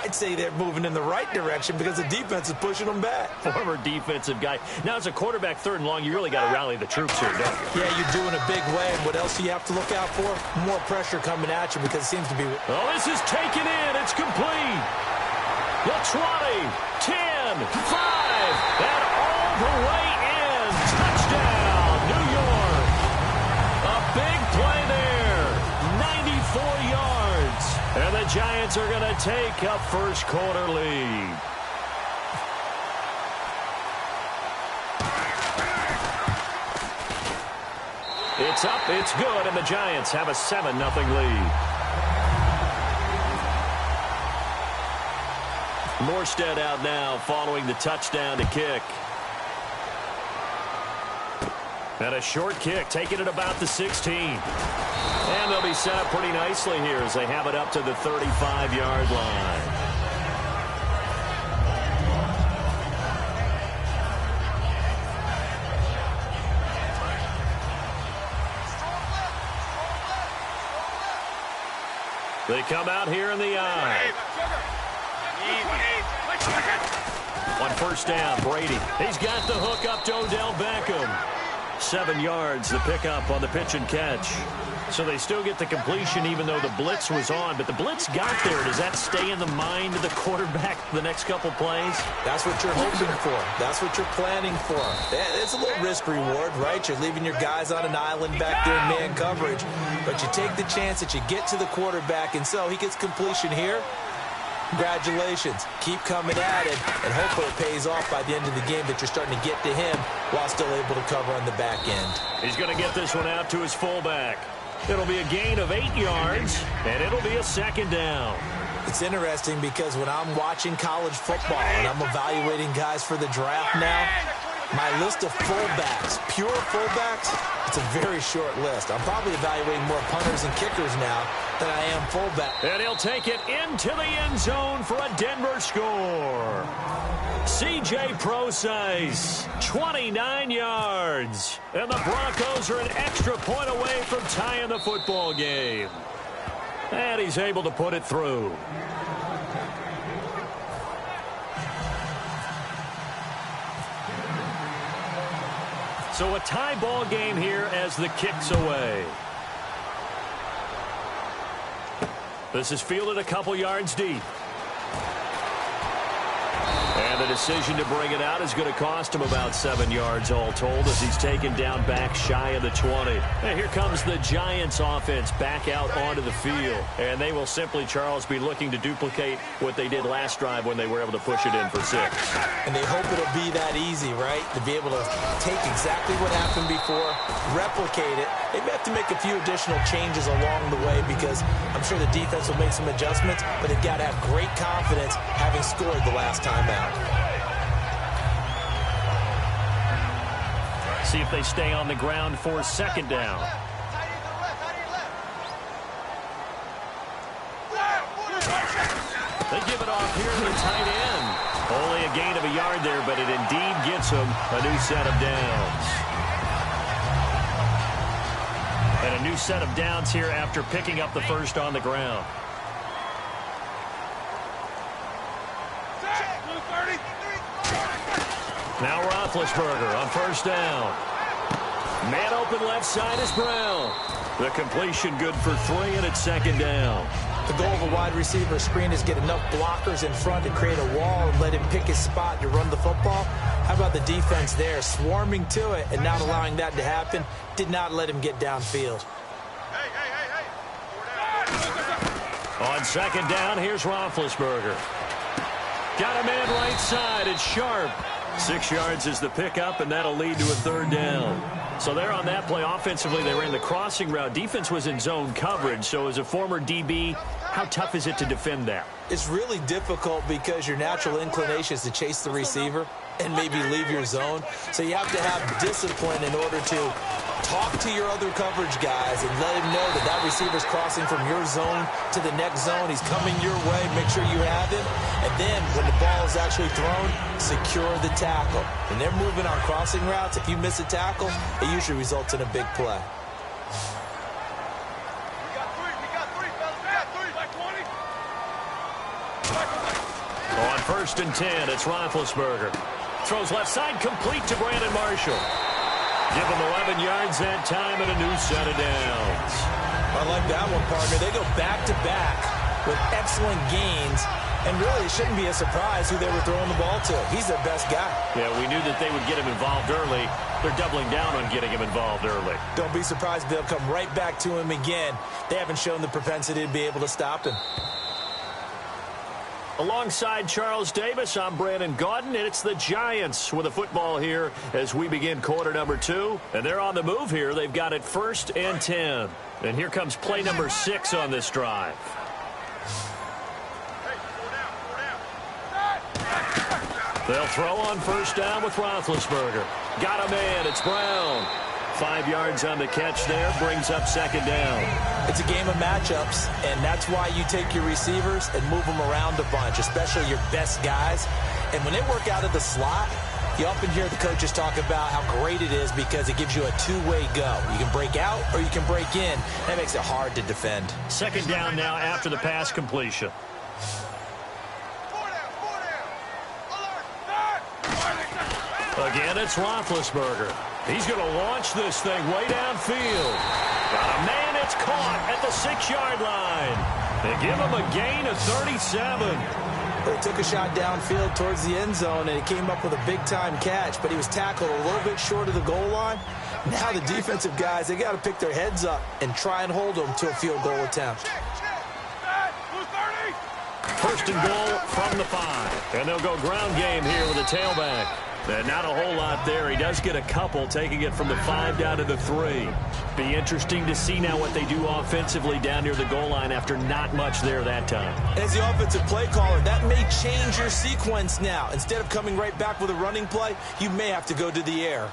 I'd say they're moving in the right direction because the defense is pushing them back. Former defensive guy. Now, as a quarterback, 3rd and long, you really got to rally the troops here, don't you? Yeah, you're doing a big way. And what else do you have to look out for? More pressure coming at you because it seems to be... Oh, this is taken in. It's complete. The 20, 10, 5, and all the way in. Touchdown, New York. A big play there. 94 yards. And the Giants are going to take a first-quarter lead. It's up, it's good, and the Giants have a 7-0 lead. Morstead out now following the touchdown to kick. And a short kick, taking it about the 16. And they'll be set up pretty nicely here as they have it up to the 35-yard line. They come out here in the eye. On first down, Brady. He's got the hook up to Odell Beckham. 7 yards, the pickup on the pitch and catch. So they still get the completion even though the blitz was on. But the blitz got there. Does that stay in the mind of the quarterback the next couple plays? That's what you're hoping for. That's what you're planning for. It's a little risk reward, right? You're leaving your guys on an island back there in man coverage. But you take the chance that you get to the quarterback, and so he gets completion here. Congratulations. Keep coming at it, and hopefully it pays off by the end of the game that you're starting to get to him while still able to cover on the back end. He's going to get this one out to his fullback. It'll be a gain of 8 yards, and it'll be a second down. It's interesting because when I'm watching college football and I'm evaluating guys for the draft now, my list of fullbacks, pure fullbacks, it's a very short list. I'm probably evaluating more punters and kickers now than I am fullback. And he'll take it into the end zone for a Denver score. C.J. Procise, 29 yards. And the Broncos are an extra point away from tying the football game. And he's able to put it through. So a tie ball game here as the kick's away. This is fielded a couple yards deep. And the decision to bring it out is going to cost him about 7 yards all told as he's taken down back shy of the 20. And here comes the Giants offense back out onto the field. And they will simply, Charles, be looking to duplicate what they did last drive when they were able to push it in for 6. And they hope it'll be that easy, right? To be able to take exactly what happened before, replicate it. They may have to make a few additional changes along the way because I'm sure the defense will make some adjustments, but they've got to have great confidence having scored the last time out. See if they stay on the ground for second down. They give it off here to the tight end. Only a gain of a yard there, but it indeed gets them a new set of downs. And a new set of downs here after picking up the first on the ground. Now Roethlisberger on first down. Man open left side is Brown. The completion good for 3, and it's second down. The goal of a wide receiver screen is get enough blockers in front to create a wall and let him pick his spot to run the football. How about the defense there, swarming to it and not allowing that to happen? Did not let him get downfield. On second down, here's Roethlisberger. Got a man right side. It's Sharp. 6 yards is the pickup, and that'll lead to a third down. So there on that play, offensively, they ran the crossing route. Defense was in zone coverage. So as a former DB, how tough is it to defend that? It's really difficult because your natural inclination is to chase the receiver and maybe leave your zone. So you have to have discipline in order to talk to your other coverage guys and let him know that that receiver's crossing from your zone to the next zone. He's coming your way. Make sure you have him. And then when the ball is actually thrown, secure the tackle. When they're moving on crossing routes, if you miss a tackle, it usually results in a big play. On 1st and 10, it's Roethlisberger. Throws left side, complete to Brandon Marshall. Give him 11 yards that time and a new set of downs. I like that one, partner. They go back-to-back with excellent gains, and really it shouldn't be a surprise who they were throwing the ball to. He's their best guy. Yeah, we knew that they would get him involved early. They're doubling down on getting him involved early. Don't be surprised they'll come right back to him again. They haven't shown the propensity to be able to stop him. Alongside Charles Davis, I'm Brandon Gaudin, and it's the Giants with a football here as we begin quarter number 2. And they're on the move here. They've got it 1st and 10. And here comes play number 6 on this drive. They'll throw on 1st down with Roethlisberger. Got a man. It's Brown. 5 yards on the catch there, brings up 2nd down. It's a game of matchups, and that's why you take your receivers and move them around a bunch, especially your best guys. And when they work out of the slot, you often hear the coaches talk about how great it is because it gives you a two-way go. You can break out or you can break in. That makes it hard to defend. 2nd down now after the pass completion. Again, it's Roethlisberger. He's going to launch this thing way downfield. Got a man, it's caught at the 6-yard line. They give him a gain of 37. They took a shot downfield towards the end zone, and he came up with a big-time catch, but he was tackled a little bit short of the goal line. Now the defensive guys, they got to pick their heads up and try and hold them to a field goal attempt. 1st and goal from the 5. And they'll go ground game here with a tailback. And not a whole lot there. He does get a couple, taking it from the 5 down to the 3. Be interesting to see now what they do offensively down near the goal line after not much there that time. As the offensive play caller, that may change your sequence now. Instead of coming right back with a running play, you may have to go to the air.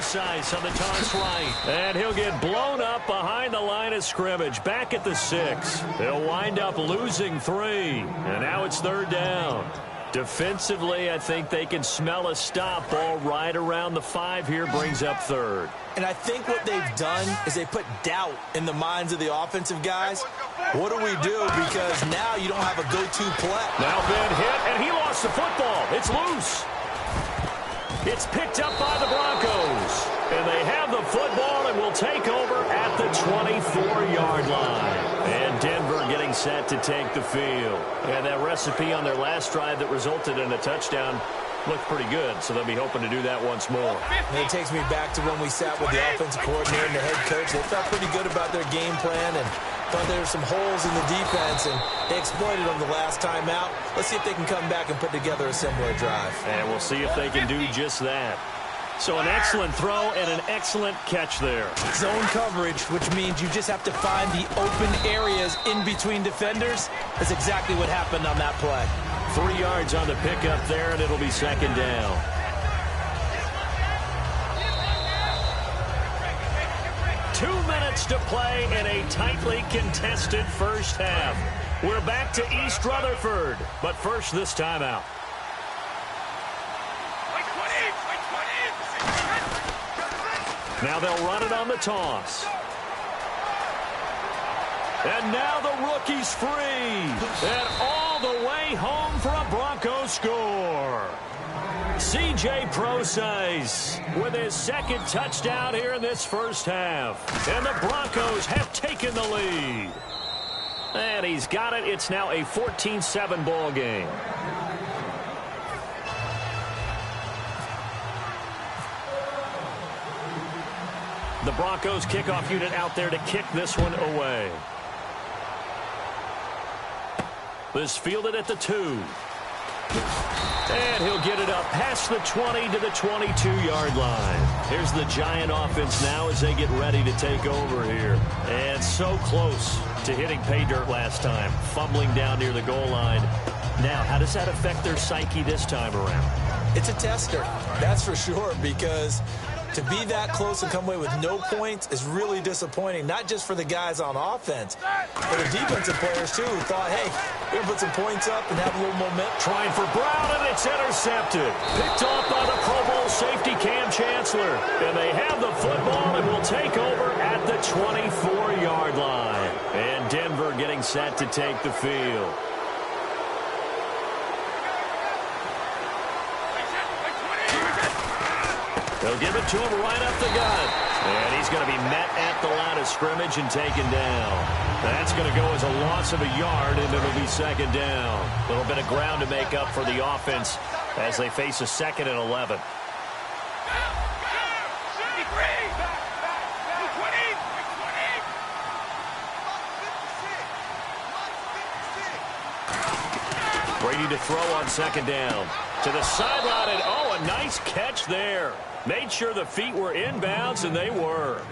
Size on the toss right. And he'll get blown up behind the line of scrimmage. Back at the 6. They'll wind up losing 3. And now it's 3rd down. Defensively, I think they can smell a stop. Ball right around the 5 here, brings up 3rd. And I think what they've done is they put doubt in the minds of the offensive guys. What do we do? Because now you don't have a go-to play. Now Ben hit, and he lost the football. It's loose. It's picked up by the Broncos. And they have the football and will take over at the 24-yard line. And Denver getting set to take the field. And that recipe on their last drive that resulted in a touchdown looked pretty good, so they'll be hoping to do that once more. And it takes me back to when we sat with the offensive coordinator and the head coach. They felt pretty good about their game plan and thought there were some holes in the defense, and they exploited them the last time out. Let's see if they can come back and put together a similar drive. And we'll see if they can do just that. So an excellent throw and an excellent catch there. Zone coverage, which means you just have to find the open areas in between defenders. That's exactly what happened on that play. 3 yards on the pickup there, and it'll be 2nd down. Two minutes to play in a tightly contested first half. We're back to East Rutherford, but first this timeout. Now they'll run it on the toss. And now the rookie's free. And all the way home for a Broncos score. C.J. Prosise with his 2nd touchdown here in this first half. And the Broncos have taken the lead. And he's got it. It's now a 14-7 ball game. The Broncos kickoff unit out there to kick this one away. This fielded at the 2. And he'll get it up past the 20 to the 22-yard line. Here's the Giant offense now as they get ready to take over here. And so close to hitting pay dirt last time, fumbling down near the goal line. Now, how does that affect their psyche this time around? It's a tester, that's for sure, because to be that close and come away with no points is really disappointing, not just for the guys on offense, but the defensive players, too, who thought, hey, we're going to put some points up and have a little momentum. Trying for Brown, and it's intercepted. Picked off by the Pro Bowl safety Cam Chancellor. And they have the football and will take over at the 24-yard line. And Denver getting set to take the field. They'll give it to him right up the gut. And he's going to be met at the line of scrimmage and taken down. That's going to go as a loss of a yard, and it'll be second down. A little bit of ground to make up for the offense as they face a 2nd and 11. Brady to throw on 2nd down. To the sideline, and oh, a nice catch there. Made sure the feet were inbounds, and they were.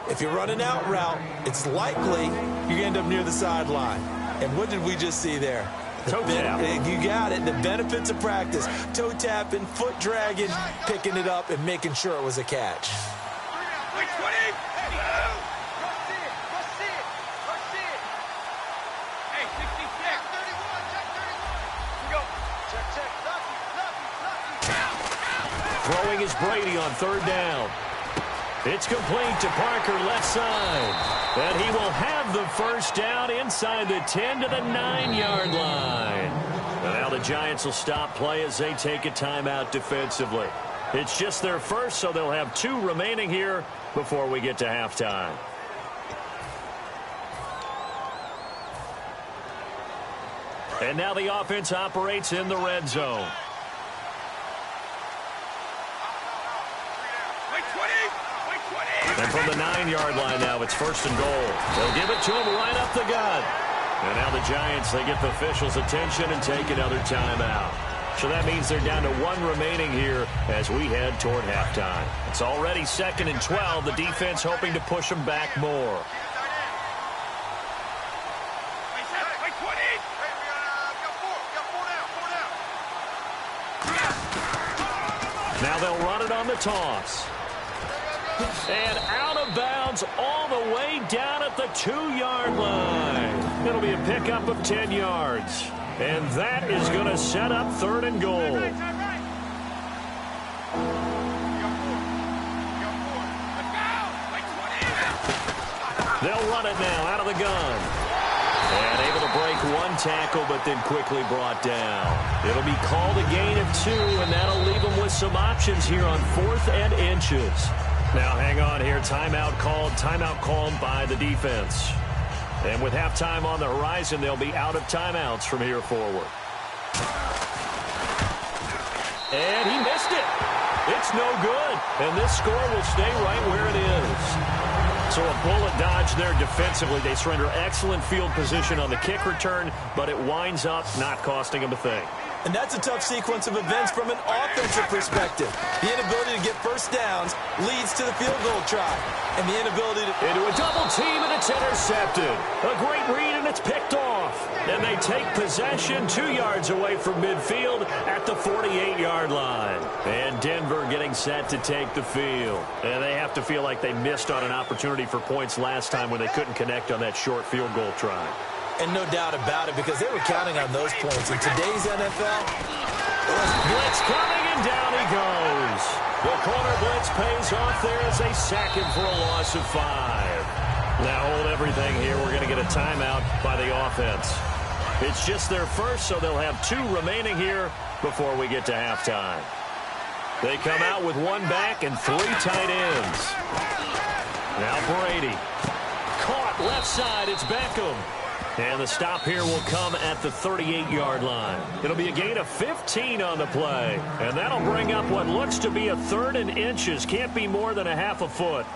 If you're running out route, it's likely you end up near the sideline. And what did we just see there? Toe tap. You got it. The benefits of practice. Toe tapping, foot dragging, picking it up, and making sure it was a catch. Throwing is Brady on 3rd down. It's complete to Parker, left side. And he will have the first down inside the 10 to the 9-yard line. And now the Giants will stop play as they take a timeout defensively. It's just their first, so they'll have 2 remaining here before we get to halftime. And now the offense operates in the red zone. And from the 9-yard line now, it's 1st and goal. They'll give it to him right up the gut. And now the Giants, they get the officials' attention and take another timeout. So that means they're down to 1 remaining here as we head toward halftime. It's already 2nd and 12. The defense hoping to push them back more. Now they'll run it on the toss. And out of bounds all the way down at the 2-yard line. It'll be a pickup of 10 yards. And that is going to set up 3rd and goal. They'll run it now out of the gun. And able to break 1 tackle, but then quickly brought down. It'll be called a gain of 2, and that'll leave them with some options here on 4th and inches. Now hang on here. Timeout called by the defense. And with halftime on the horizon, they'll be out of timeouts from here forward. And he missed it. It's no good. And this score will stay right where it is. So a bullet dodge there defensively. They surrender excellent field position on the kick return, but it winds up not costing them a thing. And that's a tough sequence of events from an offensive perspective. The inability to get first downs leads to the field goal try. And the inability to... Into a double team, and it's intercepted. A great read, and it's picked off. And they take possession 2 yards away from midfield at the 48-yard line. And Denver getting set to take the field. And they have to feel like they missed on an opportunity for points last time when they couldn't connect on that short field goal try. And no doubt about it, because they were counting on those points. In today's NFL, blitz coming, and down he goes. The corner blitz pays off there as they sack him for a loss of 5. Now hold everything here. We're going to get a timeout by the offense. It's just their first, so they'll have 2 remaining here before we get to halftime. They come out with 1 back and 3 tight ends. Now Brady. Caught left side. It's Beckham. And the stop here will come at the 38-yard line. It'll be a gain of 15 on the play. And that'll bring up what looks to be a 3rd and inches. Can't be more than a half a foot.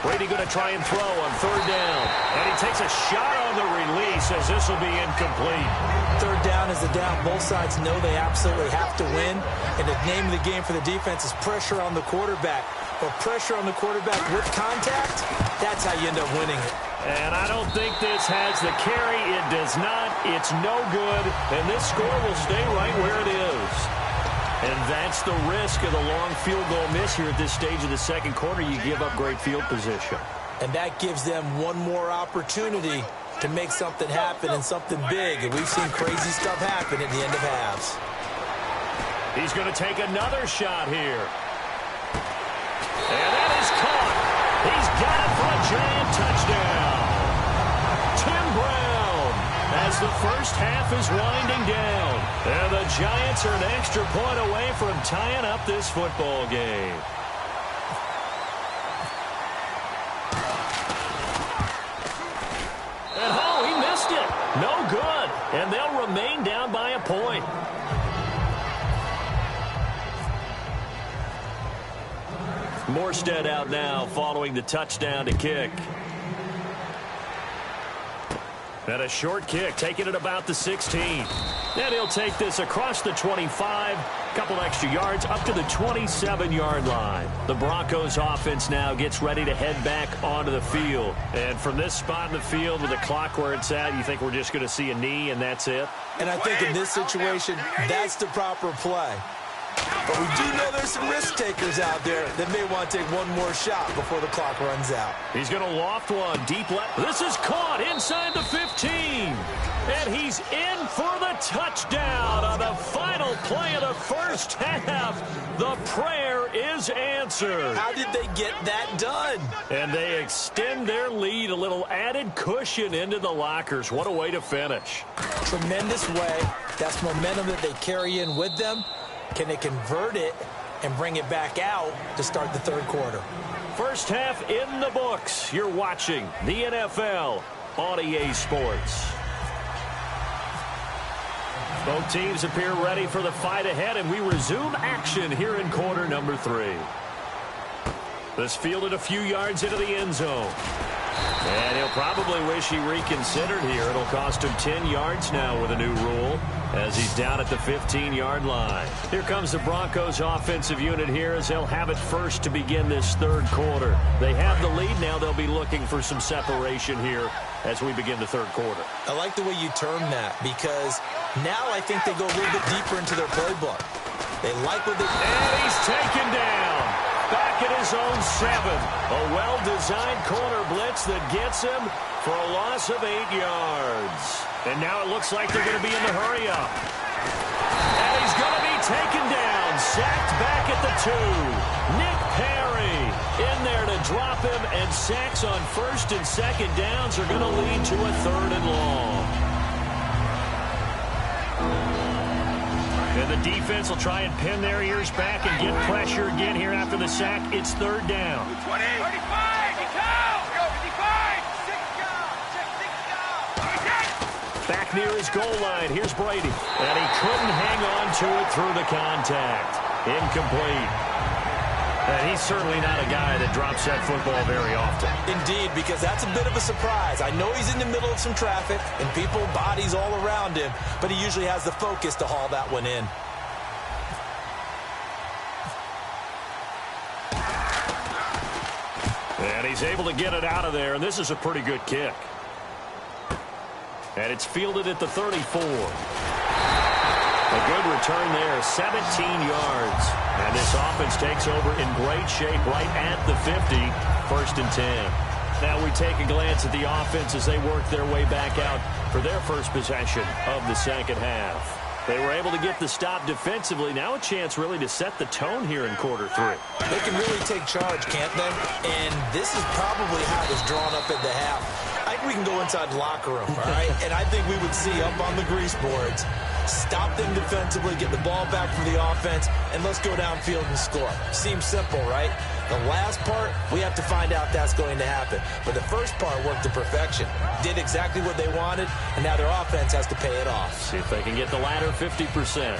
Brady going to try and throw on 3rd down. And he takes a shot on the release as this will be incomplete. 3rd down is the down. Both sides know they absolutely have to win. And the name of the game for the defense is pressure on the quarterback. But pressure on the quarterback with contact, that's how you end up winning it. And I don't think this has the carry. It does not. It's no good. And this score will stay right where it is. And that's the risk of the long field goal miss here at this stage of the second quarter. You give up great field position. And that gives them one more opportunity to make something happen and something big. And we've seen crazy stuff happen at the end of halves. He's going to take another shot here. And that is caught. He's got it for a giant touchdown. Tim Brown as the first half is winding down. And the Giants are an extra point away from tying up this football game. And oh, he missed it. No good. And they'll remain down by a point. Morstead out now following the touchdown to kick. And a short kick, taking it about the 16. And he'll take this across the 25, couple extra yards, up to the 27-yard line. The Broncos offense now gets ready to head back onto the field. And from this spot in the field with the clock where it's at, you think we're just going to see a knee and that's it? And I think in this situation, that's the proper play. But we do know there's some risk takers out there that may want to take one more shot before the clock runs out. He's going to loft one deep left. This is caught inside the 15. And he's in for the touchdown on the final play of the first half. The prayer is answered. How did they get that done? And they extend their lead, a little added cushion into the lockers. What a way to finish. Tremendous way. That's momentum that they carry in with them. Can they convert it and bring it back out to start the third quarter? First half in the books. You're watching the NFL on EA Sports. Both teams appear ready for the fight ahead, and we resume action here in quarter number 3. This fielded a few yards into the end zone. And he'll probably wish he reconsidered here. It'll cost him 10 yards now with a new rule as he's down at the 15-yard line. Here comes the Broncos offensive unit here as they'll have it first to begin this third quarter. They have the lead now. They'll be looking for some separation here as we begin the third quarter. I like the way you term that because now I think they go a little bit deeper into their playbook. They like what they... And he's taken down. Back at his own 7. A well-designed corner blitz that gets him for a loss of 8 yards. And now it looks like they're going to be in the hurry-up. And he's going to be taken down. Sacked back at the 2. Nick Perry in there to drop him. And sacks on first and second downs are going to lead to a 3rd and long. And the defense will try and pin their ears back and get pressure again here after the sack. It's 3rd down. 20, 35, go, 55, 6 Back near his goal line. Here's Brady. And he couldn't hang on to it through the contact. Incomplete. And he's certainly not a guy that drops that football very often. Indeed, because that's a bit of a surprise. I know he's in the middle of some traffic and people, bodies all around him, but he usually has the focus to haul that one in. And he's able to get it out of there, and this is a pretty good kick. And it's fielded at the 34. A good return there, 17 yards. And this offense takes over in great shape right at the 50, 1st and 10. Now we take a glance at the offense as they work their way back out for their first possession of the second half. They were able to get the stop defensively. Now a chance really to set the tone here in quarter 3. They can really take charge, can't they? And this is probably how it was drawn up at the half. I think we can go inside the locker room, all right? And I think we would see up on the grease boards Stop them defensively, get the ball back from the offense, and let's go downfield and score. Seems simple, right? The last part, we have to find out that's going to happen. But the first part worked to perfection. Did exactly what they wanted, and now their offense has to pay it off. See if they can get the latter 50%.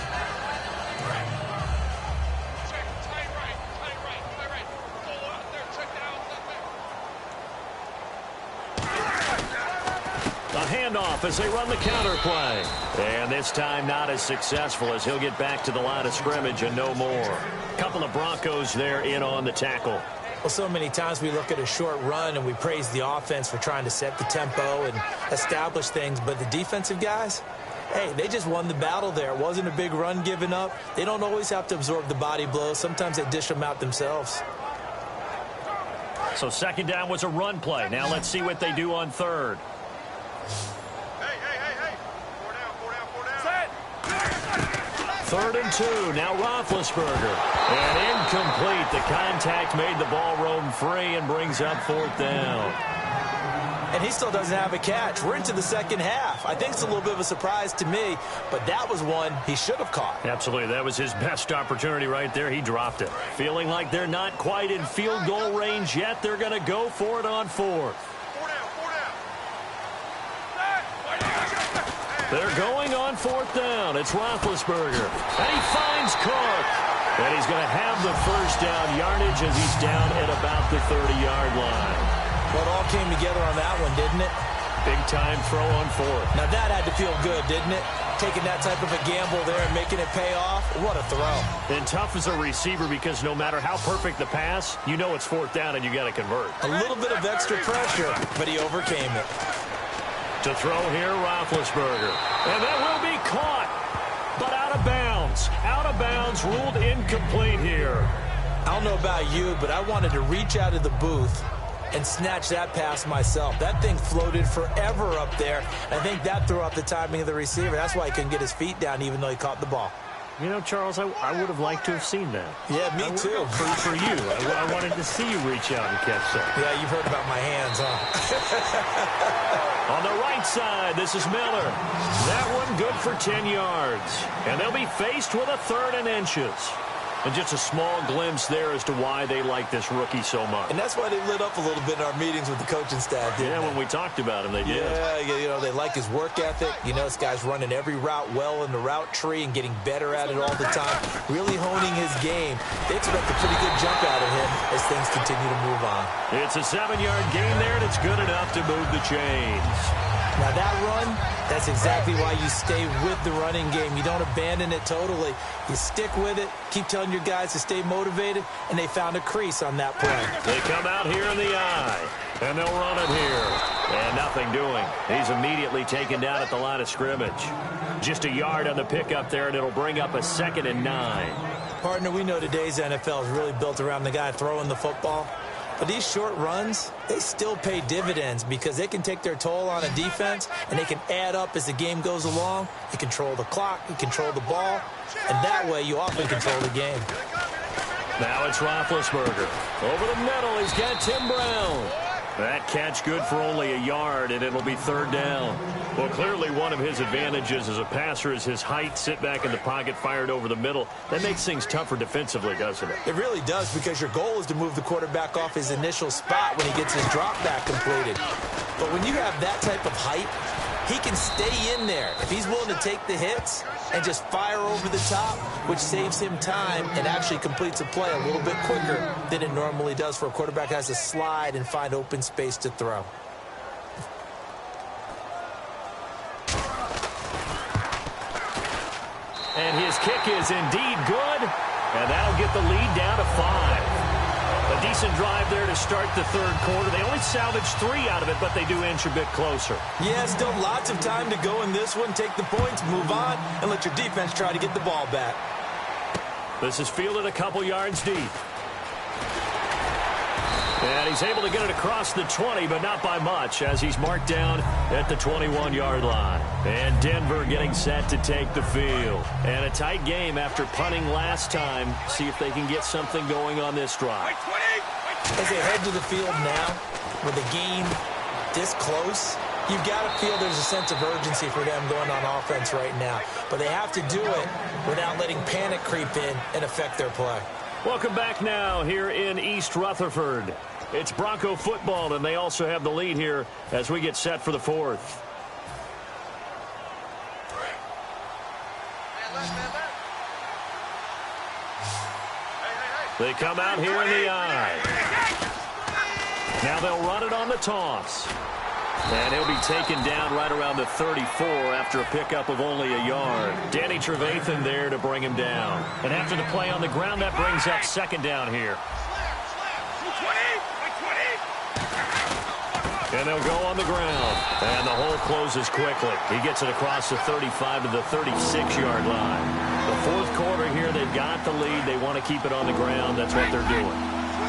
Handoff as they run the counter play. And this time not as successful as he'll get back to the line of scrimmage and no more. Couple of Broncos there in on the tackle. Well, so many times we look at a short run and we praise the offense for trying to set the tempo and establish things. But the defensive guys, hey, they just won the battle there. It wasn't a big run given up. They don't always have to absorb the body blows. Sometimes they dish them out themselves. So second down was a run play. Now let's see what they do on third. Third and 2. Now Roethlisberger. And incomplete. The contact made the ball roam free and brings up fourth down. And he still doesn't have a catch. We're into the second half. I think it's a little bit of a surprise to me, but that was one he should have caught. Absolutely. That was his best opportunity right there. He dropped it. Feeling like they're not quite in field goal range yet. They're going to go for it on fourth. They're going on fourth down. It's Roethlisberger. And he finds Cook. And he's going to have the first down yardage as he's down at about the 30-yard line. Well, it all came together on that one, didn't it? Big time throw on fourth. Now that had to feel good, didn't it? Taking that type of a gamble there and making it pay off. What a throw. And tough as a receiver because no matter how perfect the pass, you know it's fourth down and you got to convert. A little bit of extra pressure, but he overcame it. To throw here, Roethlisberger. And that will be caught, but out of bounds. Out of bounds, ruled incomplete here. I don't know about you, but I wanted to reach out of the booth and snatch that pass myself. That thing floated forever up there. I think that threw off the timing of the receiver. That's why he couldn't get his feet down even though he caught the ball. You know, Charles, I would have liked to have seen that. Yeah, me too. For you. I wanted to see you reach out and catch that. Yeah, you've heard about my hands, huh? On the right side, this is Miller. That one good for 10 yards. And they'll be faced with a third and inches. And just a small glimpse there as to why they like this rookie so much. And that's why they lit up a little bit in our meetings with the coaching staff, didn't they? When we talked about him, they did. Yeah, you know, they like his work ethic. You know, this guy's running every route well in the route tree and getting better at it all the time, really honing his game. They expect a pretty good jump out of him as things continue to move on. It's a 7-yard gain there, and it's good enough to move the chains. Now that run, that's exactly why you stay with the running game. You don't abandon it totally. You stick with it, keep telling your guys to stay motivated, and they found a crease on that play. They come out here in the eye, and they'll run it here. And nothing doing. He's immediately taken down at the line of scrimmage. Just a yard on the pickup there, and it'll bring up a 2nd and 9. Partner, we know today's NFL is really built around the guy throwing the football. But these short runs, they still pay dividends because they can take their toll on a defense and they can add up as the game goes along. You control the clock, you control the ball, and that way you often control the game. Now it's Roethlisberger. Over the middle, he's got Tim Brown. That catch good for only a yard, and it'll be third down. Well, clearly one of his advantages as a passer is his height, sit back in the pocket, fired over the middle. That makes things tougher defensively, doesn't it? It really does, because your goal is to move the quarterback off his initial spot when he gets his drop back completed. But when you have that type of height, he can stay in there if he's willing to take the hits and just fire over the top, which saves him time and actually completes a play a little bit quicker than it normally does for a quarterback who has to slide and find open space to throw. And his kick is indeed good, and that'll get the lead down to 5. A decent drive there to start the third quarter. They only salvaged 3 out of it, but they do inch a bit closer. Yeah, still lots of time to go in this one. Take the points, move on, and let your defense try to get the ball back. This is fielded a couple yards deep. And he's able to get it across the 20, but not by much, as he's marked down at the 21-yard line. And Denver getting set to take the field. And a tight game after punting last time. See if they can get something going on this drive. As they head to the field now, with the game this close, You've got to feel there's a sense of urgency for them going on offense right now. But they have to do it without letting panic creep in and affect their play. Welcome back now here in East Rutherford. It's Bronco football, and they also have the lead here as we get set for the fourth. They come out here in the eye. Now they'll run it on the toss. And he'll be taken down right around the 34 after a pickup of only a yard. Danny Trevathan there to bring him down. And after the play on the ground, that brings up second down here. And they'll go on the ground. And the hole closes quickly. He gets it across the 35 to the 36-yard line. The fourth quarter here, they've got the lead. They want to keep it on the ground. That's what they're doing.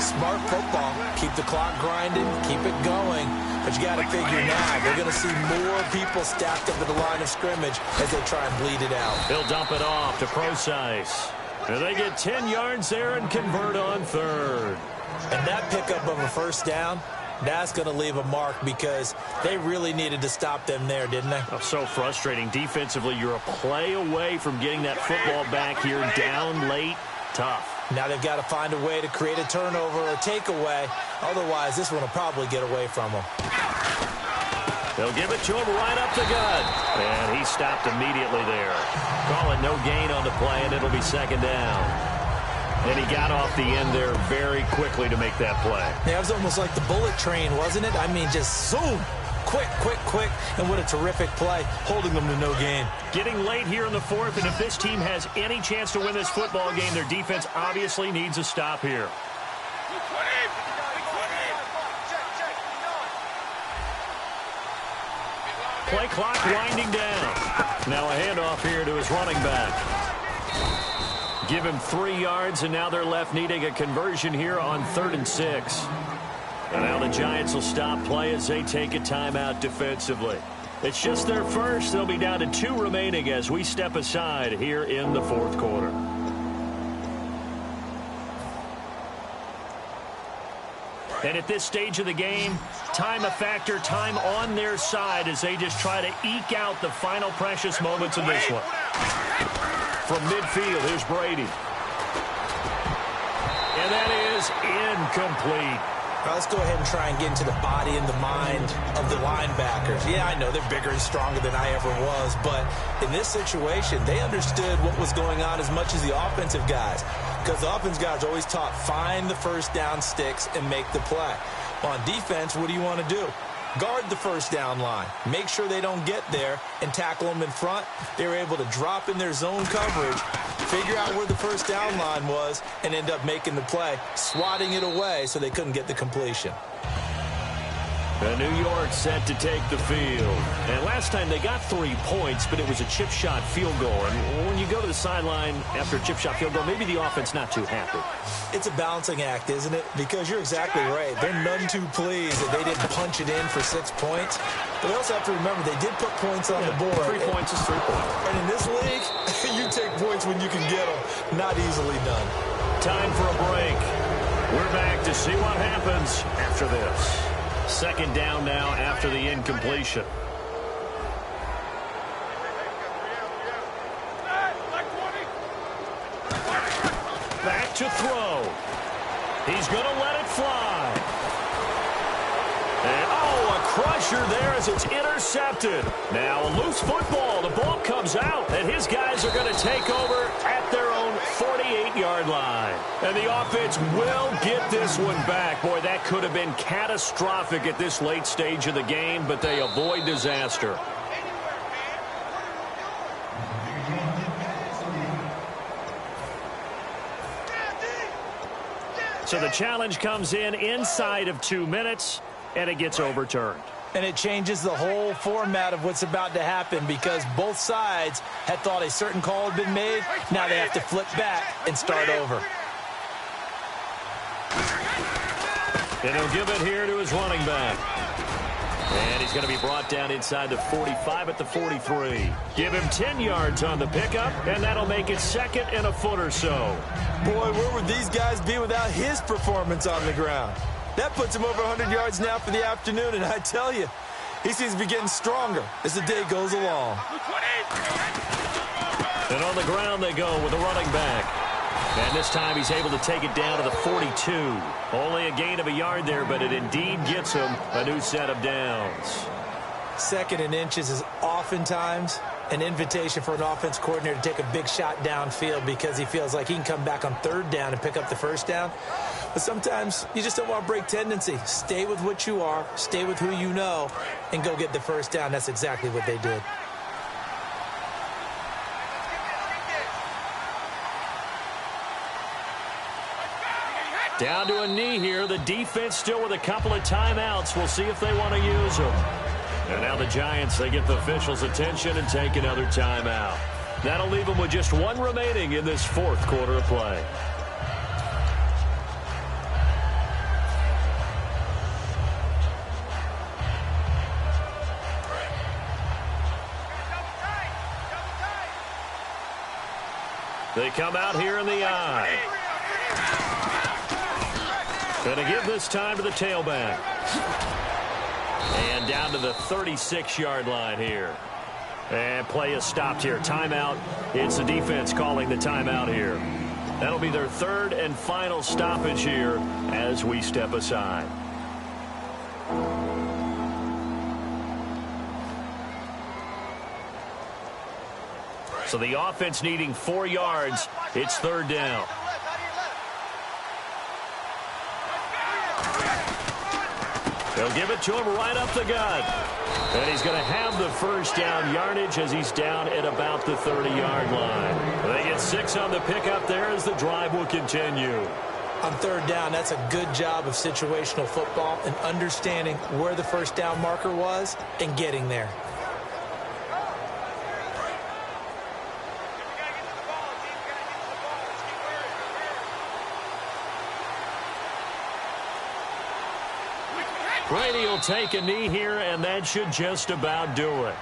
Smart football. Keep the clock grinding. Keep it going. But you got to figure now, they're going to see more people stacked up at the line of scrimmage as they try and bleed it out. He'll dump it off to Procise. And they get 10 yards there and convert on third. And that pickup of a first down, that's going to leave a mark because they really needed to stop them there, didn't they? Oh, so frustrating. Defensively, you're a play away from getting that football back here down late. Tough. Now they've got to find a way to create a turnover or takeaway. Otherwise, this one will probably get away from them. They'll give it to him right up the gut. And he stopped immediately there. Call it no gain on the play, and it'll be second down. And he got off the end there very quickly to make that play. Yeah, it was almost like the bullet train, wasn't it? I mean, just zoom. Quick, quick, quick. And what a terrific play, holding them to no gain. Getting late here in the fourth, and if this team has any chance to win this football game, their defense obviously needs a stop here. Play clock winding down. Now a handoff here to his running back. Give him 3 yards, and now they're left needing a conversion here on 3rd and 6. And now the Giants will stop play as they take a timeout defensively. It's just their first. They'll be down to 2 remaining as we step aside here in the fourth quarter. And at this stage of the game, time a factor, time on their side as they just try to eke out the final precious moments of this one. From midfield, here's Brady. And that is incomplete. Now let's go ahead and try and get into the body and the mind of the linebackers. Yeah, I know they're bigger and stronger than I ever was, but in this situation, they understood what was going on as much as the offensive guys, because the offensive guys are always taught, find the first down sticks and make the play. On defense, what do you want to do? Guard the first down line. Make sure they don't get there and tackle them in front. They were able to drop in their zone coverage, figure out where the first down line was, and end up making the play, swatting it away so they couldn't get the completion. And New York set to take the field. And last time they got 3 points, but it was a chip shot field goal. And when you go to the sideline after a chip shot field goal, maybe the offense not too happy. It's a balancing act, isn't it? Because you're exactly right. They're none too pleased that they didn't punch it in for 6 points. But they also have to remember they did put points on the board. 3 points is 3 points. And in this league, you take points when you can get them. Not easily done. Time for a break. We're back to see what happens after this. Second down now after the incompletion. Back to throw. He's going to let it fly. And, oh, a crusher there as it's intercepted. Now a loose football. The ball comes out, and his guys are going to take over at their own 48-yard line. And the offense will get this one back. Boy, that could have been catastrophic at this late stage of the game, but they avoid disaster. So the challenge comes in inside of 2 minutes, and it gets overturned. And it changes the whole format of what's about to happen because both sides had thought a certain call had been made. Now they have to flip back and start over. And he'll give it here to his running back. And he's going to be brought down inside the 45 at the 43. Give him 10 yards on the pickup, and that'll make it 2nd and a foot or so. Boy, where would these guys be without his performance on the ground? That puts him over 100 yards now for the afternoon, and I tell you, He seems to be getting stronger as the day goes along. And on the ground they go with a running back. And this time he's able to take it down to the 42. Only a gain of a yard there, but it indeed gets him a new set of downs. 2nd and inches is oftentimes an invitation for an offense coordinator to take a big shot downfield because he feels like he can come back on 3rd down and pick up the 1st down. But sometimes you just don't want to break tendency. Stay with what you are, stay with who you know, and go get the 1st down. That's exactly what they did. Down to a knee here. The defense still with a couple of timeouts. We'll see if they want to use them. And now the Giants, they get the officials' attention and take another timeout. That'll leave them with just 1 remaining in this 4th quarter of play. They come out here in the eye. Going to give this time to the tailback. And down to the 36-yard line here. And play is stopped here. Timeout. It's the defense calling the timeout here. That'll be their 3rd and final stoppage here as we step aside. So the offense needing 4 yards. It's 3rd down. They'll give it to him right up the gut. And he's going to have the 1st down yardage as he's down at about the 30-yard line. They get 6 on the pickup there as the drive will continue. On 3rd down, that's a good job of situational football and understanding where the 1st down marker was and getting there. Brady will take a knee here, and that should just about do it.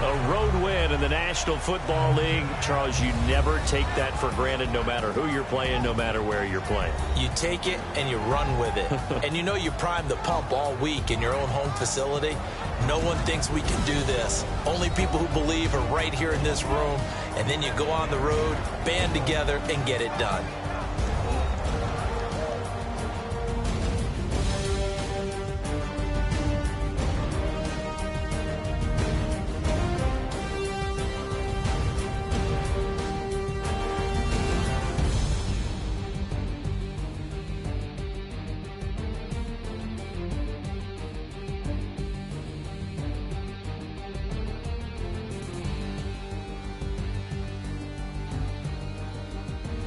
A road win in the National Football League. Charles, you never take that for granted no matter who you're playing, no matter where you're playing. You take it and you run with it. And you know you primed the pump all week in your own home facility. No one thinks we can do this. Only people who believe are right here in this room. And then you go on the road, band together, and get it done.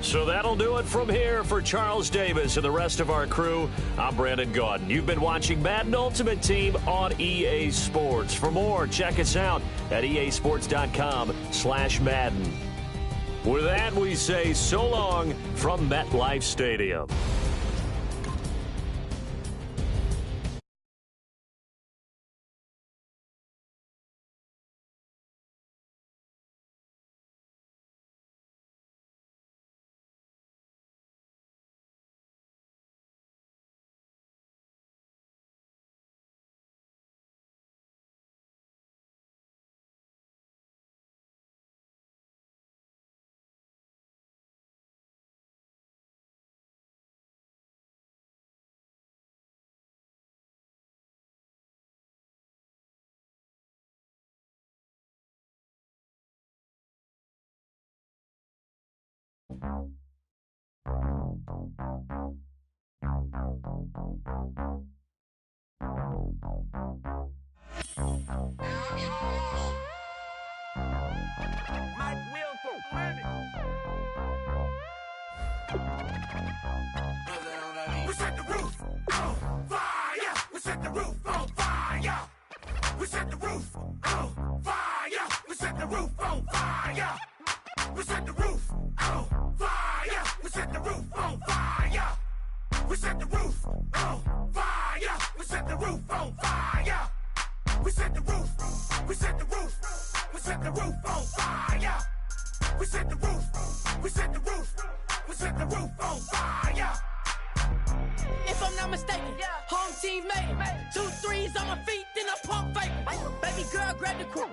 So that'll do it from here for Charles Davis and the rest of our crew. I'm Brandon Gaudin. You've been watching Madden Ultimate Team on EA Sports. For more, check us out at easports.com/Madden. With that, we say so long from MetLife Stadium. We set the roof on fire. We set the roof on fire. We set the roof on fire. We set the roof on fire. We set the roof on fire. We set the roof on fire. We set the roof on fire. We set the roof on fire. We set the roof We set the roof. We set the roof. We set the roof on fire. If I'm not mistaken, home team made it. 2 threes on my feet, then I pump fake. Baby girl, grab the crew.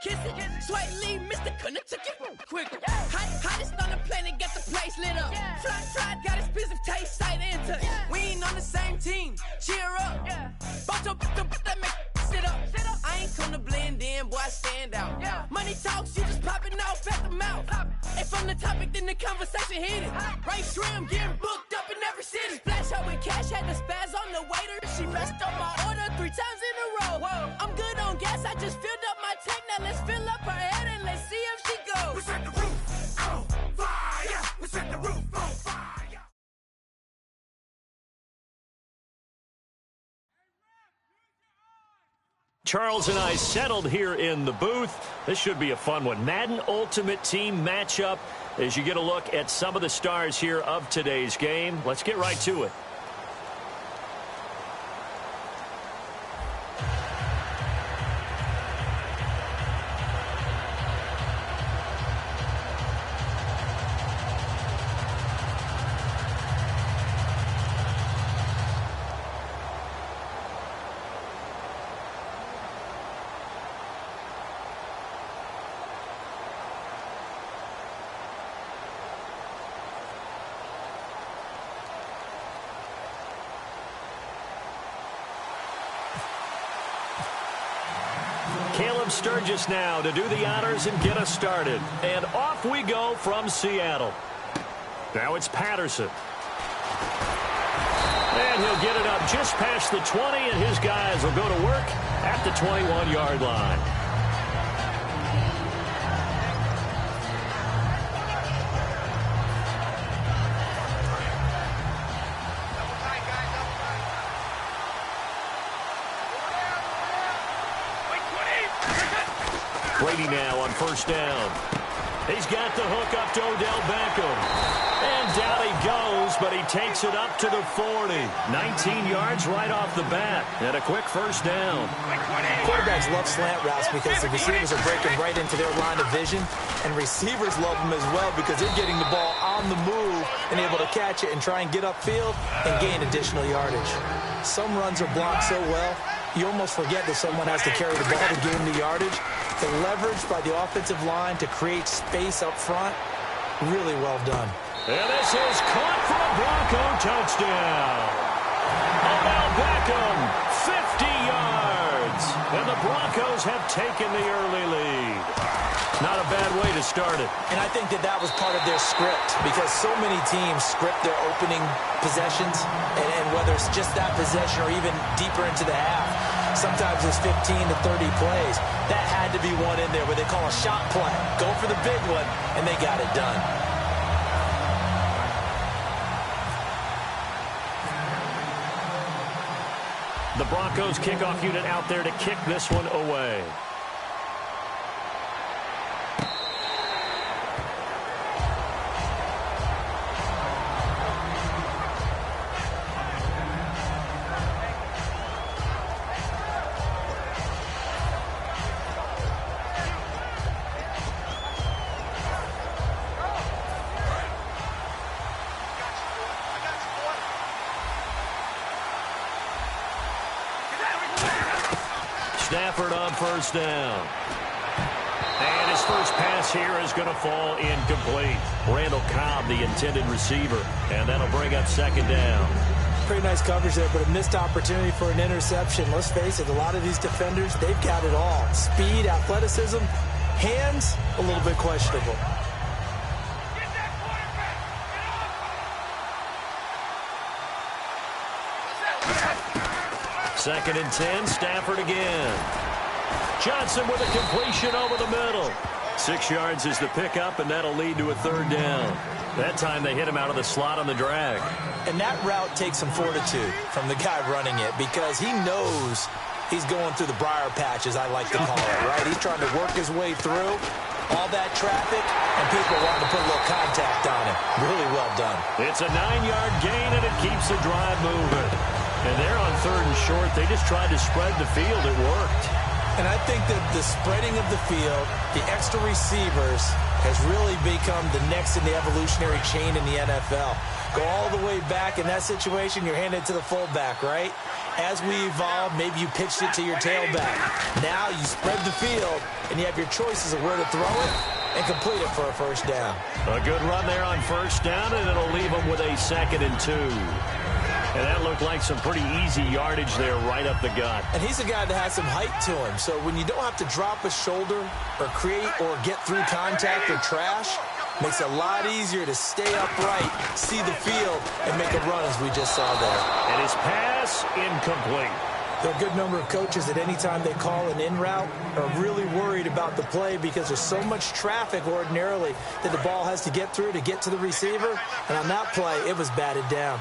Kiss it. Sway Lee, Mr. Couldn't took it quicker. Hottest on the planet, get the place lit up. Fly, got expensive taste, sight and touch. We ain't on the same team. Cheer up. Bunch of that make sit up. I ain't come to blend in, boy, I stand out. Money talks, you just popping off at the mouth. If I'm the topic, then the conversation hit it. Right shrimp, getting booked up in every city. Splash out with cash, had the spaz on the waiter. She messed up my order 3 times in a row. I'm good on gas, I just filled up my tank. Now let's fill up her head and let's see if she goes. We set the roof on fire. We set the roof on fire. Charles and I settled here in the booth. This should be a fun one. Madden Ultimate Team matchup as you get a look at some of the stars here of today's game. Let's get right to it. Caleb Sturgis now to do the honors and get us started. And off we go from Seattle. Now it's Patterson. And he'll get it up just past the 20, and his guys will go to work at the 21-yard line. Brady now on first down. He's got the hook up to Odell Beckham. And down he goes, but he takes it up to the 40. 19 yards right off the bat. And a quick first down. Quarterbacks love slant routes because the receivers are breaking right into their line of vision. And receivers love them as well because they're getting the ball on the move and able to catch it and try and get upfield and gain additional yardage. Some runs are blocked so well, you almost forget that someone has to carry the ball to gain the yardage. The leverage by the offensive line to create space up front, really well done. And this is caught for a Bronco touchdown. Odell Beckham, 50 yards. And the Broncos have taken the early lead. Not a bad way to start it. And I think that was part of their script because so many teams script their opening possessions, and whether it's just that possession or even deeper into the half, sometimes it's 15 to 30 plays. That had to be one in there where they call a shot play. Go for the big one, and they got it done. The Broncos kickoff unit out there to kick this one away. Stafford on first down. And his first pass here is going to fall incomplete. Randall Cobb, the intended receiver. And that'll bring up second down. Pretty nice coverage there, but a missed opportunity for an interception. Let's face it, a lot of these defenders, they've got it all. Speed, athleticism, hands, a little bit questionable. Second and 10, Stafford again. Johnson with a completion over the middle. 6 yards is the pickup, and that'll lead to a third down. That time they hit him out of the slot on the drag. And that route takes some fortitude from the guy running it because he knows he's going through the briar patch, as I like to call it, right? He's trying to work his way through all that traffic, and people want to put a little contact on him. Really well done. It's a 9-yard gain, and it keeps the drive moving. And they're on third and short. They just tried to spread the field. It worked. And I think that the spreading of the field, the extra receivers, has really become the next in the evolutionary chain in the NFL. Go all the way back. In that situation, you're handed to the fullback, right? As we evolve, maybe you pitched it to your tailback. Now you spread the field, and you have your choices of where to throw it and complete it for a first down. A good run there on first down, and it'll leave them with a 2nd and 2. And that looked like some pretty easy yardage there right up the gut. And he's a guy that has some height to him. So when you don't have to drop a shoulder or create or get through contact or trash, makes it a lot easier to stay upright, see the field, and make a run as we just saw there. And his pass incomplete. There are a good number of coaches at any time they call an in route are really worried about the play because there's so much traffic ordinarily that the ball has to get through to get to the receiver. And on that play, it was batted down.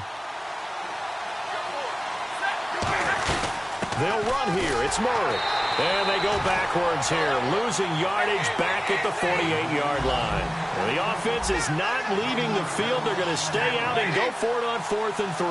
They'll run here. It's Murray. And they go backwards here, losing yardage back at the 48-yard line. And the offense is not leaving the field. They're going to stay out and go for it on 4th and 3.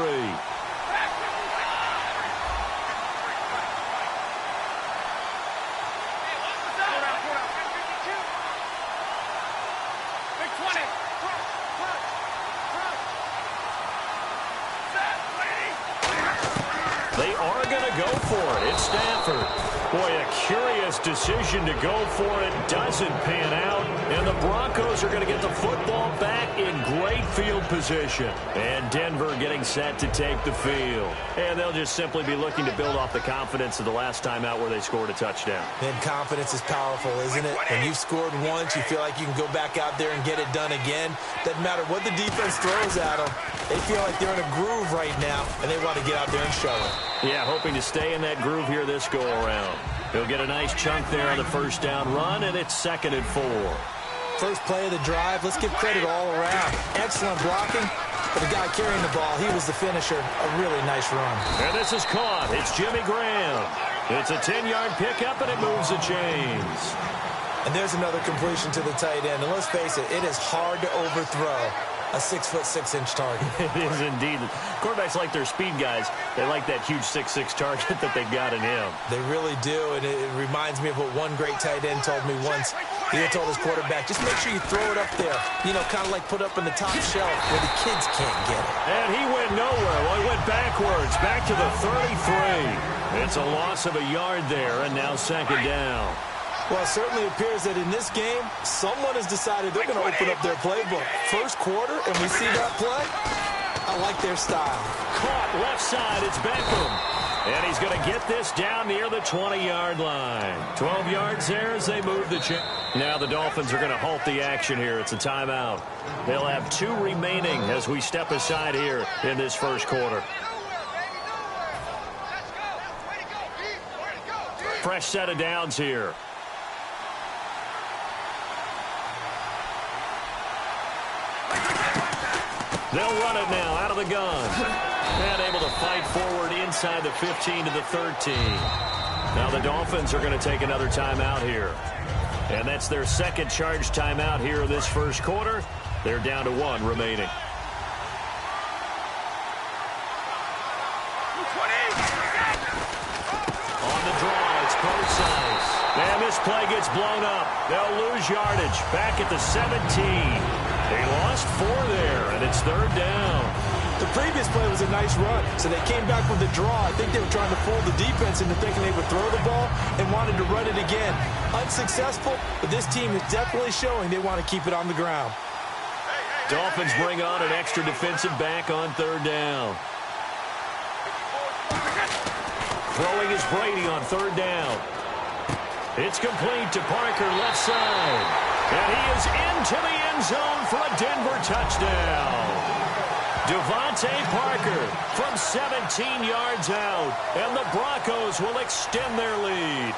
They are going to go for it. It's Stafford. Boy, a curious decision to go for it. Doesn't pan out. And the Broncos are going to get the football back in great field position. And Denver getting set to take the field. And they'll just simply be looking to build off the confidence of the last time out where they scored a touchdown. And confidence is powerful, isn't it? When you've scored once, you feel like you can go back out there and get it done again. Doesn't matter what the defense throws at them. They feel like they're in a groove right now, and they want to get out there and show it. Yeah, hoping to stay in that groove here this go-around. He'll get a nice chunk there on the first down run, and it's 2nd and 4. First play of the drive, let's give credit all around. Excellent blocking, but the guy carrying the ball, he was the finisher. A really nice run. And this is caught. It's Jimmy Graham. It's a 10-yard pickup, and it moves the chains. And there's another completion to the tight end. And let's face it, it is hard to overthrow a 6'6" target. It is indeed. Quarterbacks like their speed guys. They like that huge 6'6" target that they've got in him. They really do, and it reminds me of what one great tight end told me once. He had told his quarterback, just make sure you throw it up there. You know, kind of like put up in the top shelf where the kids can't get it. And he went nowhere. Well, he went backwards, back to the 33. It's a loss of a yard there, and now 2nd down. Well, it certainly appears that in this game, someone has decided they're going to open up their playbook. First quarter, and we see that play. I like their style. Caught left side, it's Beckham. And he's going to get this down near the 20-yard line. 12 yards there as they move the chain. Now the Dolphins are going to halt the action here. It's a timeout. They'll have 2 remaining as we step aside here in this first quarter. Fresh set of downs here. They'll run it now out of the gun. And able to fight forward inside the 15 to the 13. Now the Dolphins are going to take another timeout here. And that's their 2nd charge timeout here this first quarter. They're down to 1 remaining. On the draw, it's Procise. And this play gets blown up. They'll lose yardage back at the 17. They lost 4 there, and it's 3rd down. The previous play was a nice run, so they came back with a draw. I think they were trying to fool the defense into thinking they would throw the ball and wanted to run it again. Unsuccessful, but this team is definitely showing they want to keep it on the ground. Dolphins bring on an extra defensive back on 3rd down. Throwing is Brady on 3rd down. It's complete to Parker, left side. And he is into the end zone for a Denver touchdown. Devontae Parker from 17 yards out. And the Broncos will extend their lead.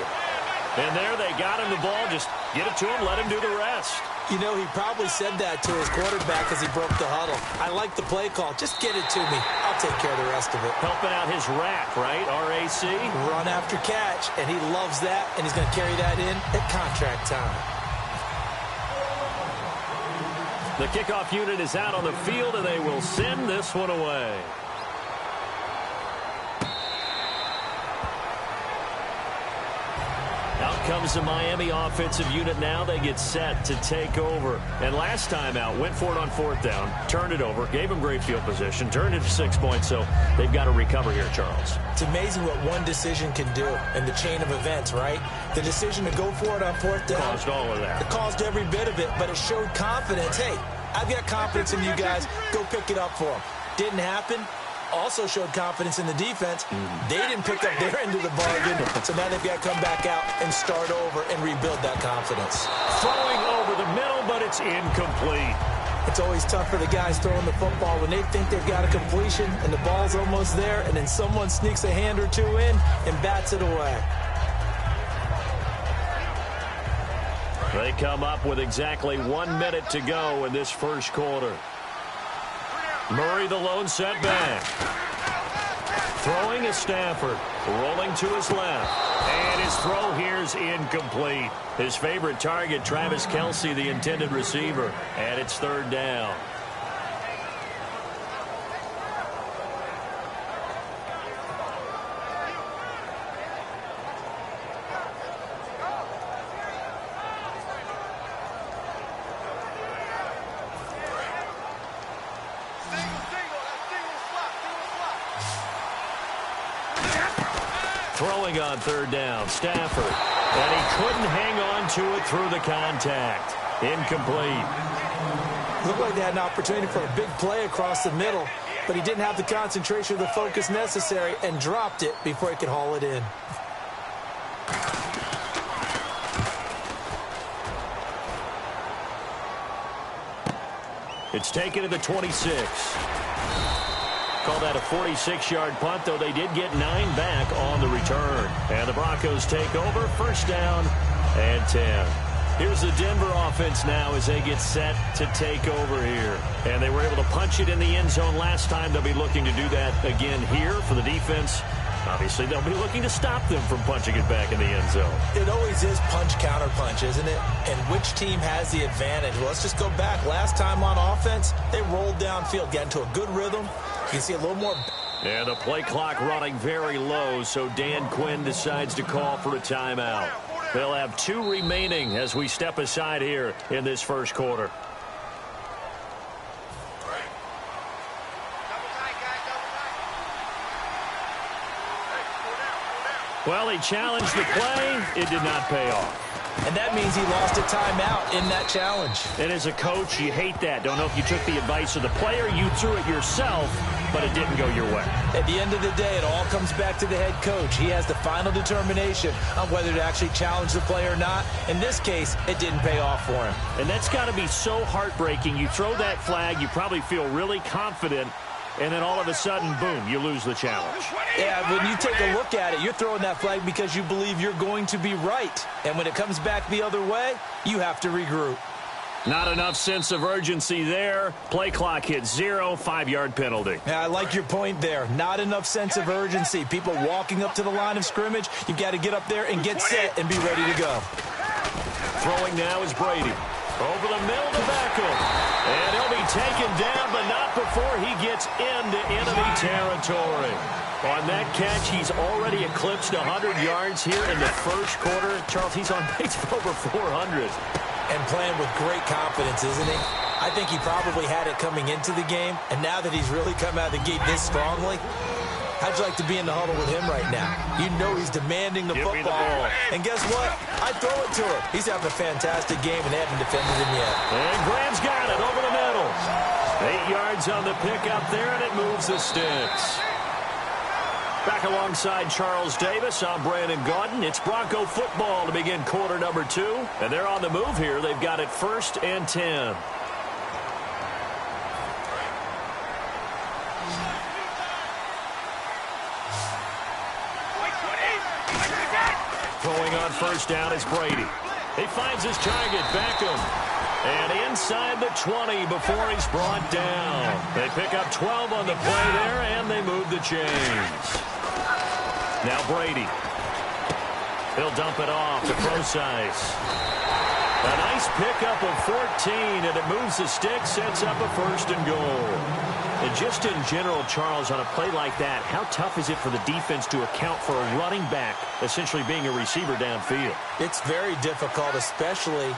And there they got him the ball. Just get it to him, let him do the rest. You know, he probably said that to his quarterback as he broke the huddle. I like the play call. Just get it to me. I'll take care of the rest of it. Helping out his rack, right? R-A-C? Run after catch. And he loves that. And he's going to carry that in at contract time. The kickoff unit is out on the field, and they will send this one away. Out comes the Miami offensive unit now. They get set to take over. And last time out, went for it on 4th down, turned it over, gave them great field position, turned it to 6 points, so they've got to recover here, Charles. It's amazing what one decision can do in the chain of events, right? The decision to go for it on 4th down. Caused all of that. It caused every bit of it, but it showed confidence. Hey, I've got confidence in you guys. Go pick it up for them. Didn't happen. Also showed confidence in the defense. They didn't pick up their end of the bargain, so now they've got to come back out and start over and rebuild that confidence. Throwing over the middle, but it's incomplete. It's always tough for the guys throwing the football when they think they've got a completion and the ball's almost there, and then someone sneaks a hand or two in and bats it away. They come up with exactly 1 minute to go in this first quarter. Murray, the lone setback. Throwing is Stafford. Rolling to his left. And his throw here is incomplete. His favorite target, Travis Kelce, the intended receiver. And it's 3rd down. Throwing on 3rd down, Stafford. And he couldn't hang on to it through the contact. Incomplete. Looked like they had an opportunity for a big play across the middle, but he didn't have the concentration or the focus necessary and dropped it before he could haul it in. It's taken to the 26. Call that a 46-yard punt, though they did get 9 back on the return. And the Broncos take over, 1st down and 10. Here's the Denver offense now as they get set to take over here. And they were able to punch it in the end zone last time. They'll be looking to do that again here for the defense. Obviously, they'll be looking to stop them from punching it back in the end zone. It always is punch-counter-punch, isn't it? And which team has the advantage? Well, let's just go back. Last time on offense, they rolled downfield, got into a good rhythm. You can see a little more. And the play clock running very low, so Dan Quinn decides to call for a timeout. They'll have 2 remaining as we step aside here in this first quarter. Well, he challenged the play. It did not pay off. And that means he lost a timeout in that challenge. And as a coach, you hate that. Don't know if you took the advice of the player, you threw it yourself, but it didn't go your way. At the end of the day, it all comes back to the head coach. He has the final determination on whether to actually challenge the play or not. In this case, it didn't pay off for him. And that's got to be so heartbreaking. You throw that flag, you probably feel really confident, and then all of a sudden, boom, you lose the challenge. Yeah, when you take a look at it, you're throwing that flag because you believe you're going to be right. And when it comes back the other way, you have to regroup. Not enough sense of urgency there. Play clock hit 0, 5-yard penalty. Yeah, I like your point there. Not enough sense of urgency. People walking up to the line of scrimmage, you've got to get up there and get set and be ready to go. Throwing now is Brady. Over the middle to Beckham. And he'll be taken down, but not before he gets into enemy territory. On that catch, he's already eclipsed 100 yards here in the first quarter. Charles, he's on pace for over 400. And playing with great confidence, isn't he? I think he probably had it coming into the game, and now that he's really come out of the gate this strongly, how'd you like to be in the huddle with him right now? You know he's demanding the football. ball. And guess what? I throw it to him. He's having a fantastic game, and they haven't defended him yet. And Graham's got it over the middle. 8 yards on the pickup there, and it moves the sticks. Back alongside Charles Davis, I'm Brandon Gaudin. It's Bronco football to begin quarter number 2. And they're on the move here. They've got it 1st and 10. Throwing on 1st down is Brady. He finds his target, Beckham. And inside the 20 before he's brought down. They pick up 12 on the play there, and they move the chains. Now Brady. He'll dump it off to Procise. A nice pickup of 14, and it moves the stick, sets up a 1st and goal. And just in general, Charles, on a play like that, how tough is it for the defense to account for a running back essentially being a receiver downfield? It's very difficult, especially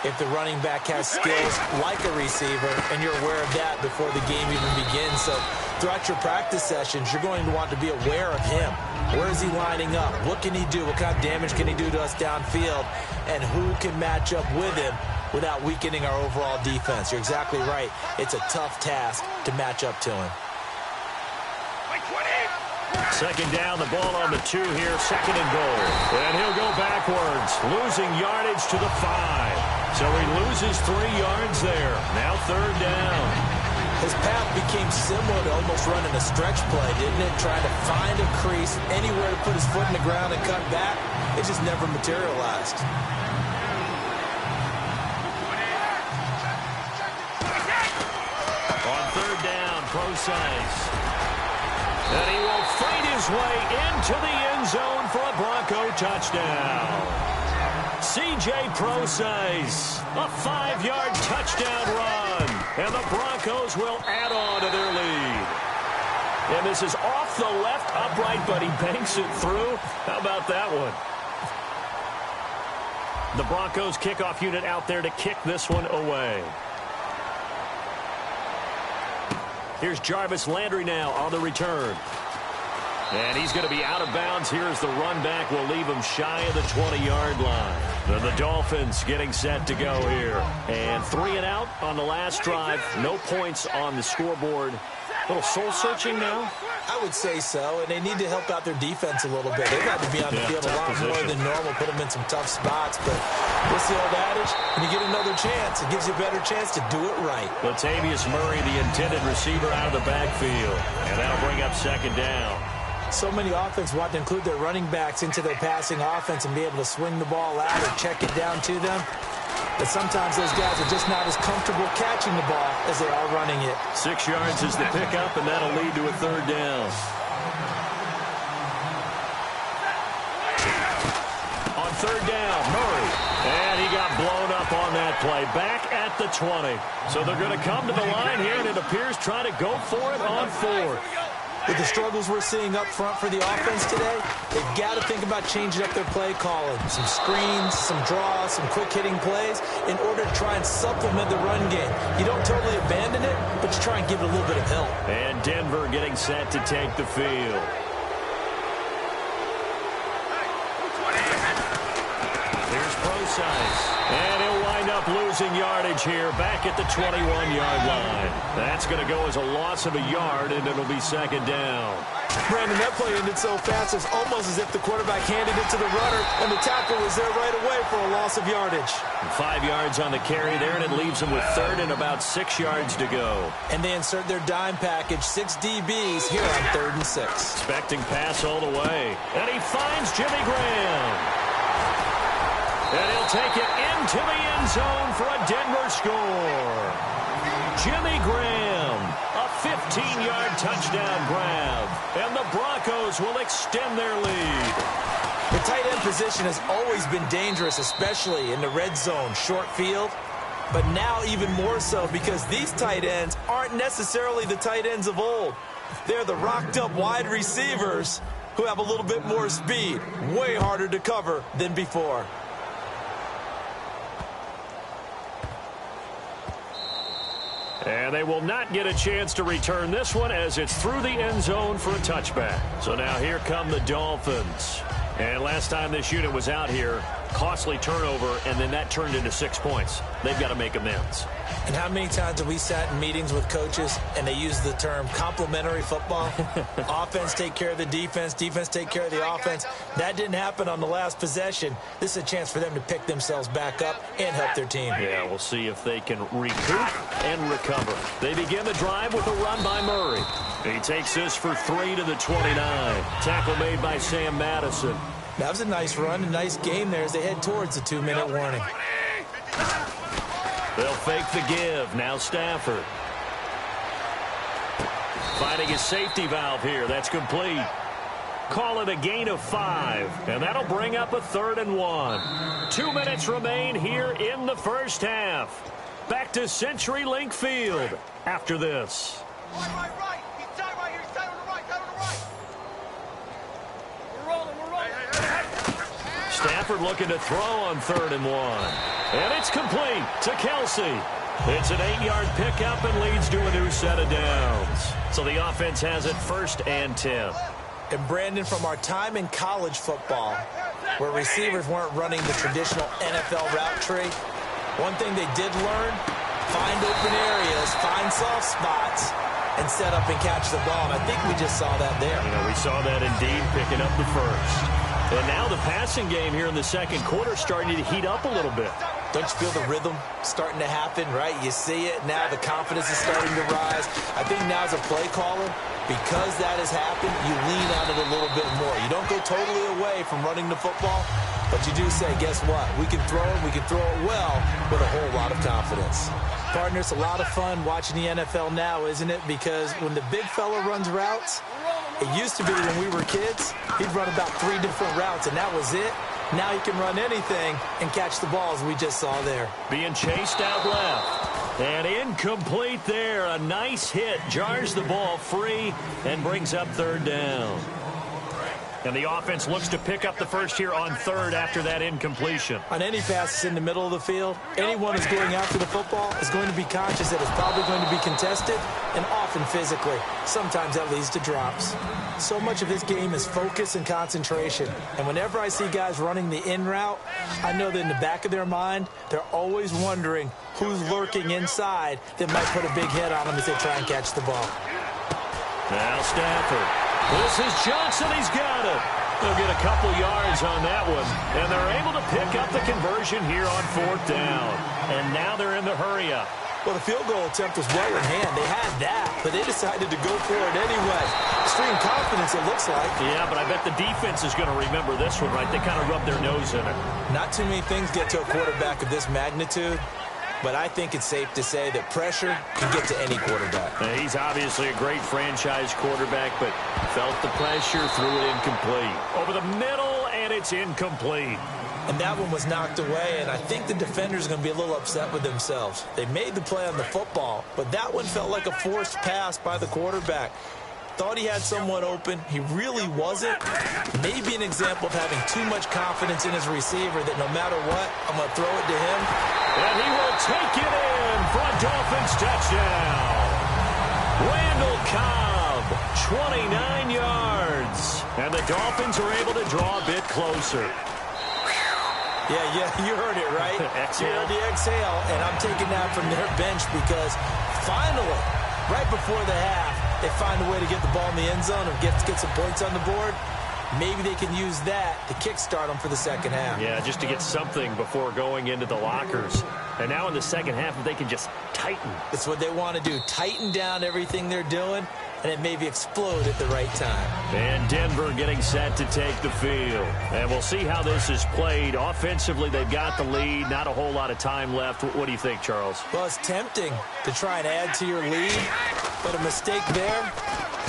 if the running back has skills like a receiver, and you're aware of that before the game even begins. So throughout your practice sessions, you're going to want to be aware of him. Where is he lining up? What can he do? What kind of damage can he do to us downfield? And who can match up with him without weakening our overall defense? You're exactly right. It's a tough task to match up to him. Second down, the ball on the 2 here, second and goal. And he'll go backwards, losing yardage to the 5. So he loses 3 yards there. Now third down. His path became similar to almost running a stretch play, didn't it? Trying to find a crease, anywhere to put his foot in the ground and cut back. It just never materialized. On third down, Procise. And he will fight his way into the end zone for a Bronco touchdown. C.J. Procise, a 5-yard touchdown run. And the Broncos will add on to their lead. And this is off the left upright, but he banks it through. How about that one? The Broncos kickoff unit out there to kick this one away. Here's Jarvis Landry now on the return. And he's going to be out of bounds. Here's the run back. Will leave him shy of the 20-yard line. Then the Dolphins getting set to go here. And 3 and out on the last drive. No points on the scoreboard. A little soul-searching now? I would say so, and they need to help out their defense a little bit. They've had to be on the field a lot more than normal, put them in some tough spots. But what's the old adage? When you get another chance, it gives you a better chance to do it right. Latavius Murray, the intended receiver, out of the backfield. And that'll bring up second down. So many offenses want to include their running backs into their passing offense and be able to swing the ball out or check it down to them. But sometimes those guys are just not as comfortable catching the ball as they are running it. 6 yards is the pickup, and that'll lead to a third down. On third down, Murray. And he got blown up on that play. Back at the 20. So they're going to come to the line here, and it appears trying to go for it on 4. With the struggles we're seeing up front for the offense today, they've got to think about changing up their play calling. Some screens, some draws, some quick-hitting plays in order to try and supplement the run game. You don't totally abandon it, but you try and give it a little bit of help. And Denver getting set to take the field. Here's Procise. And he'll wind up losing yardage here back at the 21-yard line. That's going to go as a loss of a yard, and it'll be second down. Brandon, that play ended so fast, it's almost as if the quarterback handed it to the runner, and the tackle was there right away for a loss of yardage. 5 yards on the carry there, and it leaves them with third and about 6 yards to go. And they insert their dime package, 6 DBs here on 3rd and 6. Expecting pass all the way. And he finds Jimmy Graham. And he'll take it into the end zone for a Denver score. Jimmy Graham, a 15-yard touchdown grab. And the Broncos will extend their lead. The tight end position has always been dangerous, especially in the red zone, short field. But now even more so because these tight ends aren't necessarily the tight ends of old. They're the rocked-up wide receivers who have a little bit more speed. Way harder to cover than before. And they will not get a chance to return this one as it's through the end zone for a touchback. So now here come the Dolphins. And last time this unit was out here, costly turnover, and then that turned into 6 points. They've got to make amends. And how many times have we sat in meetings with coaches and they use the term complementary football? Offense take care of the defense, defense take care of the offense. That didn't happen on the last possession. This is a chance for them to pick themselves back up and help their team. Yeah, we'll see if they can recoup and recover. They begin the drive with a run by Murray. He takes this for 3 to the 29. Tackle made by Sam Madison. That was a nice run, a nice game there as they head towards the 2-minute warning. They'll fake the give. Now Stafford. Finding a safety valve here. That's complete. Call it a gain of 5. And that'll bring up a 3rd and 1. 2 minutes remain here in the first half. Back to CenturyLink Field after this. Right. He's tight right here. He's tight on the right. We're rolling. Stafford looking to throw on 3rd and 1. And it's complete to Kelsey. It's an 8-yard pickup and leads to a new set of downs. So the offense has it 1st and 10. And Brandon, from our time in college football, where receivers weren't running the traditional NFL route tree, one thing they did learn, find open areas, find soft spots, and set up and catch the ball. And I think we just saw that there. We saw that indeed, picking up the first. And now the passing game here in the second quarter starting to heat up a little bit. Don't you feel the rhythm starting to happen, right? You see it now. The confidence is starting to rise. I think now as a play caller, because that has happened, you lean on it a little bit more. You don't go totally away from running the football, but you do say, guess what? We can throw it. We can throw it well with a whole lot of confidence. Partner, it's a lot of fun watching the NFL now, isn't it? Because when the big fella runs routes, it used to be when we were kids, he'd run about 3 different routes, and that was it. Now he can run anything and catch the ball, as we just saw there. Being chased out left. And incomplete there. A nice hit. Jars the ball free and brings up 3rd down. And the offense looks to pick up the first here on 3rd after that incompletion. On any passes in the middle of the field, anyone who's going after the football is going to be conscious that it's probably going to be contested, and often physically. Sometimes that leads to drops. So much of this game is focus and concentration. And whenever I see guys running the in route, I know that in the back of their mind, they're always wondering who's lurking inside that might put a big hit on them as they try and catch the ball. Now Stafford. This is Johnson. He's got it. They'll get a couple yards on that one. And they're able to pick up the conversion here on 4th down. And now they're in the hurry-up. Well, the field goal attempt was well in hand. They had that, but they decided to go for it anyway. Extreme confidence, it looks like. Yeah, but I bet the defense is going to remember this one, right? They kind of rub their nose in it. Not too many things get to a quarterback of this magnitude, but I think it's safe to say that pressure can get to any quarterback. He's obviously a great franchise quarterback, but felt the pressure, threw it incomplete. Over the middle, and it's incomplete. And that one was knocked away, and I think the defenders are going to be a little upset with themselves. They made the play on the football, but that one felt like a forced pass by the quarterback. Thought he had someone open. He really wasn't. Maybe an example of having too much confidence in his receiver that no matter what, I'm going to throw it to him. And he will take it in for a Dolphins touchdown. Randall Cobb, 29 yards. And the Dolphins are able to draw a bit closer. Yeah, you heard it, right? Exhale. You heard the exhale, and I'm taking that from their bench because finally, right before the half, they find a way to get the ball in the end zone and get some points on the board. Maybe they can use that to kickstart them for the second half. Yeah, just to get something before going into the lockers. And now in the second half, if they can just tighten. That's what they want to do. Tighten down everything they're doing, and it maybe explode at the right time. And Denver getting set to take the field. And we'll see how this is played. Offensively, they've got the lead. Not a whole lot of time left. What do you think, Charles? Well, it's tempting to try and add to your lead, but a mistake there,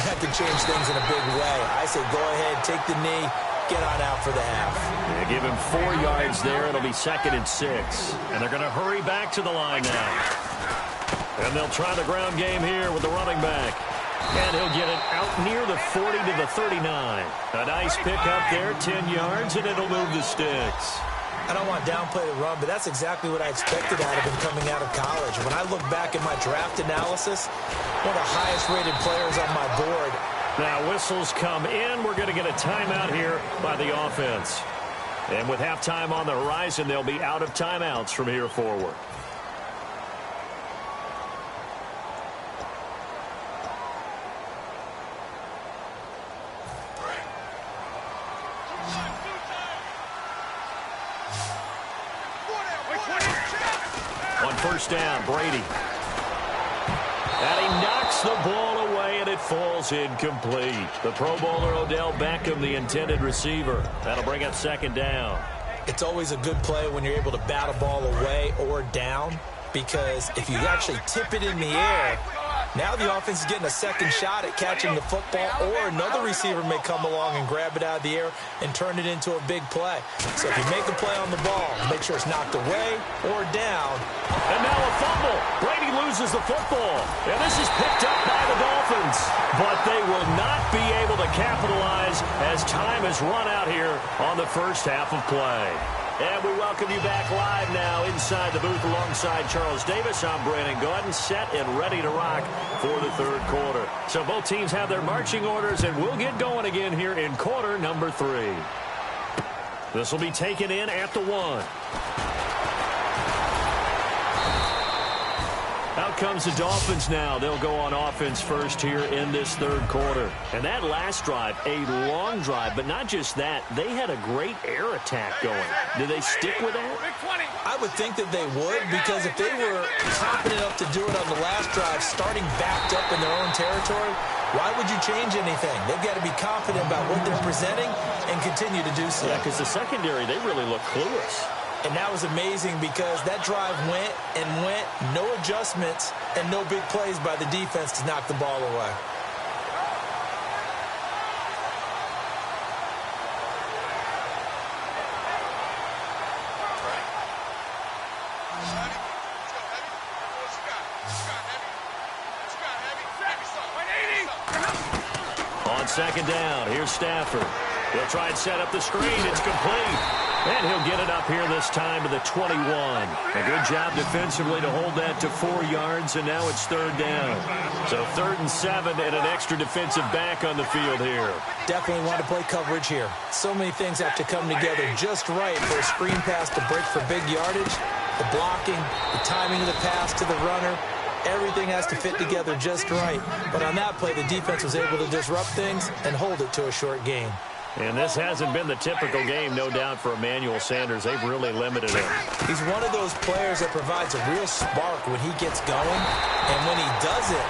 that could change things in a big way. I say go ahead, take the knee, get on out for the half. Yeah, give him 4 yards there. It'll be 2nd and 6. And they're going to hurry back to the line now. And they'll try the ground game here with the running back. And he'll get it out near the 40 to the 39. A nice pickup there, 10 yards, and it'll move the sticks. I don't want downplay the run, but that's exactly what I expected out of him coming out of college. When I look back at my draft analysis, one of the highest-rated players on my board. Now, whistles come in. We're going to get a timeout here by the offense. And with halftime on the horizon, they'll be out of timeouts from here forward. On first down, Brady. And he knocks the ball away, and it falls incomplete. The Pro Bowler Odell Beckham, the intended receiver. That'll bring up 2nd down. It's always a good play when you're able to bat a ball away or down, because if you actually tip it in the air, Now the offense is getting a second shot at catching the football, or another receiver may come along and grab it out of the air and turn it into a big play. So if you make a play on the ball, make sure it's knocked away or down. And now a fumble. Brady loses the football. And this is picked up by the Dolphins. But they will not be able to capitalize as time has run out here on the first half of play. And we welcome you back live now inside the booth alongside Charles Davis. I'm Brandon Gaudin, set and ready to rock for the third quarter. So both teams have their marching orders, and we'll get going again here in quarter number 3. This will be taken in at the 1. Out comes the Dolphins now. They'll go on offense first here in this third quarter. And that last drive, a long drive, but not just that. They had a great air attack going. Do they stick with that? I would think that they would, because if they were confident enough to do it on the last drive, starting backed up in their own territory, why would you change anything? They've got to be confident about what they're presenting and continue to do so. Yeah, because the secondary, they really look clueless. And that was amazing because that drive went and went, no adjustments, and no big plays by the defense to knock the ball away. On second down, here's Stafford. He'll try and set up the screen. It's complete. And he'll get it up here this time to the 21. A good job defensively to hold that to 4 yards, and now it's third down. So 3rd and 7 and an extra defensive back on the field here. Definitely want to play coverage here. So many things have to come together just right for a screen pass to break for big yardage. The blocking, the timing of the pass to the runner. Everything has to fit together just right. But on that play, the defense was able to disrupt things and hold it to a short gain. And this hasn't been the typical game, no doubt, for Emmanuel Sanders. They've really limited him. He's one of those players that provides a real spark when he gets going. And when he does it,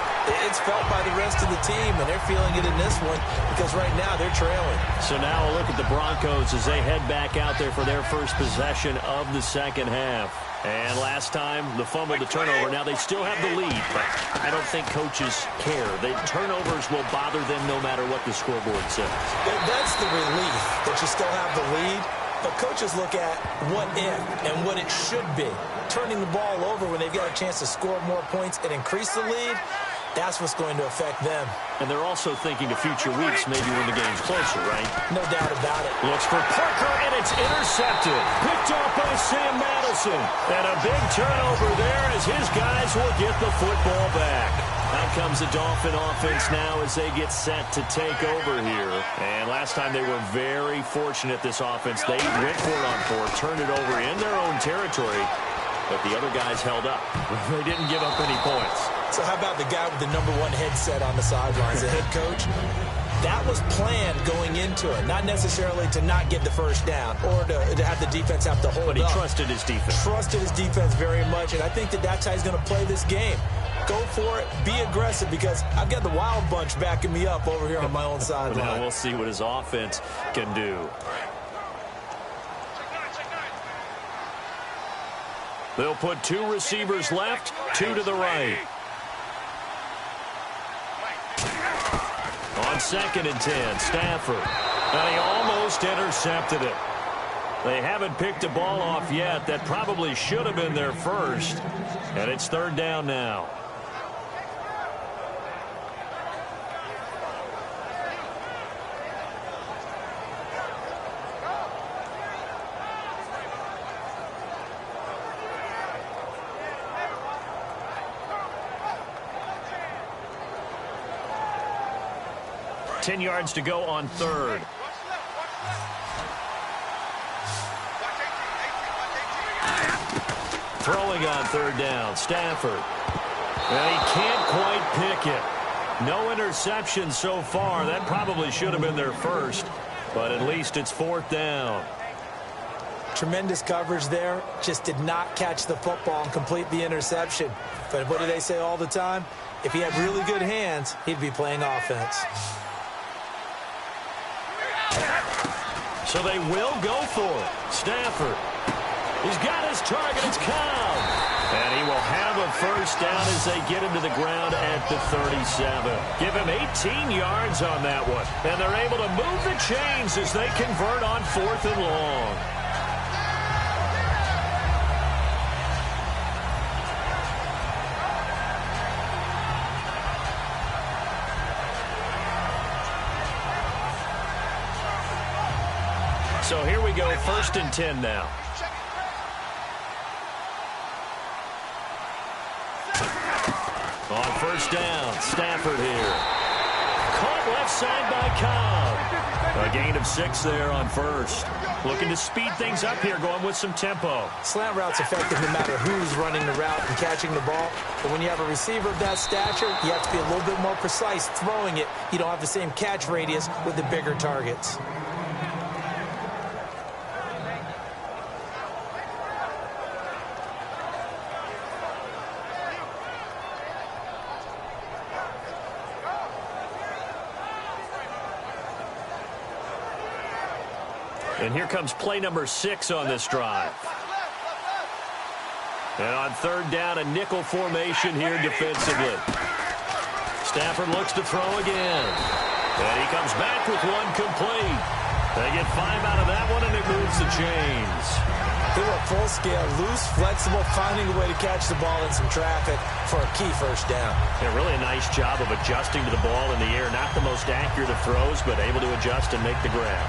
it's felt by the rest of the team, and they're feeling it in this one because right now they're trailing. So now a look at the Broncos as they head back out there for their first possession of the second half. And last time, the fumble, the turnover. Now they still have the lead, but I don't think coaches care. The turnovers will bother them no matter what the scoreboard says. That's the relief that you still have the lead. But coaches look at what if and what it should be. Turning the ball over when they've got a chance to score more points and increase the lead, that's what's going to affect them. And they're also thinking to future weeks, maybe when the game's closer, right? No doubt about it. Looks for Parker, and it's intercepted. Picked off by Sam Madison. And a big turnover there as his guys will get the football back. Out comes the Dolphin offense now as they get set to take over here. And last time they were very fortunate, this offense. They went for it on 4, turned it over in their own territory, but the other guys held up. They didn't give up any points. So how about the guy with the #1 headset on the sidelines, the head coach? That was planned going into it, not necessarily to not get the first down or to have the defense have to hold up. But he trusted his defense. Trusted his defense very much, and I think that that's how he's going to play this game. Go for it, be aggressive, because I've got the Wild Bunch backing me up over here on my own sideline. Now we'll see what his offense can do. They'll put 2 receivers left, 2 to the right. On 2nd and 10, Stafford. And he almost intercepted it. They haven't picked a ball off yet. That probably should have been their first. And it's 3rd down now. Ten yards to go on 3rd. Throwing on 3rd down, Stafford. And he can't quite pick it. No interception so far. That probably should have been their first, but at least it's 4th down. Tremendous coverage there. Just did not catch the football and complete the interception. But what do they say all the time? If he had really good hands, he'd be playing offense. So they will go for it. Stafford. He's got his target. It's Cobb. And he will have a first down as they get him to the ground at the 37. Give him 18 yards on that one. And they're able to move the chains as they convert on 4th and long. So here we go, 1st and 10 now. On 1st down, Stafford here. Caught left side by Cobb. A gain of 6 there on 1st. Looking to speed things up here, going with some tempo. Slant route's effective no matter who's running the route and catching the ball. But when you have a receiver of that stature, you have to be a little bit more precise throwing it. You don't have the same catch radius with the bigger targets. And here comes play number 6 on this drive. And on 3rd down, a nickel formation here defensively. Stafford looks to throw again. And he comes back with one complete. They get 5 out of that one, and it moves the chains. They were full scale, loose, flexible, finding a way to catch the ball in some traffic for a key first down. Yeah, really a nice job of adjusting to the ball in the air. Not the most accurate of throws, but able to adjust and make the grab.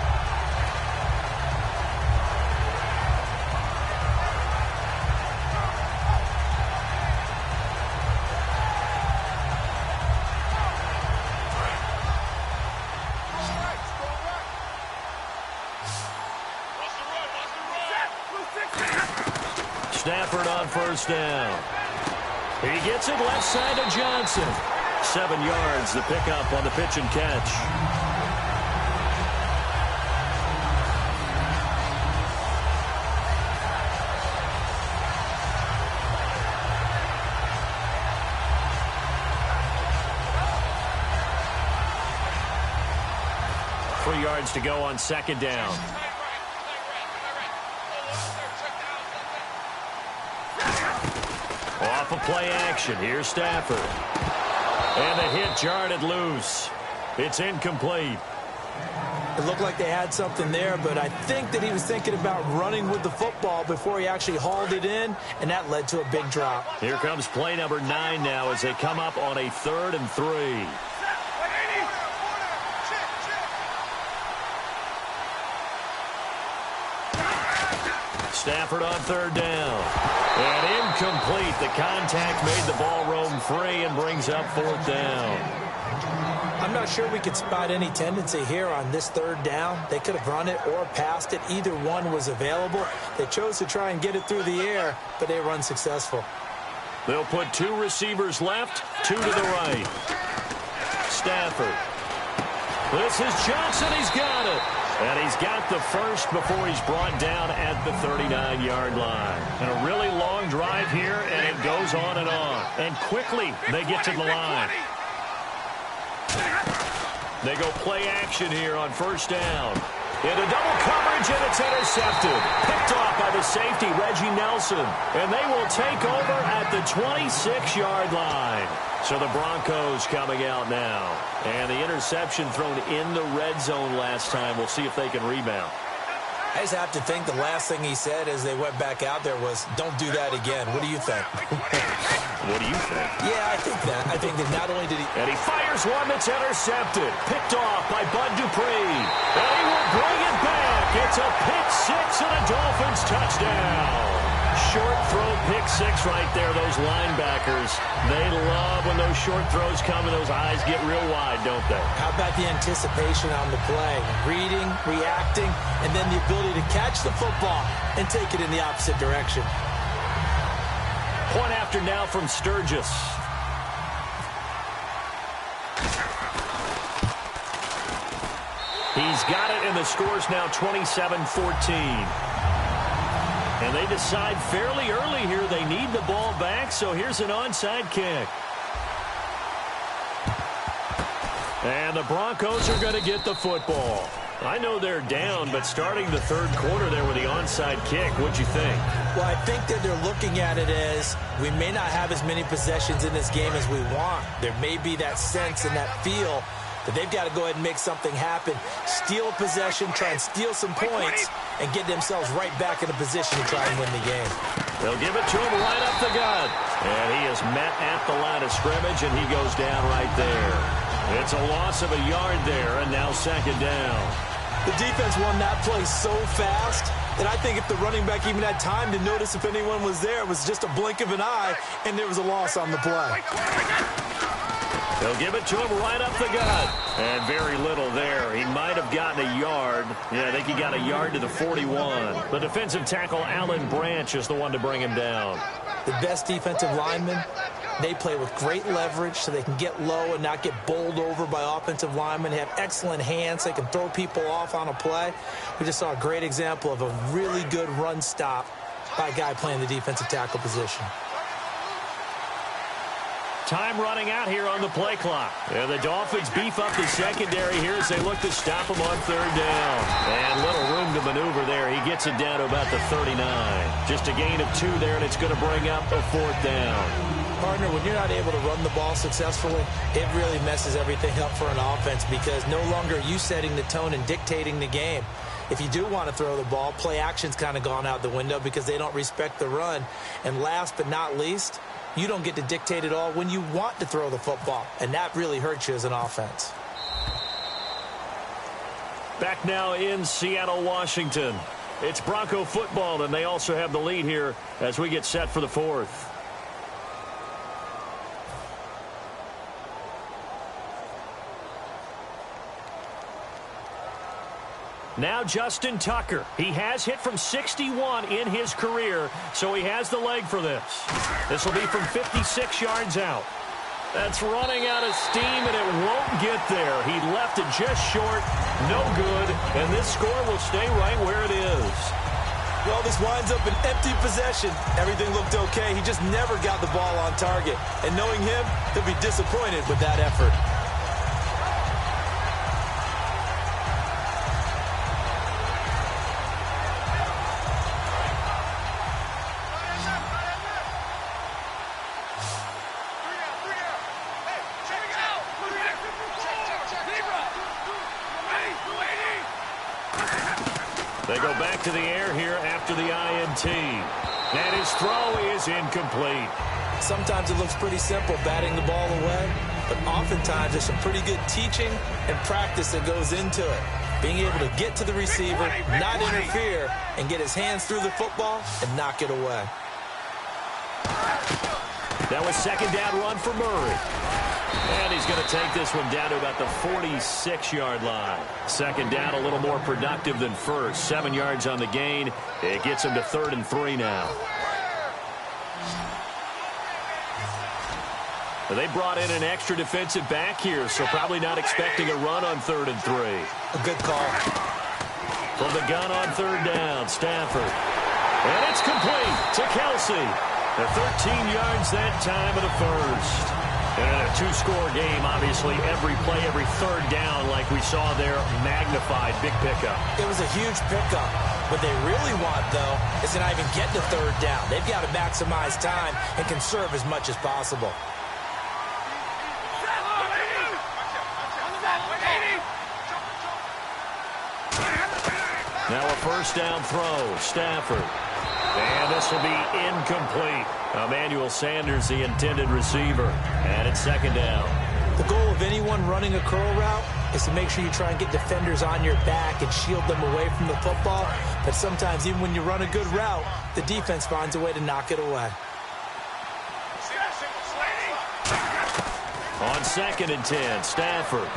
Stafford on 1st down. He gets it left side to Johnson. 7 yards, the pickup on the pitch and catch. Three yards to go on 2nd down. Off of play action. Here's Stafford. And the hit jarred loose. It's incomplete. It looked like they had something there, but I think that he was thinking about running with the football before he actually hauled it in, and that led to a big drop. Here comes play number 9 now as they come up on a 3rd and 3. Stafford on 3rd down. And incomplete. The contact made the ball roam free and brings up 4th down. I'm not sure we could spot any tendency here on this 3rd down. They could have run it or passed it. Either one was available. They chose to try and get it through the air, but they were unsuccessful. They'll put 2 receivers left, 2 to the right. Stafford. This is Johnson. He's got it. And he's got the first before he's brought down at the 39-yard line. And a really long drive here, and it goes on and on. And quickly, they get to the line. They go play action here on 1st down. Into double coverage, and it's intercepted. Picked off by the safety, Reggie Nelson. And they will take over at the 26-yard line. So the Broncos coming out now. And the interception thrown in the red zone last time. We'll see if they can rebound. I just have to think the last thing he said as they went back out there was, don't do that again. What do you think? What do you think? Yeah, I think that. I think that not only did he... And he fires one that's intercepted. Picked off by Bud Dupree. And he will bring it back. It's a pick 6 and a Dolphins touchdown. Short throw pick 6 right there. Those linebackers, they love when those short throws come and those eyes get real wide, don't they? How about the anticipation on the play? Reading, reacting, and then the ability to catch the football and take it in the opposite direction. Point after now from Sturgis. He's got it, and the score's now 27-14. And they decide fairly early here they need the ball back, so here's an onside kick. And the Broncos are going to get the football. I know they're down, but starting the third quarter there with the onside kick, what'd you think? Well, I think that they're looking at it as we may not have as many possessions in this game as we want. There may be that sense and that feel that they've got to go ahead and make something happen, steal a possession, try and steal some points, and get themselves right back in a position to try and win the game. They'll give it to him right up the gut. And he is met at the line of scrimmage, and he goes down right there. It's a loss of a yard there, and now second down. The defense won that play so fast that I think if the running back even had time to notice if anyone was there, it was just a blink of an eye, and there was a loss on the play. They'll give it to him right up the gut. And very little there. He might have gotten a yard. Yeah, I think he got a yard to the 41. The defensive tackle, Alan Branch, is the one to bring him down. The best defensive linemen, they play with great leverage so they can get low and not get bowled over by offensive linemen. They have excellent hands. They can throw people off on a play. We just saw a great example of a really good run stop by a guy playing the defensive tackle position. Time running out here on the play clock. And the Dolphins beef up the secondary here as they look to stop him on third down. And little room to maneuver there. He gets it down to about the 39. Just a gain of 2 there, and it's going to bring up a 4th down. Partner, when you're not able to run the ball successfully, it really messes everything up for an offense because no longer are you setting the tone and dictating the game. If you do want to throw the ball, play action's kind of gone out the window because they don't respect the run. And last but not least, you don't get to dictate it all when you want to throw the football, and that really hurts you as an offense. Back now in Seattle, Washington. It's Bronco football, and they also have the lead here as we get set for the 4th. Now Justin Tucker. He has hit from 61 in his career, so he has the leg for this. This will be from 56 yards out. That's running out of steam, and it won't get there. He left it just short, no good, and this score will stay right where it is. Well, this winds up an empty possession. Everything looked okay. He just never got the ball on target. And knowing him, he'll be disappointed with that effort. They go back to the air here after the INT. And his throw is incomplete. Sometimes it looks pretty simple, batting the ball away. But oftentimes there's some pretty good teaching and practice that goes into it. Being able to get to the receiver, not interfere, and get his hands through the football and knock it away. That was second down run for Murray. And he's going to take this one down to about the 46-yard line. Second down, a little more productive than first. 7 yards on the gain. It gets him to 3rd and 3 now. They brought in an extra defensive back here, so probably not expecting a run on 3rd and 3. A good call. From the gun on 3rd down, Stafford. And it's complete to Kelsey. The 13 yards that time of the first. And in a 2-score game, obviously, every play, every 3rd down, like we saw there, magnified, big pickup. It was a huge pickup. What they really want, though, is to not even get to 3rd down. They've got to maximize time and conserve as much as possible. Now a first down throw, Stafford. And this will be incomplete. Emmanuel Sanders, the intended receiver. And it's second down. The goal of anyone running a curl route is to make sure you try and get defenders on your back and shield them away from the football. But sometimes, even when you run a good route, the defense finds a way to knock it away. On 2nd and 10, Stafford.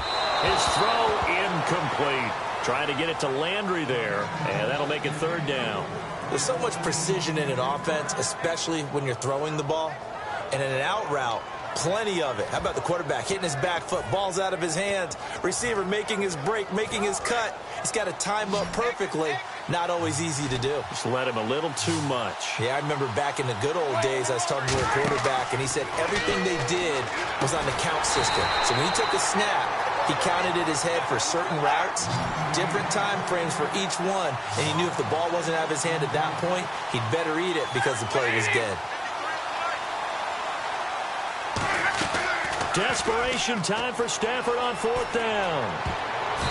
His throw incomplete. Trying to get it to Landry there, and that'll make it 3rd down. There's so much precision in an offense, especially when you're throwing the ball. And in an out route, plenty of it. How about the quarterback hitting his back foot, balls out of his hands, receiver making his break, making his cut. He's got to time up perfectly. Not always easy to do. Just let him a little too much. Yeah, I remember back in the good old days, I was talking to a quarterback, and he said everything they did was on the count system. So when he took a snap, He counted in his head for certain routes, different time frames for each one, and he knew if the ball wasn't out of his hand at that point, he'd better eat it because the play was dead. Desperation time for Stafford on 4th down.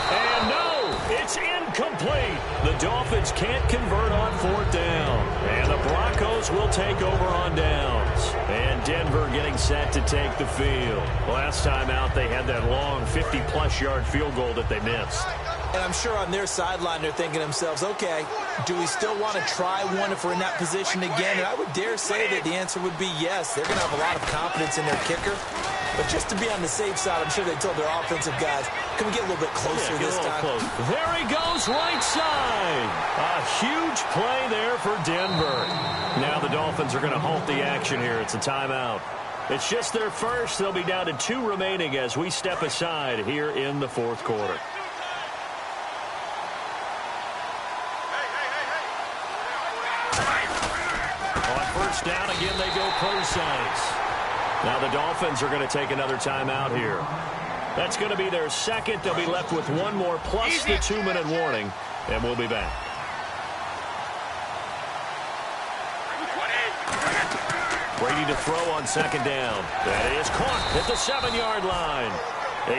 And no, it's incomplete. The Dolphins can't convert on 4th down. And the Broncos will take over on downs. And Denver getting set to take the field. Last time out, they had that long 50-plus yard field goal that they missed. And I'm sure on their sideline they're thinking to themselves, okay, do we still want to try one if we're in that position again? And I would dare say that the answer would be yes. They're going to have a lot of confidence in their kicker. But just to be on the safe side, I'm sure they told their offensive guys, can we get a little bit closer this time? Closer. There he goes, right side. A huge play there for Denver. Now the Dolphins are going to halt the action here. It's a timeout. It's just their first. They'll be down to 2 remaining as we step aside here in the 4th quarter. On first down, again, they go precise. Now the Dolphins are going to take another timeout here. That's going to be their second. They'll be left with one more plus the 2-minute warning, and we'll be back. Brady to throw on 2nd down. That is caught at the 7-yard line.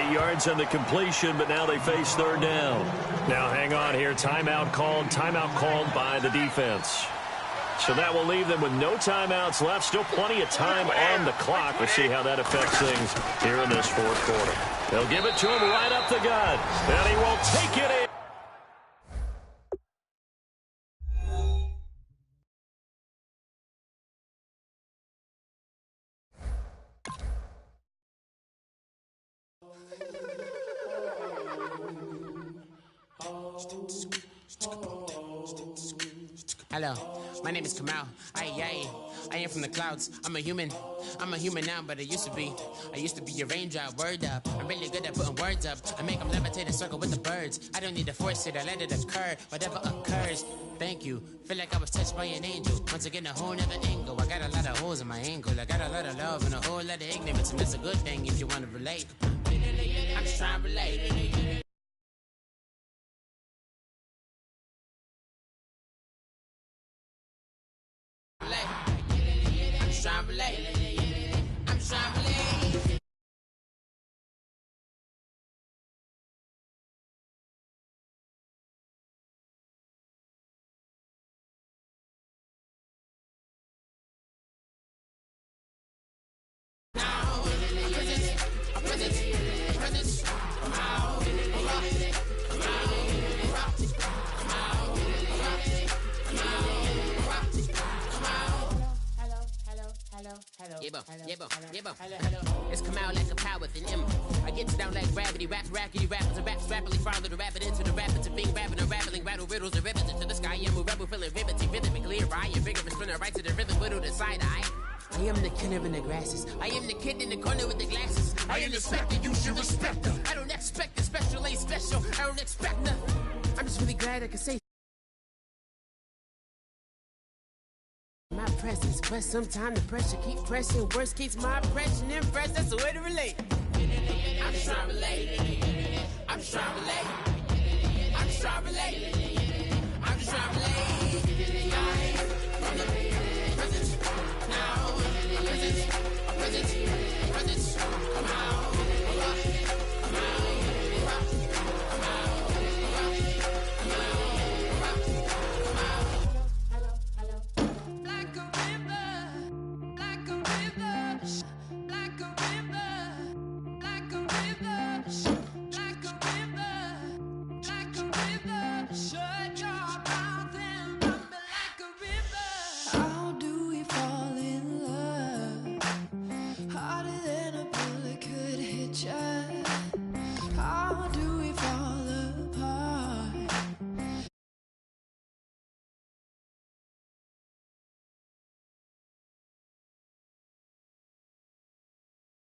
8 yards on the completion, but now they face 3rd down. Now hang on here. Timeout called by the defense. So that will leave them with no timeouts left. Still plenty of time on the clock. We'll see how that affects things here in this 4th quarter. They'll give it to him right up the gut. And he will take it in. Hello, my name is Kamal. I am from the clouds. I'm a human now, but I used to be a raindrop. Word up, I'm really good at putting words up. I make them levitate and circle with the birds. I don't need to force it, I let it occur. Whatever occurs, thank you. Feel like I was touched by an angel. Once again, a whole nother angle. I got a lot of holes in my ankle. I got a lot of love and a whole lot of ignorance, and that's a good thing if you want to relate. I'm just trying to relate. I'm trying to relate. It's come out like a power with an M. I get down like gravity, rackety rappers and raps rapidly follow the rapid into the rapids of being rapping, unraveling, rattle riddles and ribbons into the sky. I'm a rebel, feeling riveting, rhythmically clear. I am vigorous, spinning right to the rhythm, whittle the side eye. I am the killer in the grasses. I am the kid in the corner with the glasses. I am the specter, you should respect them. I don't expect the special, ain't special. I don't expect nothing. I'm just really glad I can say my presence, but sometimes the pressure keep pressing. Worst keeps my impression impressed. That's the way to relate. I'm just trying to relate. I'm just trying to relate. I'm just trying to relate.